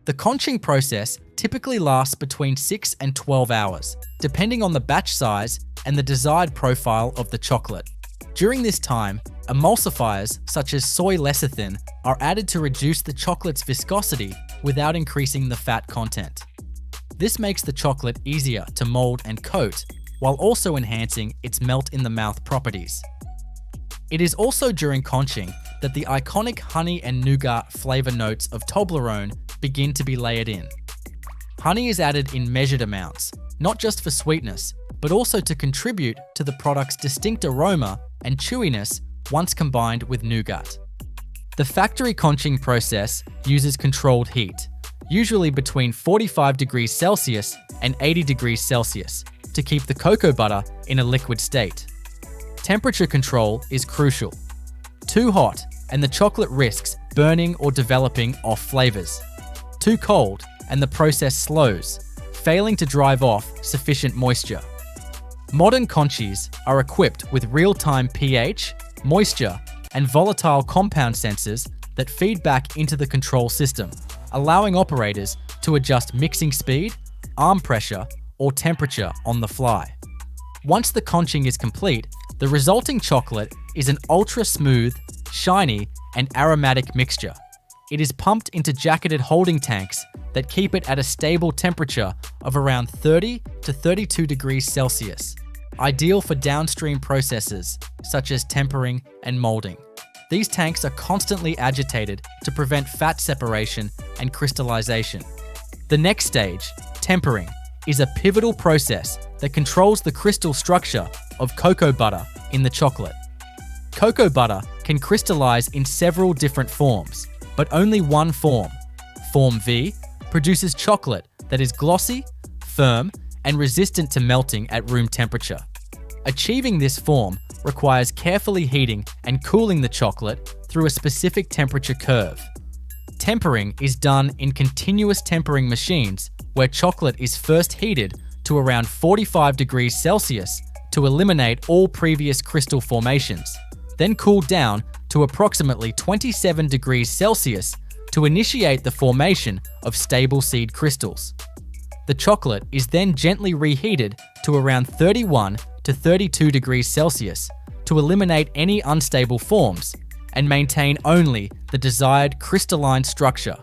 The conching process typically lasts between 6 and 12 hours, depending on the batch size and the desired profile of the chocolate. During this time, emulsifiers such as soy lecithin are added to reduce the chocolate's viscosity without increasing the fat content. This makes the chocolate easier to mold and coat, while also enhancing its melt-in-the-mouth properties. It is also during conching that the iconic honey and nougat flavor notes of Toblerone begin to be layered in. Honey is added in measured amounts, not just for sweetness, but also to contribute to the product's distinct aroma and chewiness once combined with nougat. The factory conching process uses controlled heat, usually between 45 degrees Celsius and 80 degrees Celsius, to keep the cocoa butter in a liquid state. Temperature control is crucial. Too hot, and the chocolate risks burning or developing off flavors. Too cold, and the process slows, failing to drive off sufficient moisture. Modern conches are equipped with real-time pH, moisture, and volatile compound sensors that feed back into the control system, allowing operators to adjust mixing speed, arm pressure, or temperature on the fly. Once the conching is complete, the resulting chocolate is an ultra-smooth, shiny, and aromatic mixture. It is pumped into jacketed holding tanks that keep it at a stable temperature of around 30 to 32 degrees Celsius, ideal for downstream processes such as tempering and molding. These tanks are constantly agitated to prevent fat separation and crystallization. The next stage, tempering, is a pivotal process that controls the crystal structure of cocoa butter in the chocolate. Cocoa butter can crystallize in several different forms, but only one form, Form V, produces chocolate that is glossy, firm, and resistant to melting at room temperature. Achieving this form requires carefully heating and cooling the chocolate through a specific temperature curve. Tempering is done in continuous tempering machines where chocolate is first heated to around 45 degrees Celsius to eliminate all previous crystal formations, then cooled down to approximately 27 degrees Celsius to initiate the formation of stable seed crystals. The chocolate is then gently reheated to around 31 to 32 degrees Celsius to eliminate any unstable forms and maintain only the desired crystalline structure.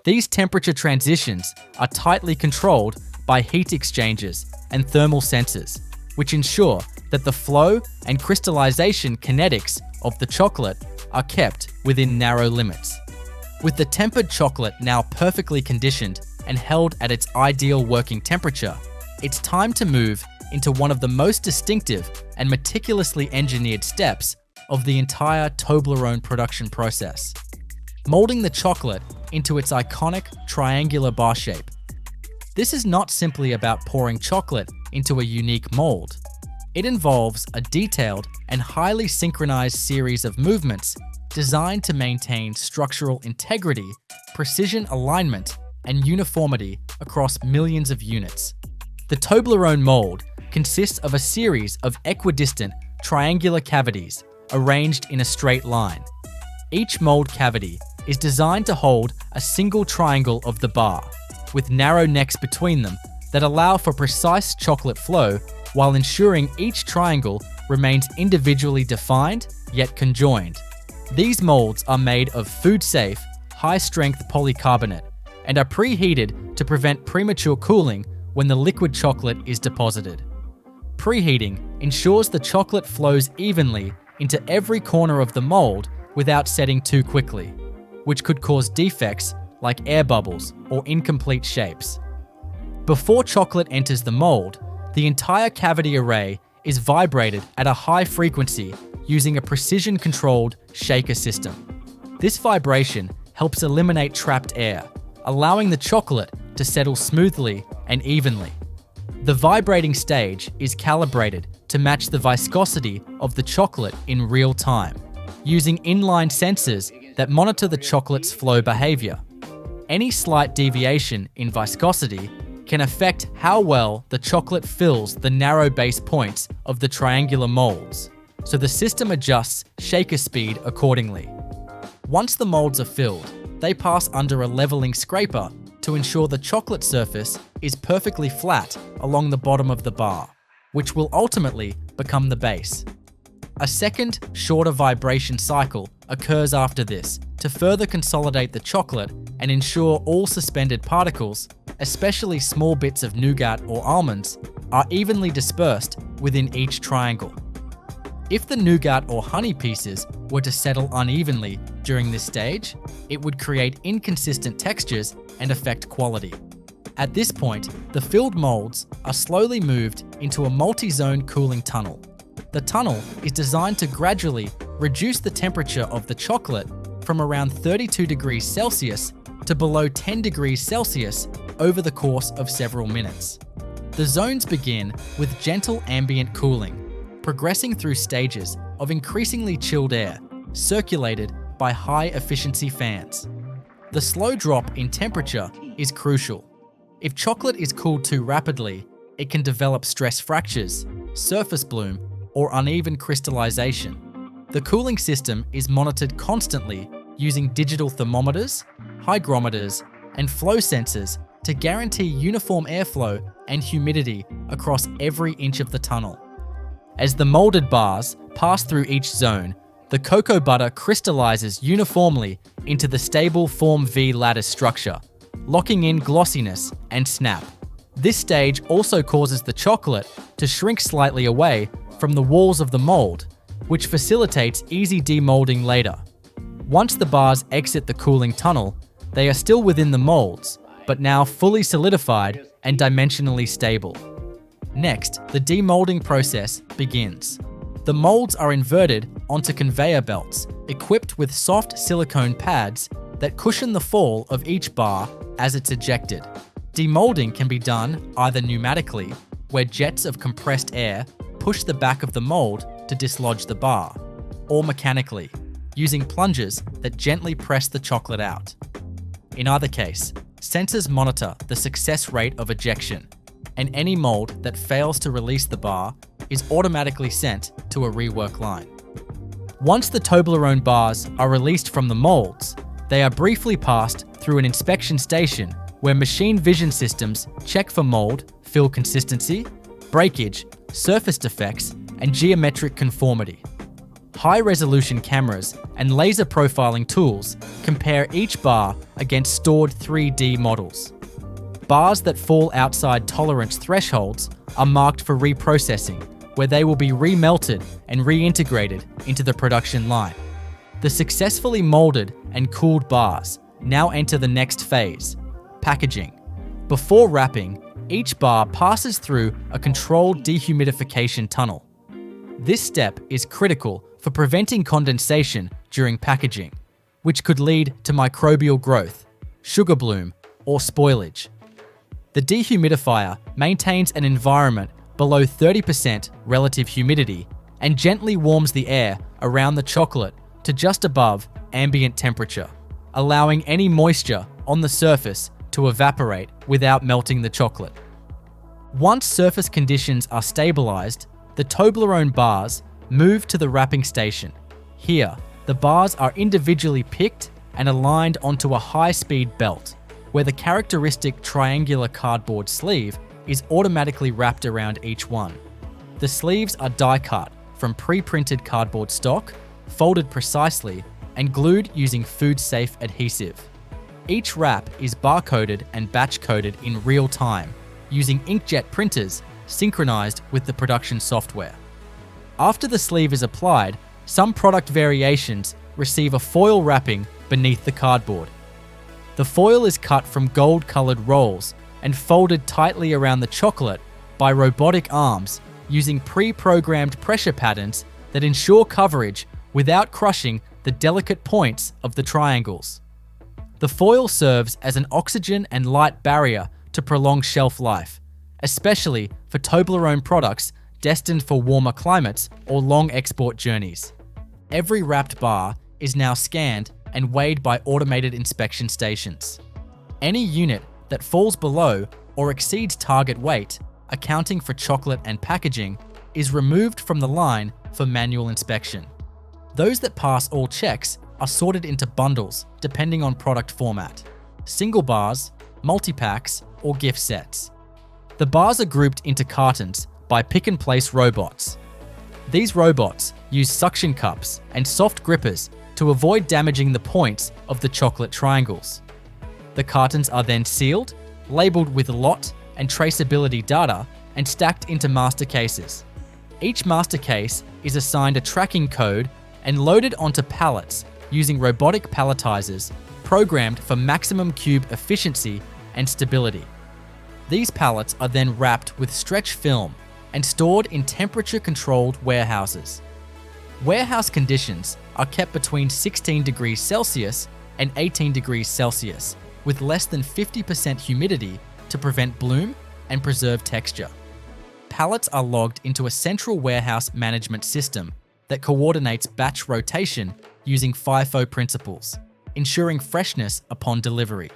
These temperature transitions are tightly controlled by heat exchangers and thermal sensors, which ensure that the flow and crystallization kinetics of the chocolate are kept within narrow limits. With the tempered chocolate now perfectly conditioned and held at its ideal working temperature, it's time to move into one of the most distinctive and meticulously engineered steps of the entire Toblerone production process: molding the chocolate into its iconic triangular bar shape. This is not simply about pouring chocolate into a unique mold. It involves a detailed and highly synchronized series of movements designed to maintain structural integrity, precision alignment, and uniformity across millions of units. The Toblerone mold consists of a series of equidistant triangular cavities arranged in a straight line. Each mold cavity is designed to hold a single triangle of the bar, with narrow necks between them that allow for precise chocolate flow while ensuring each triangle remains individually defined yet conjoined. These molds are made of food-safe, high-strength polycarbonate and are preheated to prevent premature cooling when the liquid chocolate is deposited. Preheating ensures the chocolate flows evenly into every corner of the mold without setting too quickly, which could cause defects like air bubbles or incomplete shapes. Before chocolate enters the mold, the entire cavity array is vibrated at a high frequency using a precision-controlled shaker system. This vibration helps eliminate trapped air, allowing the chocolate to settle smoothly and evenly. The vibrating stage is calibrated to match the viscosity of the chocolate in real time, using inline sensors that monitor the chocolate's flow behavior. Any slight deviation in viscosity can affect how well the chocolate fills the narrow base points of the triangular molds, so the system adjusts shaker speed accordingly. Once the molds are filled, they pass under a leveling scraper to ensure the chocolate surface is perfectly flat along the bottom of the bar, which will ultimately become the base. A second, shorter vibration cycle occurs after this to further consolidate the chocolate and ensure all suspended particles, especially small bits of nougat or almonds, are evenly dispersed within each triangle. If the nougat or honey pieces were to settle unevenly during this stage, it would create inconsistent textures and affect quality. At this point, the filled molds are slowly moved into a multi-zone cooling tunnel. The tunnel is designed to gradually reduce the temperature of the chocolate from around 32 degrees Celsius to below 10 degrees Celsius over the course of several minutes. The zones begin with gentle ambient cooling, progressing through stages of increasingly chilled air, circulated by high-efficiency fans. The slow drop in temperature is crucial. If chocolate is cooled too rapidly, it can develop stress fractures, surface bloom, or uneven crystallization. The cooling system is monitored constantly using digital thermometers, hygrometers, and flow sensors to guarantee uniform airflow and humidity across every inch of the tunnel. As the molded bars pass through each zone, the cocoa butter crystallizes uniformly into the stable Form V lattice structure, locking in glossiness and snap. This stage also causes the chocolate to shrink slightly away from the walls of the mold, which facilitates easy demolding later. Once the bars exit the cooling tunnel, they are still within the molds, but now fully solidified and dimensionally stable. Next, the demolding process begins. The molds are inverted onto conveyor belts, equipped with soft silicone pads that cushion the fall of each bar as it's ejected. Demolding can be done either pneumatically, where jets of compressed air push the back of the mold to dislodge the bar, or mechanically, using plungers that gently press the chocolate out. In either case, sensors monitor the success rate of ejection, and any mold that fails to release the bar is automatically sent to a rework line. Once the Toblerone bars are released from the molds, they are briefly passed through an inspection station where machine vision systems check for mold, fill consistency, breakage, surface defects, and geometric conformity. High-resolution cameras and laser profiling tools compare each bar against stored 3D models. Bars that fall outside tolerance thresholds are marked for reprocessing, where they will be remelted and reintegrated into the production line. The successfully molded and cooled bars now enter the next phase, packaging. Before wrapping, each bar passes through a controlled dehumidification tunnel. This step is critical for preventing condensation during packaging, which could lead to microbial growth, sugar bloom, or spoilage. The dehumidifier maintains an environment below 30% relative humidity and gently warms the air around the chocolate to just above ambient temperature, allowing any moisture on the surface to evaporate without melting the chocolate. Once surface conditions are stabilized, the Toblerone bars move to the wrapping station. Here, the bars are individually picked and aligned onto a high-speed belt, where the characteristic triangular cardboard sleeve is automatically wrapped around each one. The sleeves are die-cut from pre-printed cardboard stock, folded precisely, and glued using food-safe adhesive. Each wrap is barcoded and batch-coded in real time, using inkjet printers synchronized with the production software. After the sleeve is applied, some product variations receive a foil wrapping beneath the cardboard. The foil is cut from gold-colored rolls and folded tightly around the chocolate by robotic arms using pre-programmed pressure patterns that ensure coverage without crushing the delicate points of the triangles. The foil serves as an oxygen and light barrier to prolong shelf life, especially for Toblerone products destined for warmer climates or long export journeys. Every wrapped bar is now scanned and weighed by automated inspection stations. Any unit that falls below or exceeds target weight, accounting for chocolate and packaging, is removed from the line for manual inspection. Those that pass all checks are sorted into bundles depending on product format: single bars, multi-packs, or gift sets. The bars are grouped into cartons by pick-and-place robots. These robots use suction cups and soft grippers to avoid damaging the points of the chocolate triangles. The cartons are then sealed, labeled with lot and traceability data, and stacked into master cases. Each master case is assigned a tracking code and loaded onto pallets using robotic palletizers programmed for maximum cube efficiency and stability. These pallets are then wrapped with stretch film and stored in temperature-controlled warehouses. Warehouse conditions are kept between 16 degrees Celsius and 18 degrees Celsius, with less than 50% humidity to prevent bloom and preserve texture. Pallets are logged into a central warehouse management system that coordinates batch rotation using FIFO principles, ensuring freshness upon delivery.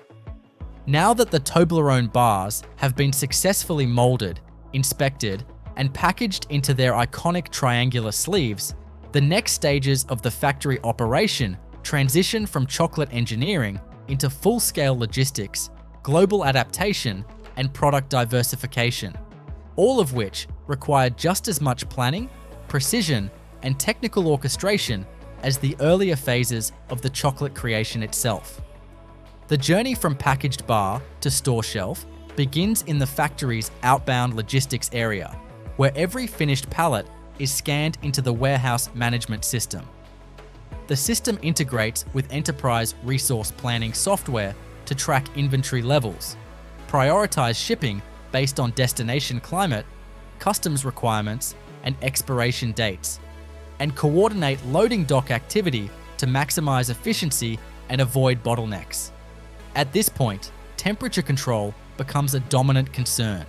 Now that the Toblerone bars have been successfully molded, inspected, and packaged into their iconic triangular sleeves, the next stages of the factory operation transition from chocolate engineering into full-scale logistics, global adaptation, and product diversification, all of which require just as much planning, precision, and technical orchestration as the earlier phases of the chocolate creation itself. The journey from packaged bar to store shelf begins in the factory's outbound logistics area, where every finished pallet is scanned into the warehouse management system. The system integrates with enterprise resource planning software to track inventory levels, prioritize shipping based on destination climate, customs requirements, and expiration dates, and coordinate loading dock activity to maximize efficiency and avoid bottlenecks. At this point, temperature control becomes a dominant concern.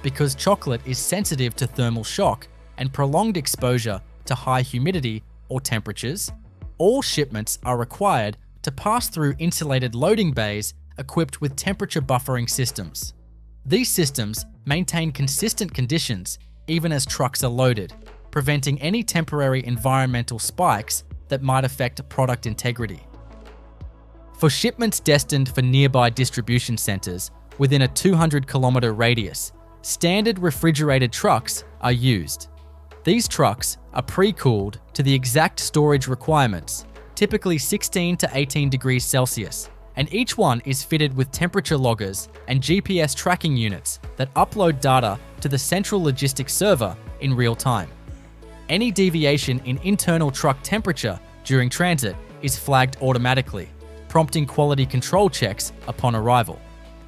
Because chocolate is sensitive to thermal shock and prolonged exposure to high humidity or temperatures, all shipments are required to pass through insulated loading bays equipped with temperature buffering systems. These systems maintain consistent conditions even as trucks are loaded, preventing any temporary environmental spikes that might affect product integrity. For shipments destined for nearby distribution centers within a 200-kilometer radius, standard refrigerated trucks are used. These trucks are pre-cooled to the exact storage requirements, typically 16 to 18 degrees Celsius, and each one is fitted with temperature loggers and GPS tracking units that upload data to the central logistics server in real time. Any deviation in internal truck temperature during transit is flagged automatically, prompting quality control checks upon arrival.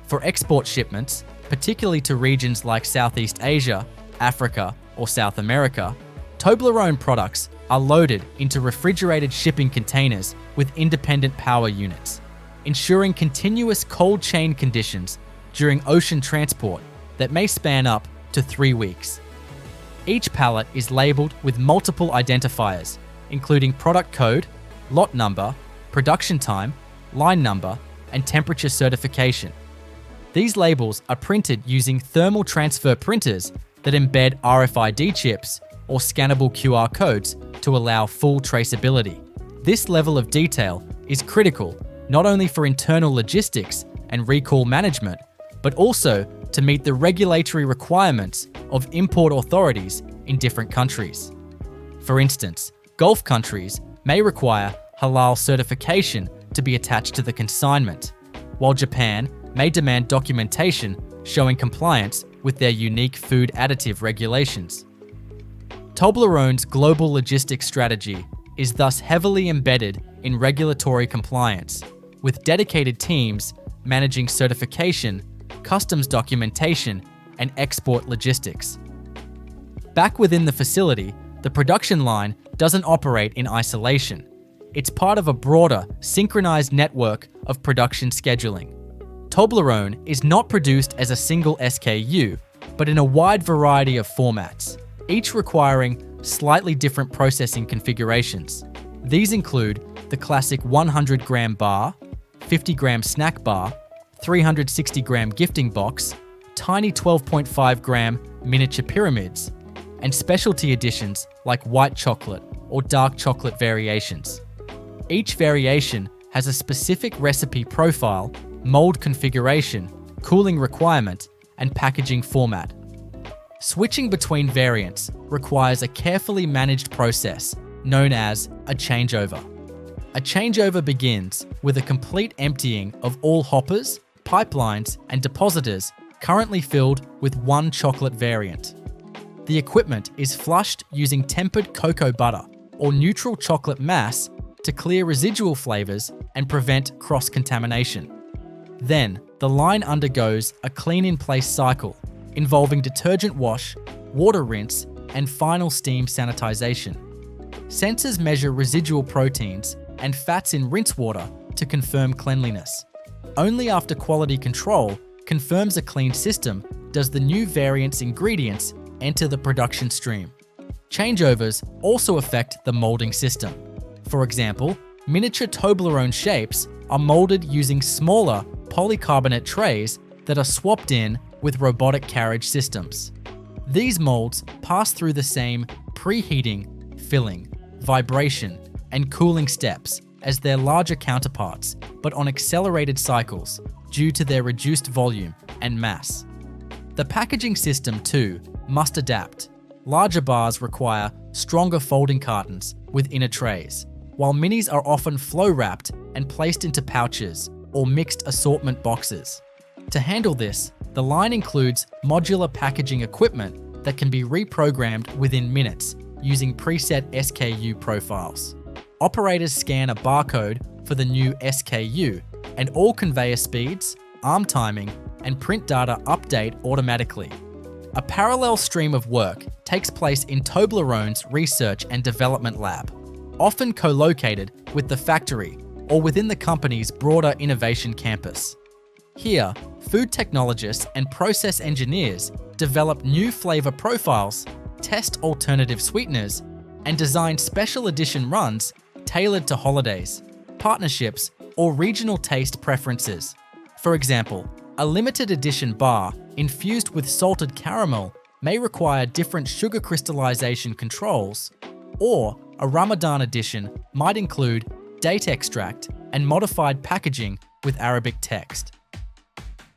For export shipments, particularly to regions like Southeast Asia, Africa, or South America, Toblerone products are loaded into refrigerated shipping containers with independent power units, ensuring continuous cold chain conditions during ocean transport that may span up to 3 weeks. Each pallet is labeled with multiple identifiers, including product code, lot number, production time, line number, and temperature certification. These labels are printed using thermal transfer printers that embed RFID chips or scannable QR codes to allow full traceability. This level of detail is critical not only for internal logistics and recall management, but also to meet the regulatory requirements of import authorities in different countries. For instance, Gulf countries may require halal certification to be attached to the consignment, while Japan may demand documentation showing compliance with their unique food additive regulations. Toblerone's global logistics strategy is thus heavily embedded in regulatory compliance, with dedicated teams managing certification, customs documentation, and export logistics. Back within the facility, the production line doesn't operate in isolation. It's part of a broader, synchronized network of production scheduling. Toblerone is not produced as a single SKU, but in a wide variety of formats, each requiring slightly different processing configurations. These include the classic 100-gram bar, 50-gram snack bar, 360-gram gifting box, tiny 12.5-gram miniature pyramids, and specialty editions like white chocolate or dark chocolate variations. Each variation has a specific recipe profile, mold configuration, cooling requirement, and packaging format. Switching between variants requires a carefully managed process known as a changeover. A changeover begins with a complete emptying of all hoppers, pipelines, and depositors currently filled with one chocolate variant. The equipment is flushed using tempered cocoa butter or neutral chocolate mass to clear residual flavors and prevent cross-contamination. Then, the line undergoes a clean-in-place cycle involving detergent wash, water rinse, and final steam sanitization. Sensors measure residual proteins and fats in rinse water to confirm cleanliness. Only after quality control confirms a clean system does the new variant's ingredients enter the production stream. Changeovers also affect the molding system. For example, miniature Toblerone shapes are molded using smaller polycarbonate trays that are swapped in with robotic carriage systems. These molds pass through the same preheating, filling, vibration, and cooling steps as their larger counterparts, but on accelerated cycles due to their reduced volume and mass. The packaging system, too, must adapt. Larger bars require stronger folding cartons with inner trays, while minis are often flow-wrapped and placed into pouches or mixed assortment boxes. To handle this, the line includes modular packaging equipment that can be reprogrammed within minutes using preset SKU profiles. Operators scan a barcode for the new SKU, and all conveyor speeds, arm timing, and print data update automatically. A parallel stream of work takes place in Toblerone's research and development lab, often co-located with the factory or within the company's broader innovation campus. Here, food technologists and process engineers develop new flavor profiles, test alternative sweeteners, and design special edition runs tailored to holidays, partnerships, or regional taste preferences. For example, a limited edition bar infused with salted caramel may require different sugar crystallization controls, or a Ramadan edition might include date extract and modified packaging with Arabic text.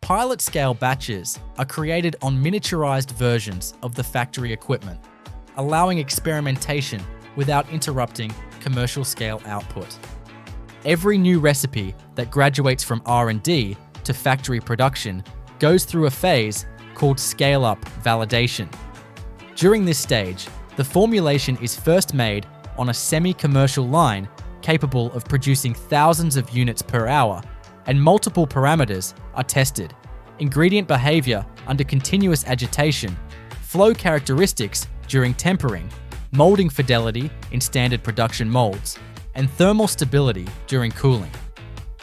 Pilot-scale batches are created on miniaturized versions of the factory equipment, allowing experimentation without interrupting commercial-scale output. Every new recipe that graduates from R&D to factory production goes through a phase called scale-up validation. During this stage, the formulation is first made on a semi-commercial line capable of producing thousands of units per hour, and multiple parameters are tested: ingredient behavior under continuous agitation, flow characteristics during tempering, molding fidelity in standard production molds, and thermal stability during cooling.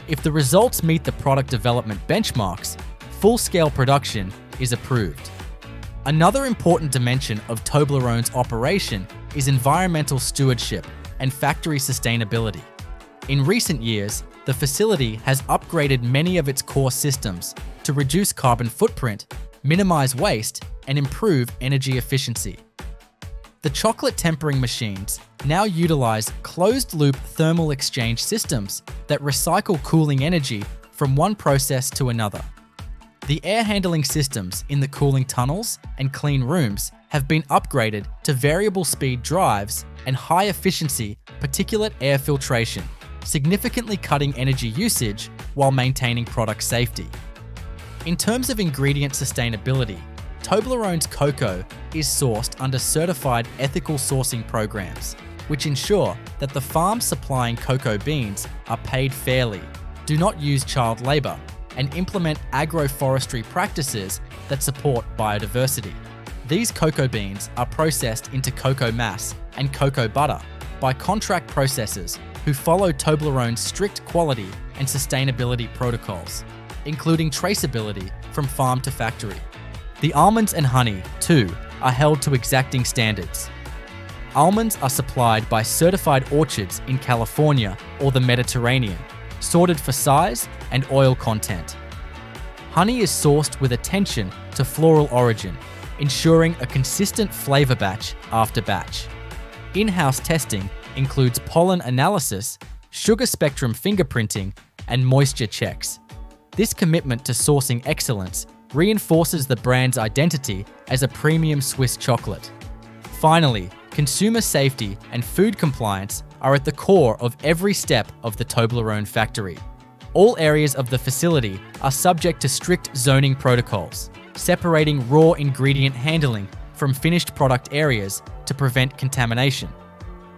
If the results meet the product development benchmarks, full-scale production is approved. Another important dimension of Toblerone's operation is environmental stewardship and factory sustainability. In recent years, the facility has upgraded many of its core systems to reduce carbon footprint, minimize waste, and improve energy efficiency. The chocolate tempering machines now utilize closed-loop thermal exchange systems that recycle cooling energy from one process to another. The air handling systems in the cooling tunnels and clean rooms have been upgraded to variable speed drives and high-efficiency particulate air filtration, significantly cutting energy usage while maintaining product safety. In terms of ingredient sustainability, Toblerone's cocoa is sourced under certified ethical sourcing programs, which ensure that the farms supplying cocoa beans are paid fairly, do not use child labor, and implement agroforestry practices that support biodiversity. These cocoa beans are processed into cocoa mass and cocoa butter by contract processors who follow Toblerone's strict quality and sustainability protocols, including traceability from farm to factory. The almonds and honey, too, are held to exacting standards. Almonds are supplied by certified orchards in California or the Mediterranean, sorted for size and oil content. Honey is sourced with attention to floral origin, ensuring a consistent flavor batch after batch. In-house testing includes pollen analysis, sugar spectrum fingerprinting, and moisture checks. This commitment to sourcing excellence reinforces the brand's identity as a premium Swiss chocolate. Finally, consumer safety and food compliance are at the core of every step of the Toblerone factory. All areas of the facility are subject to strict zoning protocols, separating raw ingredient handling from finished product areas to prevent contamination.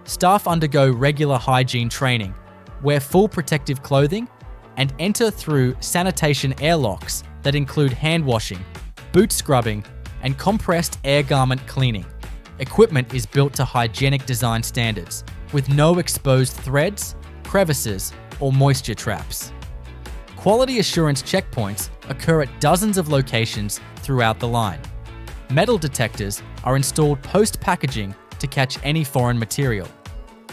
Staff undergo regular hygiene training, wear full protective clothing, and enter through sanitation airlocks that include hand washing, boot scrubbing, and compressed air garment cleaning. Equipment is built to hygienic design standards, with no exposed threads, crevices, or moisture traps. Quality assurance checkpoints occur at dozens of locations throughout the line. Metal detectors are installed post-packaging to catch any foreign material.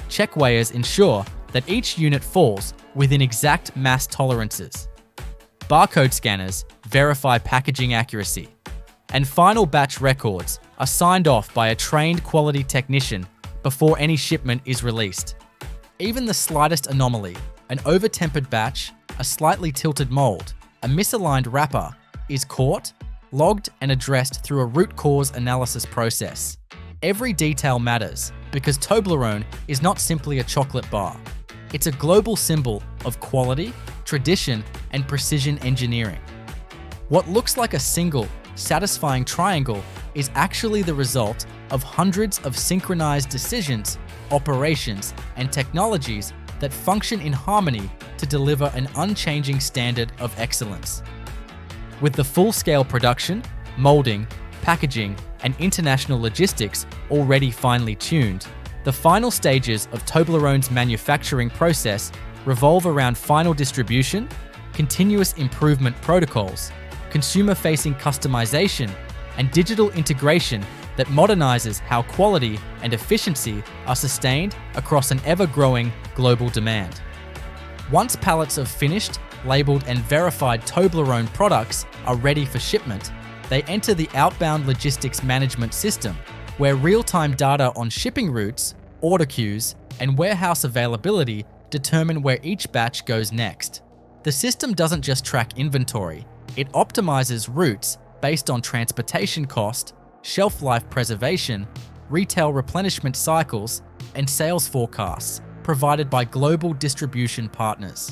Check weighers ensure that each unit falls within exact mass tolerances. Barcode scanners verify packaging accuracy. And final batch records are signed off by a trained quality technician before any shipment is released. Even the slightest anomaly, an over-tempered batch, a slightly tilted mold, a misaligned wrapper, is caught, logged, and addressed through a root cause analysis process. Every detail matters because Toblerone is not simply a chocolate bar. It's a global symbol of quality, tradition, and precision engineering. What looks like a single, satisfying triangle is actually the result of hundreds of synchronized decisions, operations, and technologies that function in harmony to deliver an unchanging standard of excellence. With the full-scale production, molding, packaging, and international logistics already finely tuned, the final stages of Toblerone's manufacturing process revolve around final distribution, continuous improvement protocols, consumer-facing customization, and digital integration that modernizes how quality and efficiency are sustained across an ever-growing global demand. Once pallets of finished, labeled and verified Toblerone products are ready for shipment, they enter the outbound logistics management system, where real-time data on shipping routes, order queues, and warehouse availability determine where each batch goes next. The system doesn't just track inventory, it optimizes routes based on transportation cost, shelf life preservation, retail replenishment cycles, and sales forecasts provided by global distribution partners.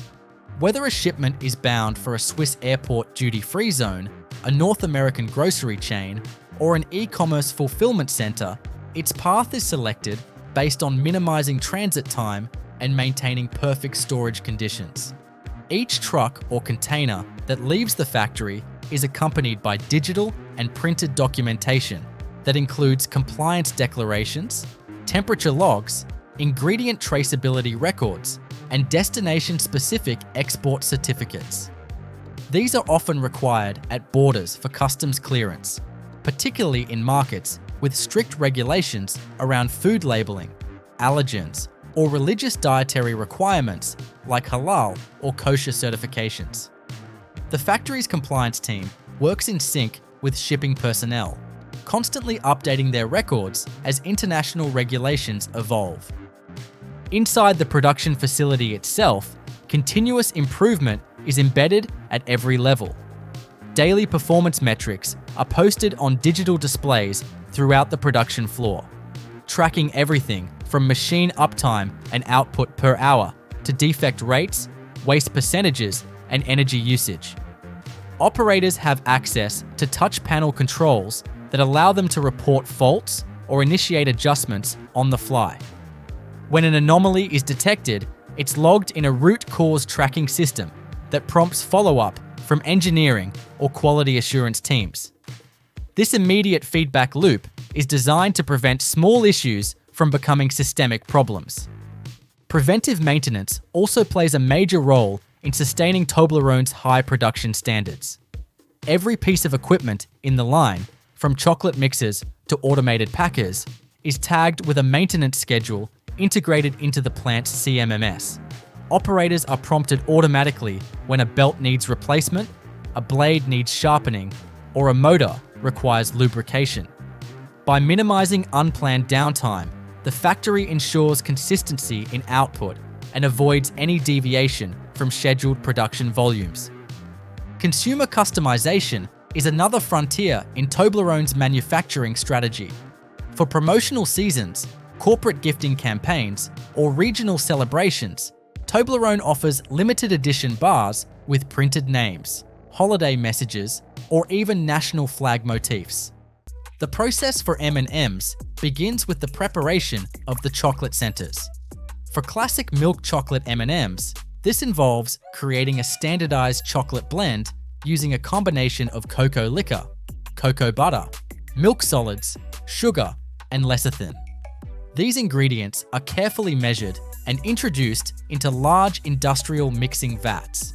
Whether a shipment is bound for a Swiss airport duty-free zone, a North American grocery chain, or an e-commerce fulfillment center, its path is selected based on minimizing transit time and maintaining perfect storage conditions. Each truck or container that leaves the factory is accompanied by digital and printed documentation that includes compliance declarations, temperature logs, ingredient traceability records, and destination-specific export certificates. These are often required at borders for customs clearance, particularly in markets with strict regulations around food labeling, allergens, or religious dietary requirements like halal or kosher certifications. The factory's compliance team works in sync with shipping personnel, constantly updating their records as international regulations evolve. Inside the production facility itself, continuous improvement is embedded at every level. Daily performance metrics are posted on digital displays throughout the production floor, tracking everything from machine uptime and output per hour to defect rates, waste percentages, and energy usage. Operators have access to touch panel controls that allow them to report faults or initiate adjustments on the fly. When an anomaly is detected, it's logged in a root cause tracking system that prompts follow-up from engineering or quality assurance teams. This immediate feedback loop is designed to prevent small issues from becoming systemic problems. Preventive maintenance also plays a major role in sustaining Toblerone's high production standards. Every piece of equipment in the line, from chocolate mixers to automated packers, is tagged with a maintenance schedule integrated into the plant's CMMS. Operators are prompted automatically when a belt needs replacement, a blade needs sharpening, or a motor requires lubrication. By minimizing unplanned downtime, the factory ensures consistency in output and avoids any deviation from scheduled production volumes. Consumer customization is another frontier in Toblerone's manufacturing strategy. For promotional seasons, corporate gifting campaigns, or regional celebrations, Toblerone offers limited edition bars with printed names, holiday messages, or even national flag motifs. The process for M&Ms begins with the preparation of the chocolate centers. For classic milk chocolate M&Ms, this involves creating a standardized chocolate blend using a combination of cocoa liquor, cocoa butter, milk solids, sugar, and lecithin. These ingredients are carefully measured and introduced into large industrial mixing vats.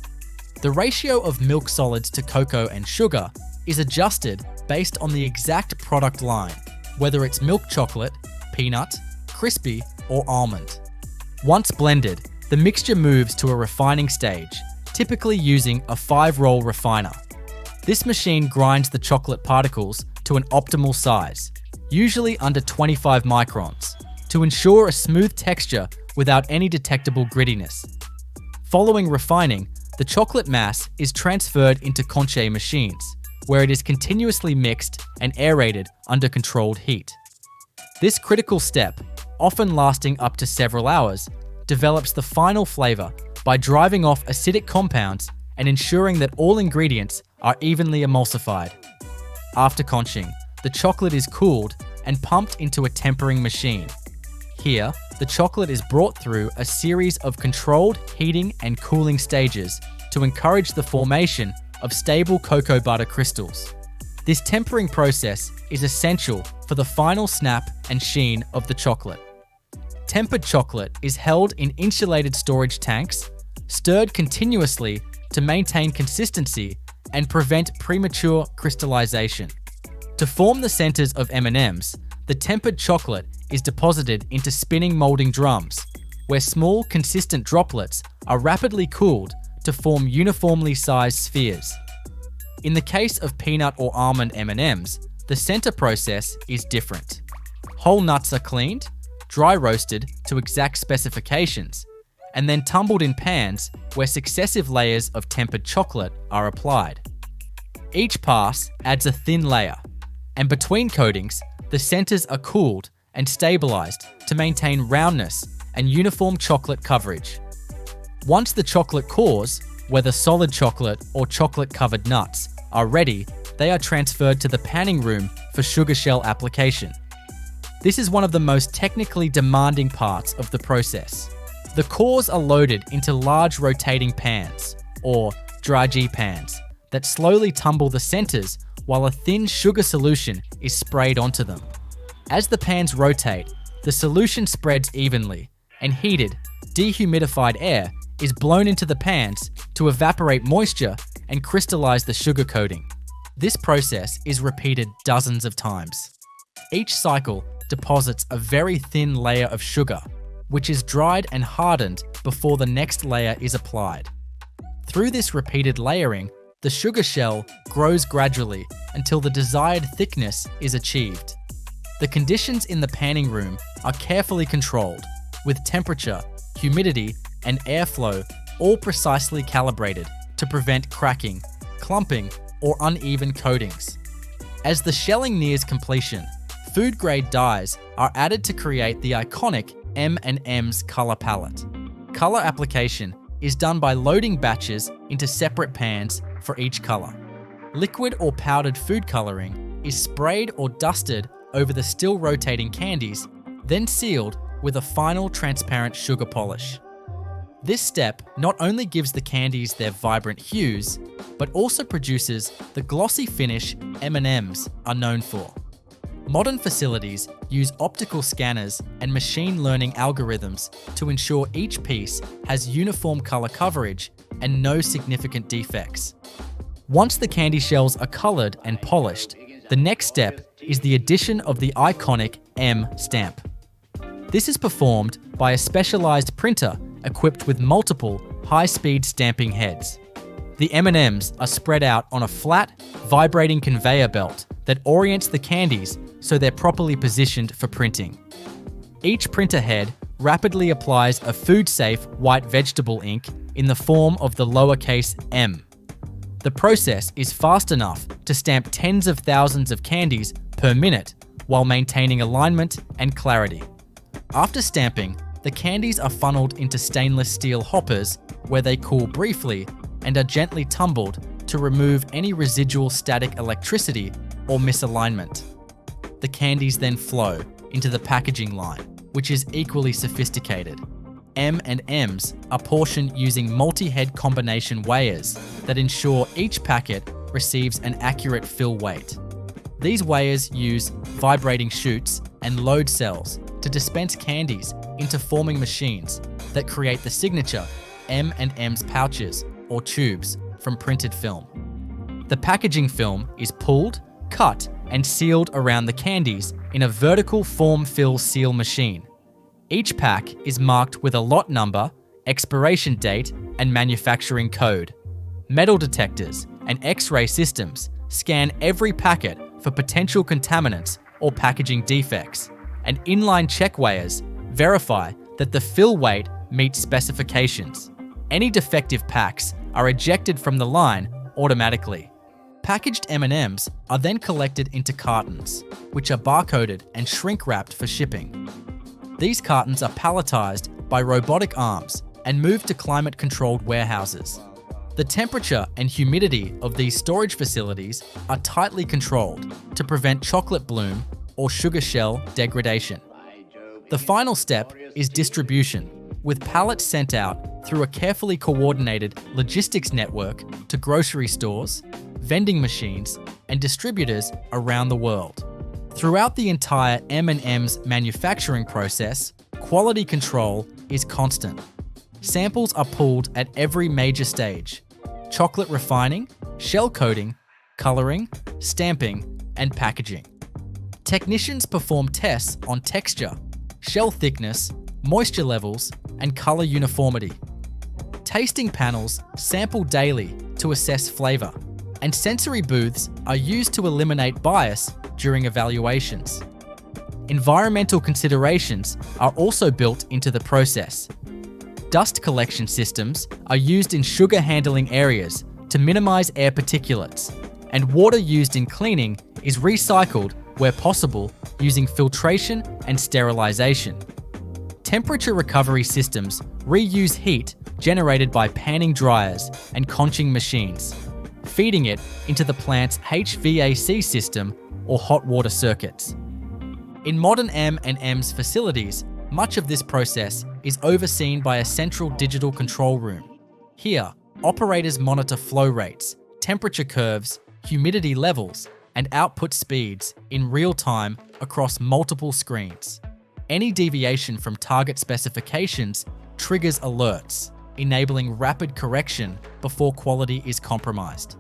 The ratio of milk solids to cocoa and sugar is adjusted based on the exact product line, whether it's milk chocolate, peanut, crispy, or almond. Once blended, the mixture moves to a refining stage, typically using a 5-roll refiner. This machine grinds the chocolate particles to an optimal size, usually under 25 microns, to ensure a smooth texture without any detectable grittiness. Following refining, the chocolate mass is transferred into conche machines, where it is continuously mixed and aerated under controlled heat. This critical step, often lasting up to several hours, develops the final flavor by driving off acidic compounds and ensuring that all ingredients are evenly emulsified. After conching, the chocolate is cooled and pumped into a tempering machine. Here, the chocolate is brought through a series of controlled heating and cooling stages to encourage the formation of stable cocoa butter crystals. This tempering process is essential for the final snap and sheen of the chocolate. Tempered chocolate is held in insulated storage tanks, stirred continuously to maintain consistency and prevent premature crystallization. To form the centers of M&Ms, the tempered chocolate is deposited into spinning molding drums, where small, consistent droplets are rapidly cooled to form uniformly sized spheres. In the case of peanut or almond M&Ms, the center process is different. Whole nuts are cleaned, dry roasted to exact specifications, and then tumbled in pans where successive layers of tempered chocolate are applied. Each pass adds a thin layer, and between coatings, the centers are cooled and stabilized to maintain roundness and uniform chocolate coverage. Once the chocolate cores, whether solid chocolate or chocolate-covered nuts, are ready, they are transferred to the panning room for sugar shell application. This is one of the most technically demanding parts of the process. The cores are loaded into large rotating pans, or dragée pans, that slowly tumble the centers while a thin sugar solution is sprayed onto them. As the pans rotate, the solution spreads evenly, and heated, dehumidified air is blown into the pans to evaporate moisture and crystallize the sugar coating. This process is repeated dozens of times. Each cycle deposits a very thin layer of sugar, which is dried and hardened before the next layer is applied. Through this repeated layering, the sugar shell grows gradually until the desired thickness is achieved. The conditions in the panning room are carefully controlled, with temperature, humidity, and airflow all precisely calibrated to prevent cracking, clumping, or uneven coatings. As the shelling nears completion, food-grade dyes are added to create the iconic M&M's color palette. Color application is done by loading batches into separate pans for each color. Liquid or powdered food coloring is sprayed or dusted over the still rotating candies, then sealed with a final transparent sugar polish. This step not only gives the candies their vibrant hues, but also produces the glossy finish M&Ms are known for. Modern facilities use optical scanners and machine learning algorithms to ensure each piece has uniform color coverage and no significant defects. Once the candy shells are colored and polished, the next step is the addition of the iconic M stamp. This is performed by a specialized printer equipped with multiple high-speed stamping heads. The M&Ms are spread out on a flat, vibrating conveyor belt that orients the candies so they're properly positioned for printing. Each printer head rapidly applies a food-safe white vegetable ink in the form of the lowercase m. The process is fast enough to stamp tens of thousands of candies per minute while maintaining alignment and clarity. After stamping, the candies are funneled into stainless steel hoppers where they cool briefly and are gently tumbled to remove any residual static electricity or misalignment. The candies then flow into the packaging line, which is equally sophisticated. M&Ms are portioned using multi-head combination weighers that ensure each packet receives an accurate fill weight. These weighers use vibrating chutes and load cells to dispense candies into forming machines that create the signature M&M's pouches or tubes from printed film. The packaging film is pulled, cut, and sealed around the candies in a vertical form-fill seal machine. Each pack is marked with a lot number, expiration date, and manufacturing code. Metal detectors and X-ray systems scan every packet for potential contaminants or packaging defects, and inline check weighers verify that the fill weight meets specifications. Any defective packs are ejected from the line automatically. Packaged M&Ms are then collected into cartons, which are barcoded and shrink-wrapped for shipping. These cartons are palletized by robotic arms and moved to climate-controlled warehouses. The temperature and humidity of these storage facilities are tightly controlled to prevent chocolate bloom or sugar shell degradation. The final step is distribution, with pallets sent out through a carefully coordinated logistics network to grocery stores, vending machines, and distributors around the world. Throughout the entire M&M's manufacturing process, quality control is constant. Samples are pulled at every major stage: chocolate refining, shell coating, coloring, stamping, and packaging. Technicians perform tests on texture, shell thickness, moisture levels, and color uniformity. Tasting panels sample daily to assess flavor, and sensory booths are used to eliminate bias during evaluations. Environmental considerations are also built into the process. Dust collection systems are used in sugar handling areas to minimize air particulates, and water used in cleaning is recycled where possible using filtration and sterilization. Temperature recovery systems reuse heat generated by panning dryers and conching machines, feeding it into the plant's HVAC system or hot water circuits. In modern M&M's facilities, much of this process is overseen by a central digital control room. Here, operators monitor flow rates, temperature curves, humidity levels, and output speeds in real time across multiple screens. Any deviation from target specifications triggers alerts, enabling rapid correction before quality is compromised.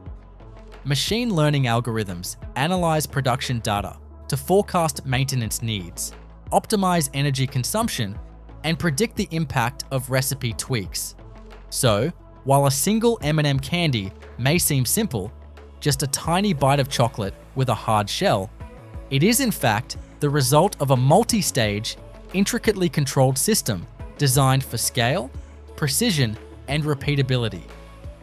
Machine learning algorithms analyze production data to forecast maintenance needs, optimize energy consumption, and predict the impact of recipe tweaks. So, while a single M&M candy may seem simple, just a tiny bite of chocolate with a hard shell, it is in fact the result of a multi-stage, intricately controlled system designed for scale, precision, and repeatability.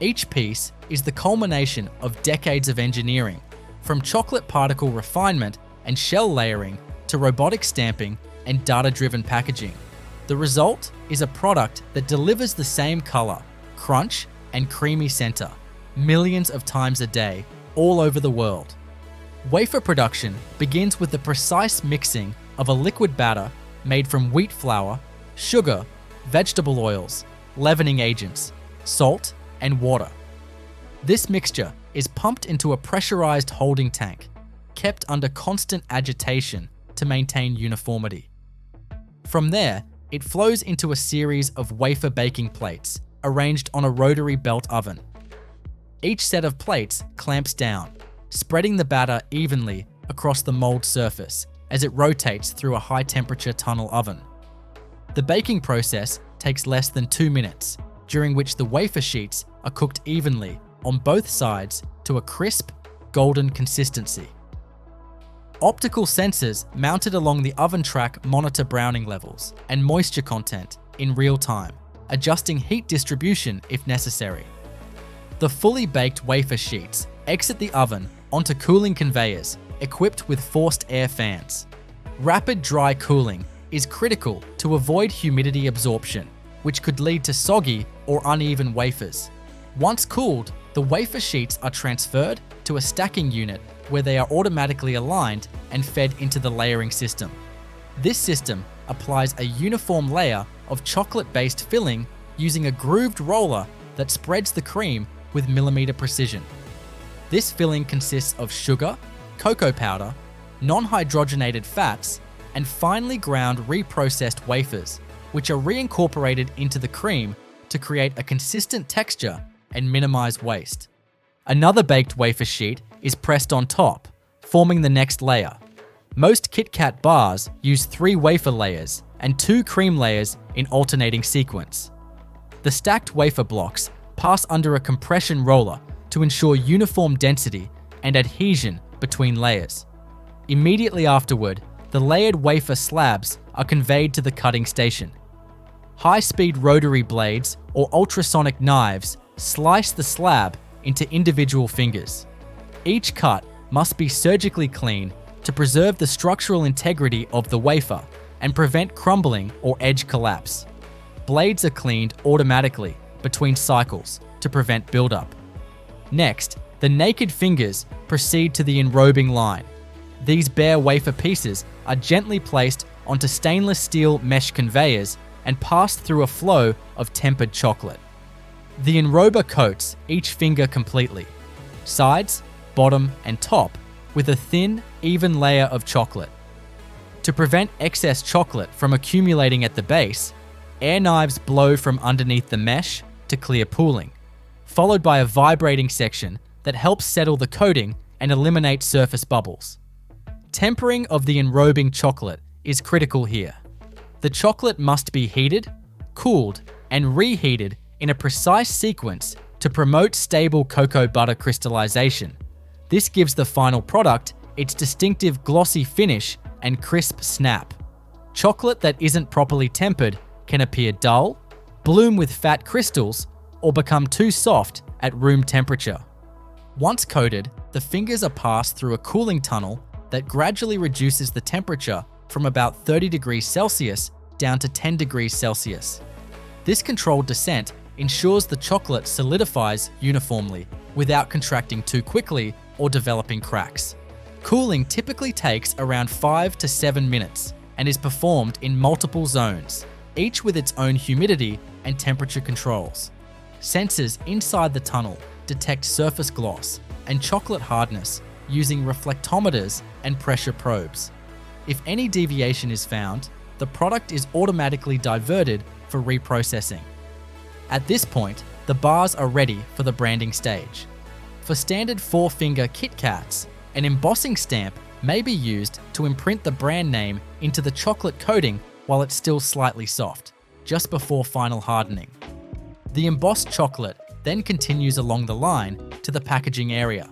Each piece is the culmination of decades of engineering, from chocolate particle refinement and shell layering to robotic stamping and data-driven packaging. The result is a product that delivers the same color, crunch, and creamy center millions of times a day all over the world. Wafer production begins with the precise mixing of a liquid batter made from wheat flour, sugar, vegetable oils, leavening agents, salt, and water. This mixture is pumped into a pressurized holding tank, kept under constant agitation to maintain uniformity. From there, it flows into a series of wafer baking plates arranged on a rotary belt oven. Each set of plates clamps down, spreading the batter evenly across the mold surface as it rotates through a high-temperature tunnel oven. The baking process takes less than 2 minutes, during which the wafer sheets are cooked evenly on both sides to a crisp, golden consistency. Optical sensors mounted along the oven track monitor browning levels and moisture content in real time, adjusting heat distribution if necessary. The fully baked wafer sheets exit the oven onto cooling conveyors equipped with forced air fans. Rapid dry cooling is critical to avoid humidity absorption, which could lead to soggy or uneven wafers. Once cooled, the wafer sheets are transferred to a stacking unit where they are automatically aligned and fed into the layering system. This system applies a uniform layer of chocolate-based filling using a grooved roller that spreads the cream with millimeter precision. This filling consists of sugar, cocoa powder, non-hydrogenated fats, and finely ground reprocessed wafers, which are reincorporated into the cream to create a consistent texture and minimize waste. Another baked wafer sheet is pressed on top, forming the next layer. Most KitKat bars use 3 wafer layers and 2 cream layers in alternating sequence. The stacked wafer blocks pass under a compression roller to ensure uniform density and adhesion between layers. Immediately afterward, the layered wafer slabs are conveyed to the cutting station. High-speed rotary blades or ultrasonic knives slice the slab into individual fingers. Each cut must be surgically clean to preserve the structural integrity of the wafer and prevent crumbling or edge collapse. Blades are cleaned automatically between cycles to prevent buildup. Next, the naked fingers proceed to the enrobing line. These bare wafer pieces are gently placed onto stainless steel mesh conveyors and passed through a flow of tempered chocolate. The enrober coats each finger completely, sides, bottom, and top, with a thin, even layer of chocolate. To prevent excess chocolate from accumulating at the base, air knives blow from underneath the mesh to clear pooling, followed by a vibrating section that helps settle the coating and eliminate surface bubbles. Tempering of the enrobing chocolate is critical here. The chocolate must be heated, cooled, and reheated in a precise sequence to promote stable cocoa butter crystallization. This gives the final product its distinctive glossy finish and crisp snap. Chocolate that isn't properly tempered can appear dull, bloom with fat crystals, or become too soft at room temperature. Once coated, the fingers are passed through a cooling tunnel that gradually reduces the temperature from about 30 degrees Celsius down to 10 degrees Celsius. This controlled descent ensures the chocolate solidifies uniformly without contracting too quickly or developing cracks. Cooling typically takes around 5 to 7 minutes and is performed in multiple zones, each with its own humidity and temperature controls. Sensors inside the tunnel detect surface gloss and chocolate hardness using reflectometers and pressure probes. If any deviation is found, the product is automatically diverted for reprocessing. At this point, the bars are ready for the branding stage. For standard 4-finger KitKats, an embossing stamp may be used to imprint the brand name into the chocolate coating while it's still slightly soft, just before final hardening. The embossed chocolate then continues along the line to the packaging area.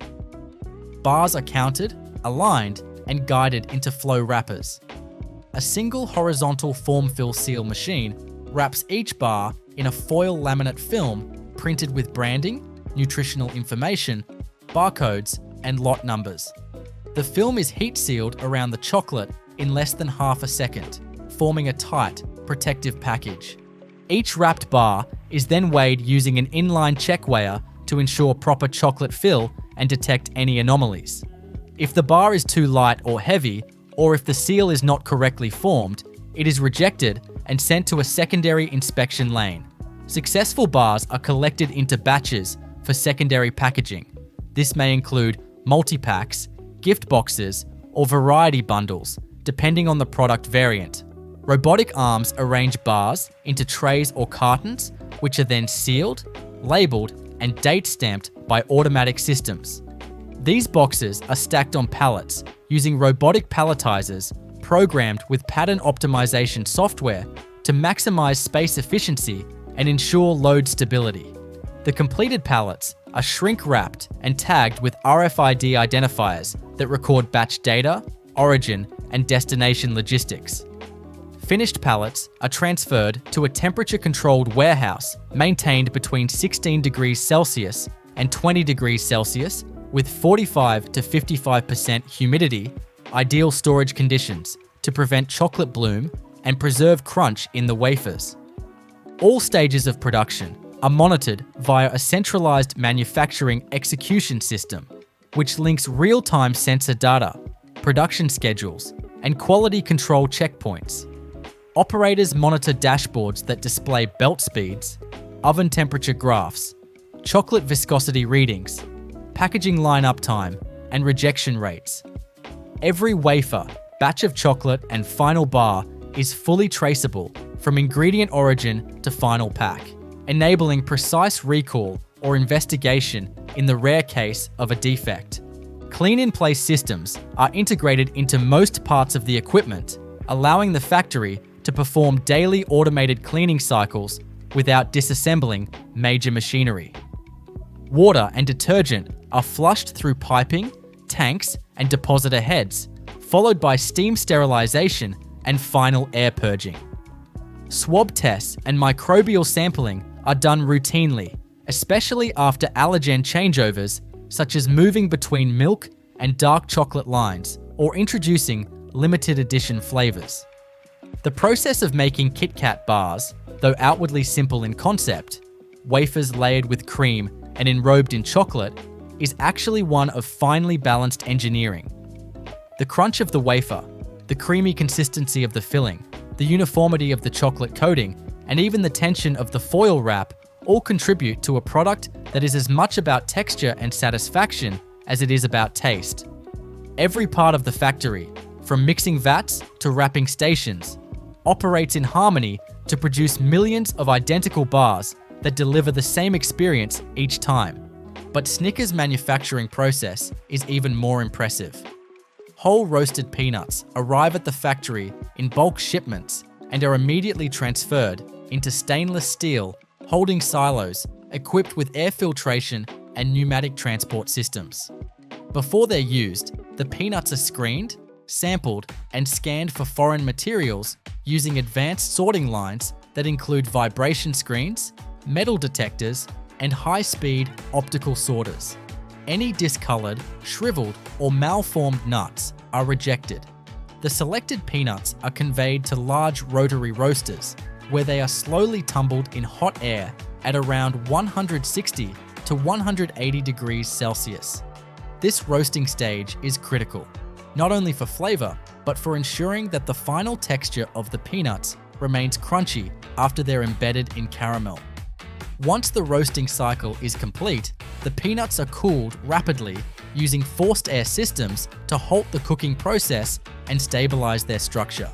Bars are counted, aligned, and guided into flow wrappers. A single horizontal form-fill seal machine wraps each bar in a foil laminate film printed with branding, nutritional information, barcodes, and lot numbers. The film is heat sealed around the chocolate in less than half a second, forming a tight, protective package. Each wrapped bar is then weighed using an inline check weigher to ensure proper chocolate fill and detect any anomalies. If the bar is too light or heavy, or if the seal is not correctly formed, it is rejected and sent to a secondary inspection lane. Successful bars are collected into batches for secondary packaging. This may include multi-packs, gift boxes, or variety bundles, depending on the product variant. Robotic arms arrange bars into trays or cartons, which are then sealed, labeled, and date-stamped by automatic systems. These boxes are stacked on pallets using robotic palletizers programmed with pattern optimization software to maximize space efficiency and ensure load stability. The completed pallets are shrink-wrapped and tagged with RFID identifiers that record batch data, origin, and destination logistics. Finished pallets are transferred to a temperature-controlled warehouse maintained between 16 degrees Celsius and 20 degrees Celsius with 45 to 55% humidity, ideal storage conditions to prevent chocolate bloom and preserve crunch in the wafers. All stages of production are monitored via a centralized manufacturing execution system, which links real-time sensor data, production schedules, and quality control checkpoints. Operators monitor dashboards that display belt speeds, oven temperature graphs, chocolate viscosity readings, packaging line uptime, and rejection rates. Every wafer, batch of chocolate, and final bar is fully traceable from ingredient origin to final pack, enabling precise recall or investigation in the rare case of a defect. Clean-in-place systems are integrated into most parts of the equipment, allowing the factory to perform daily automated cleaning cycles without disassembling major machinery. Water and detergent are flushed through piping, tanks, and depositor heads, followed by steam sterilization and final air purging. Swab tests and microbial sampling are done routinely, especially after allergen changeovers, such as moving between milk and dark chocolate lines or introducing limited edition flavors. The process of making KitKat bars, though outwardly simple in concept, wafers layered with cream and enrobed in chocolate, is actually one of finely balanced engineering. The crunch of the wafer, the creamy consistency of the filling, the uniformity of the chocolate coating, and even the tension of the foil wrap all contribute to a product that is as much about texture and satisfaction as it is about taste. Every part of the factory, from mixing vats to wrapping stations, operates in harmony to produce millions of identical bars that deliver the same experience each time. But Snickers' manufacturing process is even more impressive. whole roasted peanuts arrive at the factory in bulk shipments and are immediately transferred into stainless steel holding silos equipped with air filtration and pneumatic transport systems. Before they're used, the peanuts are screened, sampled, and scanned for foreign materials using advanced sorting lines that include vibration screens, metal detectors, and high-speed optical sorters. Any discolored, shriveled, or malformed nuts are rejected. The selected peanuts are conveyed to large rotary roasters, where they are slowly tumbled in hot air at around 160 to 180 degrees Celsius. This roasting stage is critical, not only for flavor, but for ensuring that the final texture of the peanuts remains crunchy after they're embedded in caramel. Once the roasting cycle is complete, the peanuts are cooled rapidly using forced air systems to halt the cooking process and stabilize their structure.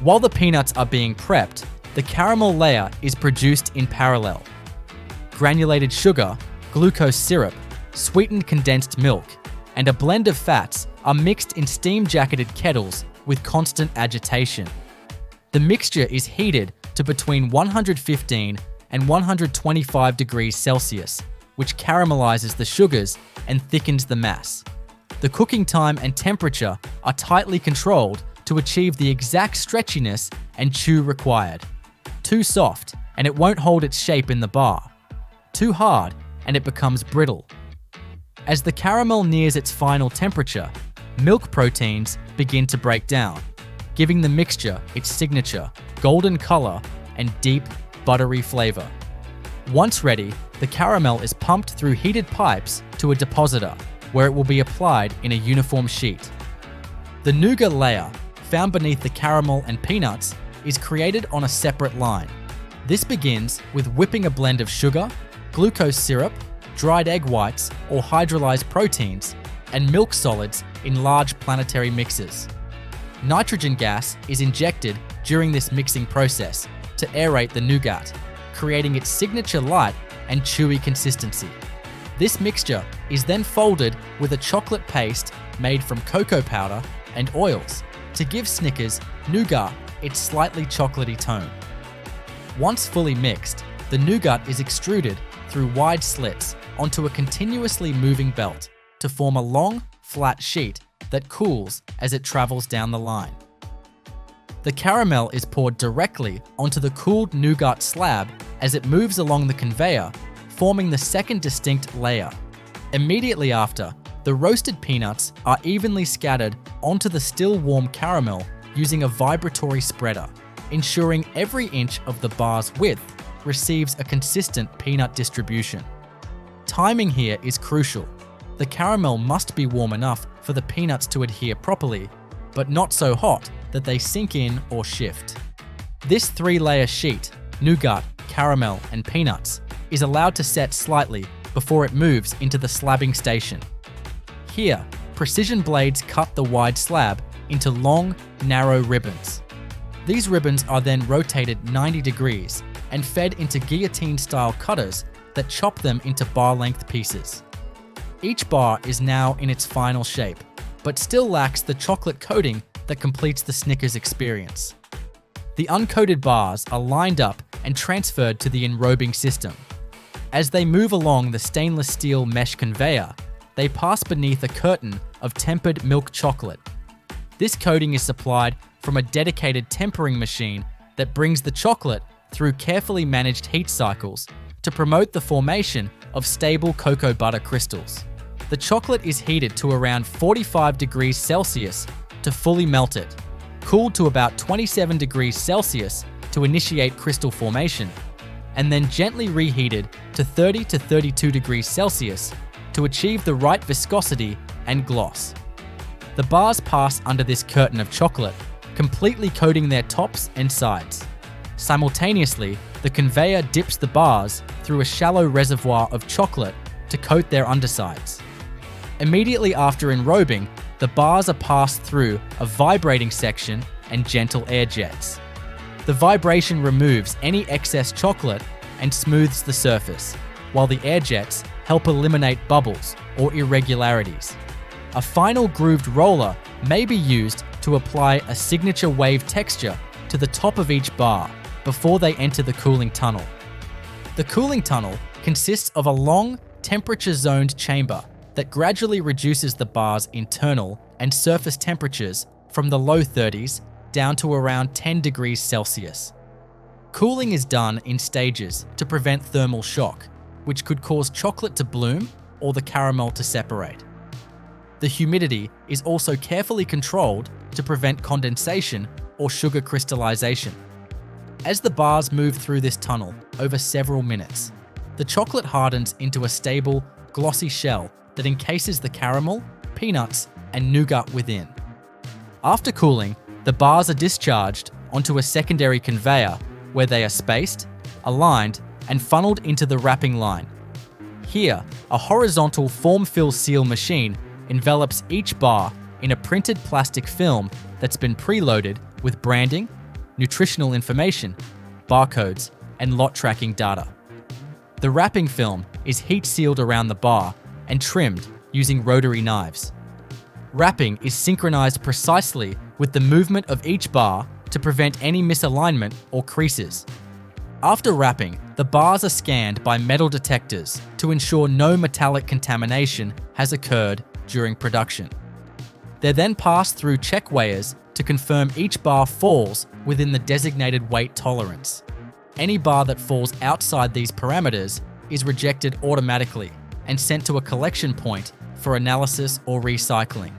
While the peanuts are being prepped, the caramel layer is produced in parallel. Granulated sugar, glucose syrup, sweetened condensed milk, and a blend of fats are mixed in steam-jacketed kettles with constant agitation. The mixture is heated to between 115 and 125 degrees Celsius, which caramelizes the sugars and thickens the mass. The cooking time and temperature are tightly controlled to achieve the exact stretchiness and chew required. Too soft, and it won't hold its shape in the bar. Too hard, and it becomes brittle. As the caramel nears its final temperature, milk proteins begin to break down, giving the mixture its signature golden color and deep, buttery flavor. Once ready, the caramel is pumped through heated pipes to a depositor, where it will be applied in a uniform sheet. The nougat layer, found beneath the caramel and peanuts, is created on a separate line. This begins with whipping a blend of sugar, glucose syrup, dried egg whites or hydrolyzed proteins, and milk solids in large planetary mixers. Nitrogen gas is injected during this mixing process to aerate the nougat, creating its signature light and chewy consistency. This mixture is then folded with a chocolate paste made from cocoa powder and oils to give Snickers nougat its slightly chocolatey tone. Once fully mixed, the nougat is extruded through wide slits onto a continuously moving belt to form a long, flat sheet that cools as it travels down the line. The caramel is poured directly onto the cooled nougat slab as it moves along the conveyor, forming the second distinct layer. Immediately after, the roasted peanuts are evenly scattered onto the still warm caramel using a vibratory spreader, ensuring every inch of the bar's width receives a consistent peanut distribution. Timing here is crucial. The caramel must be warm enough for the peanuts to adhere properly, but not so hot that they sink in or shift. This three-layer sheet, nougat, caramel, and peanuts, is allowed to set slightly before it moves into the slabbing station. Here, precision blades cut the wide slab into long, narrow ribbons. These ribbons are then rotated 90 degrees and fed into guillotine-style cutters that chop them into bar-length pieces. Each bar is now in its final shape, but still lacks the chocolate coating that completes the Snickers experience. The uncoated bars are lined up and transferred to the enrobing system. As they move along the stainless steel mesh conveyor, they pass beneath a curtain of tempered milk chocolate. This coating is supplied from a dedicated tempering machine that brings the chocolate through carefully managed heat cycles to promote the formation of stable cocoa butter crystals. The chocolate is heated to around 45 degrees Celsius to fully melt it, cooled to about 27 degrees Celsius to initiate crystal formation, and then gently reheated to 30 to 32 degrees Celsius to achieve the right viscosity and gloss. The bars pass under this curtain of chocolate, completely coating their tops and sides. Simultaneously, the conveyor dips the bars through a shallow reservoir of chocolate to coat their undersides. Immediately after enrobing, the bars are passed through a vibrating section and gentle air jets. The vibration removes any excess chocolate and smooths the surface, while the air jets help eliminate bubbles or irregularities. A final grooved roller may be used to apply a signature wave texture to the top of each bar before they enter the cooling tunnel. The cooling tunnel consists of a long, temperature-zoned chamber that gradually reduces the bar's internal and surface temperatures from the low 30s down to around 10 degrees Celsius. Cooling is done in stages to prevent thermal shock, which could cause chocolate to bloom or the caramel to separate. The humidity is also carefully controlled to prevent condensation or sugar crystallization. As the bars move through this tunnel over several minutes, the chocolate hardens into a stable, glossy shell that encases the caramel, peanuts, and nougat within. After cooling, the bars are discharged onto a secondary conveyor where they are spaced, aligned, and funneled into the wrapping line. Here, a horizontal form-fill seal machine envelops each bar in a printed plastic film that's been preloaded with branding, nutritional information, barcodes, and lot tracking data. The wrapping film is heat-sealed around the bar and trimmed using rotary knives. Wrapping is synchronized precisely with the movement of each bar to prevent any misalignment or creases. After wrapping, the bars are scanned by metal detectors to ensure no metallic contamination has occurred during production. They're then passed through check weighers to confirm each bar falls within the designated weight tolerance. Any bar that falls outside these parameters is rejected automatically and sent to a collection point for analysis or recycling.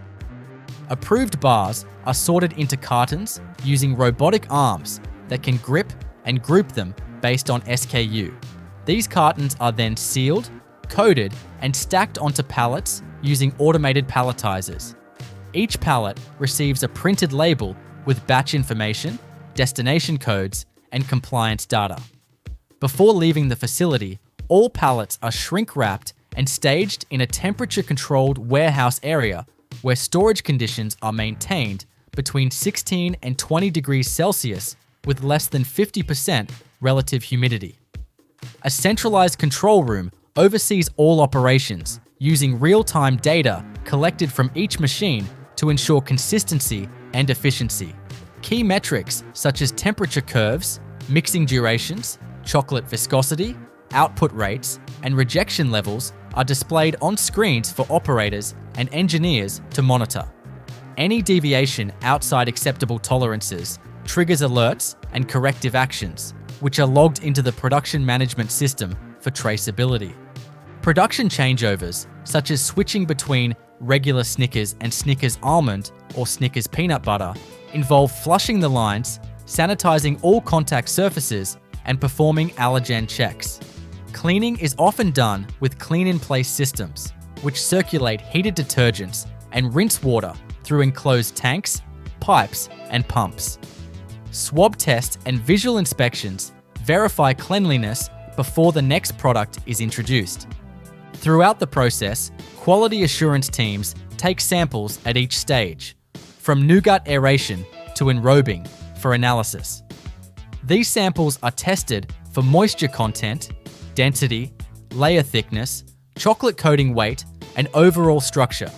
Approved bars are sorted into cartons using robotic arms that can grip and group them based on SKU. These cartons are then sealed, coded, and stacked onto pallets using automated palletizers. Each pallet receives a printed label with batch information, destination codes, and compliance data. Before leaving the facility, all pallets are shrink-wrapped and staged in a temperature-controlled warehouse area where storage conditions are maintained between 16 and 20 degrees Celsius with less than 50% relative humidity. A centralized control room oversees all operations using real-time data collected from each machine to ensure consistency and efficiency. Key metrics such as temperature curves, mixing durations, chocolate viscosity, output rates, and rejection levels are displayed on screens for operators and engineers to monitor. Any deviation outside acceptable tolerances triggers alerts and corrective actions, which are logged into the production management system for traceability. Production changeovers, such as switching between regular Snickers and Snickers almond or Snickers peanut butter, involve flushing the lines, sanitizing all contact surfaces, and performing allergen checks. Cleaning is often done with clean-in-place systems, which circulate heated detergents and rinse water through enclosed tanks, pipes, and pumps. Swab tests and visual inspections verify cleanliness before the next product is introduced. Throughout the process, quality assurance teams take samples at each stage, from nougat aeration to enrobing, for analysis. These samples are tested for moisture content, density, layer thickness, chocolate coating weight, and overall structure.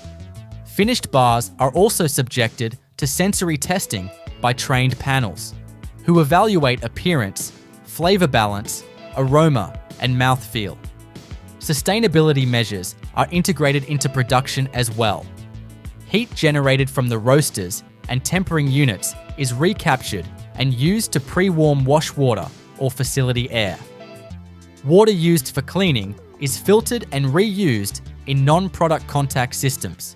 Finished bars are also subjected to sensory testing by trained panels, who evaluate appearance, flavor balance, aroma, and mouthfeel. Sustainability measures are integrated into production as well. Heat generated from the roasters and tempering units is recaptured and used to pre-warm wash water or facility air. Water used for cleaning is filtered and reused in non-product contact systems.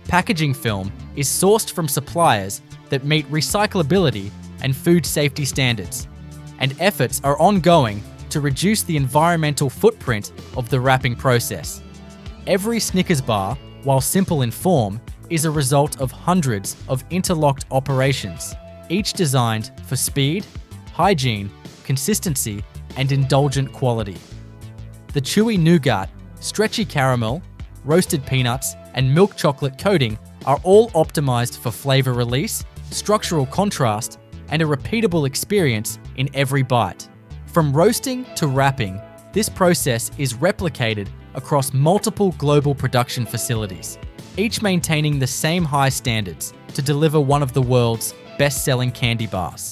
Packaging film is sourced from suppliers that meet recyclability and food safety standards, and efforts are ongoing to reduce the environmental footprint of the wrapping process. Every Snickers bar, while simple in form, is a result of hundreds of interlocked operations, each designed for speed, hygiene, consistency, and indulgent quality. The chewy nougat, stretchy caramel, roasted peanuts, and milk chocolate coating are all optimized for flavor release, structural contrast, and a repeatable experience in every bite. From roasting to wrapping, this process is replicated across multiple global production facilities, each maintaining the same high standards to deliver one of the world's best-selling candy bars.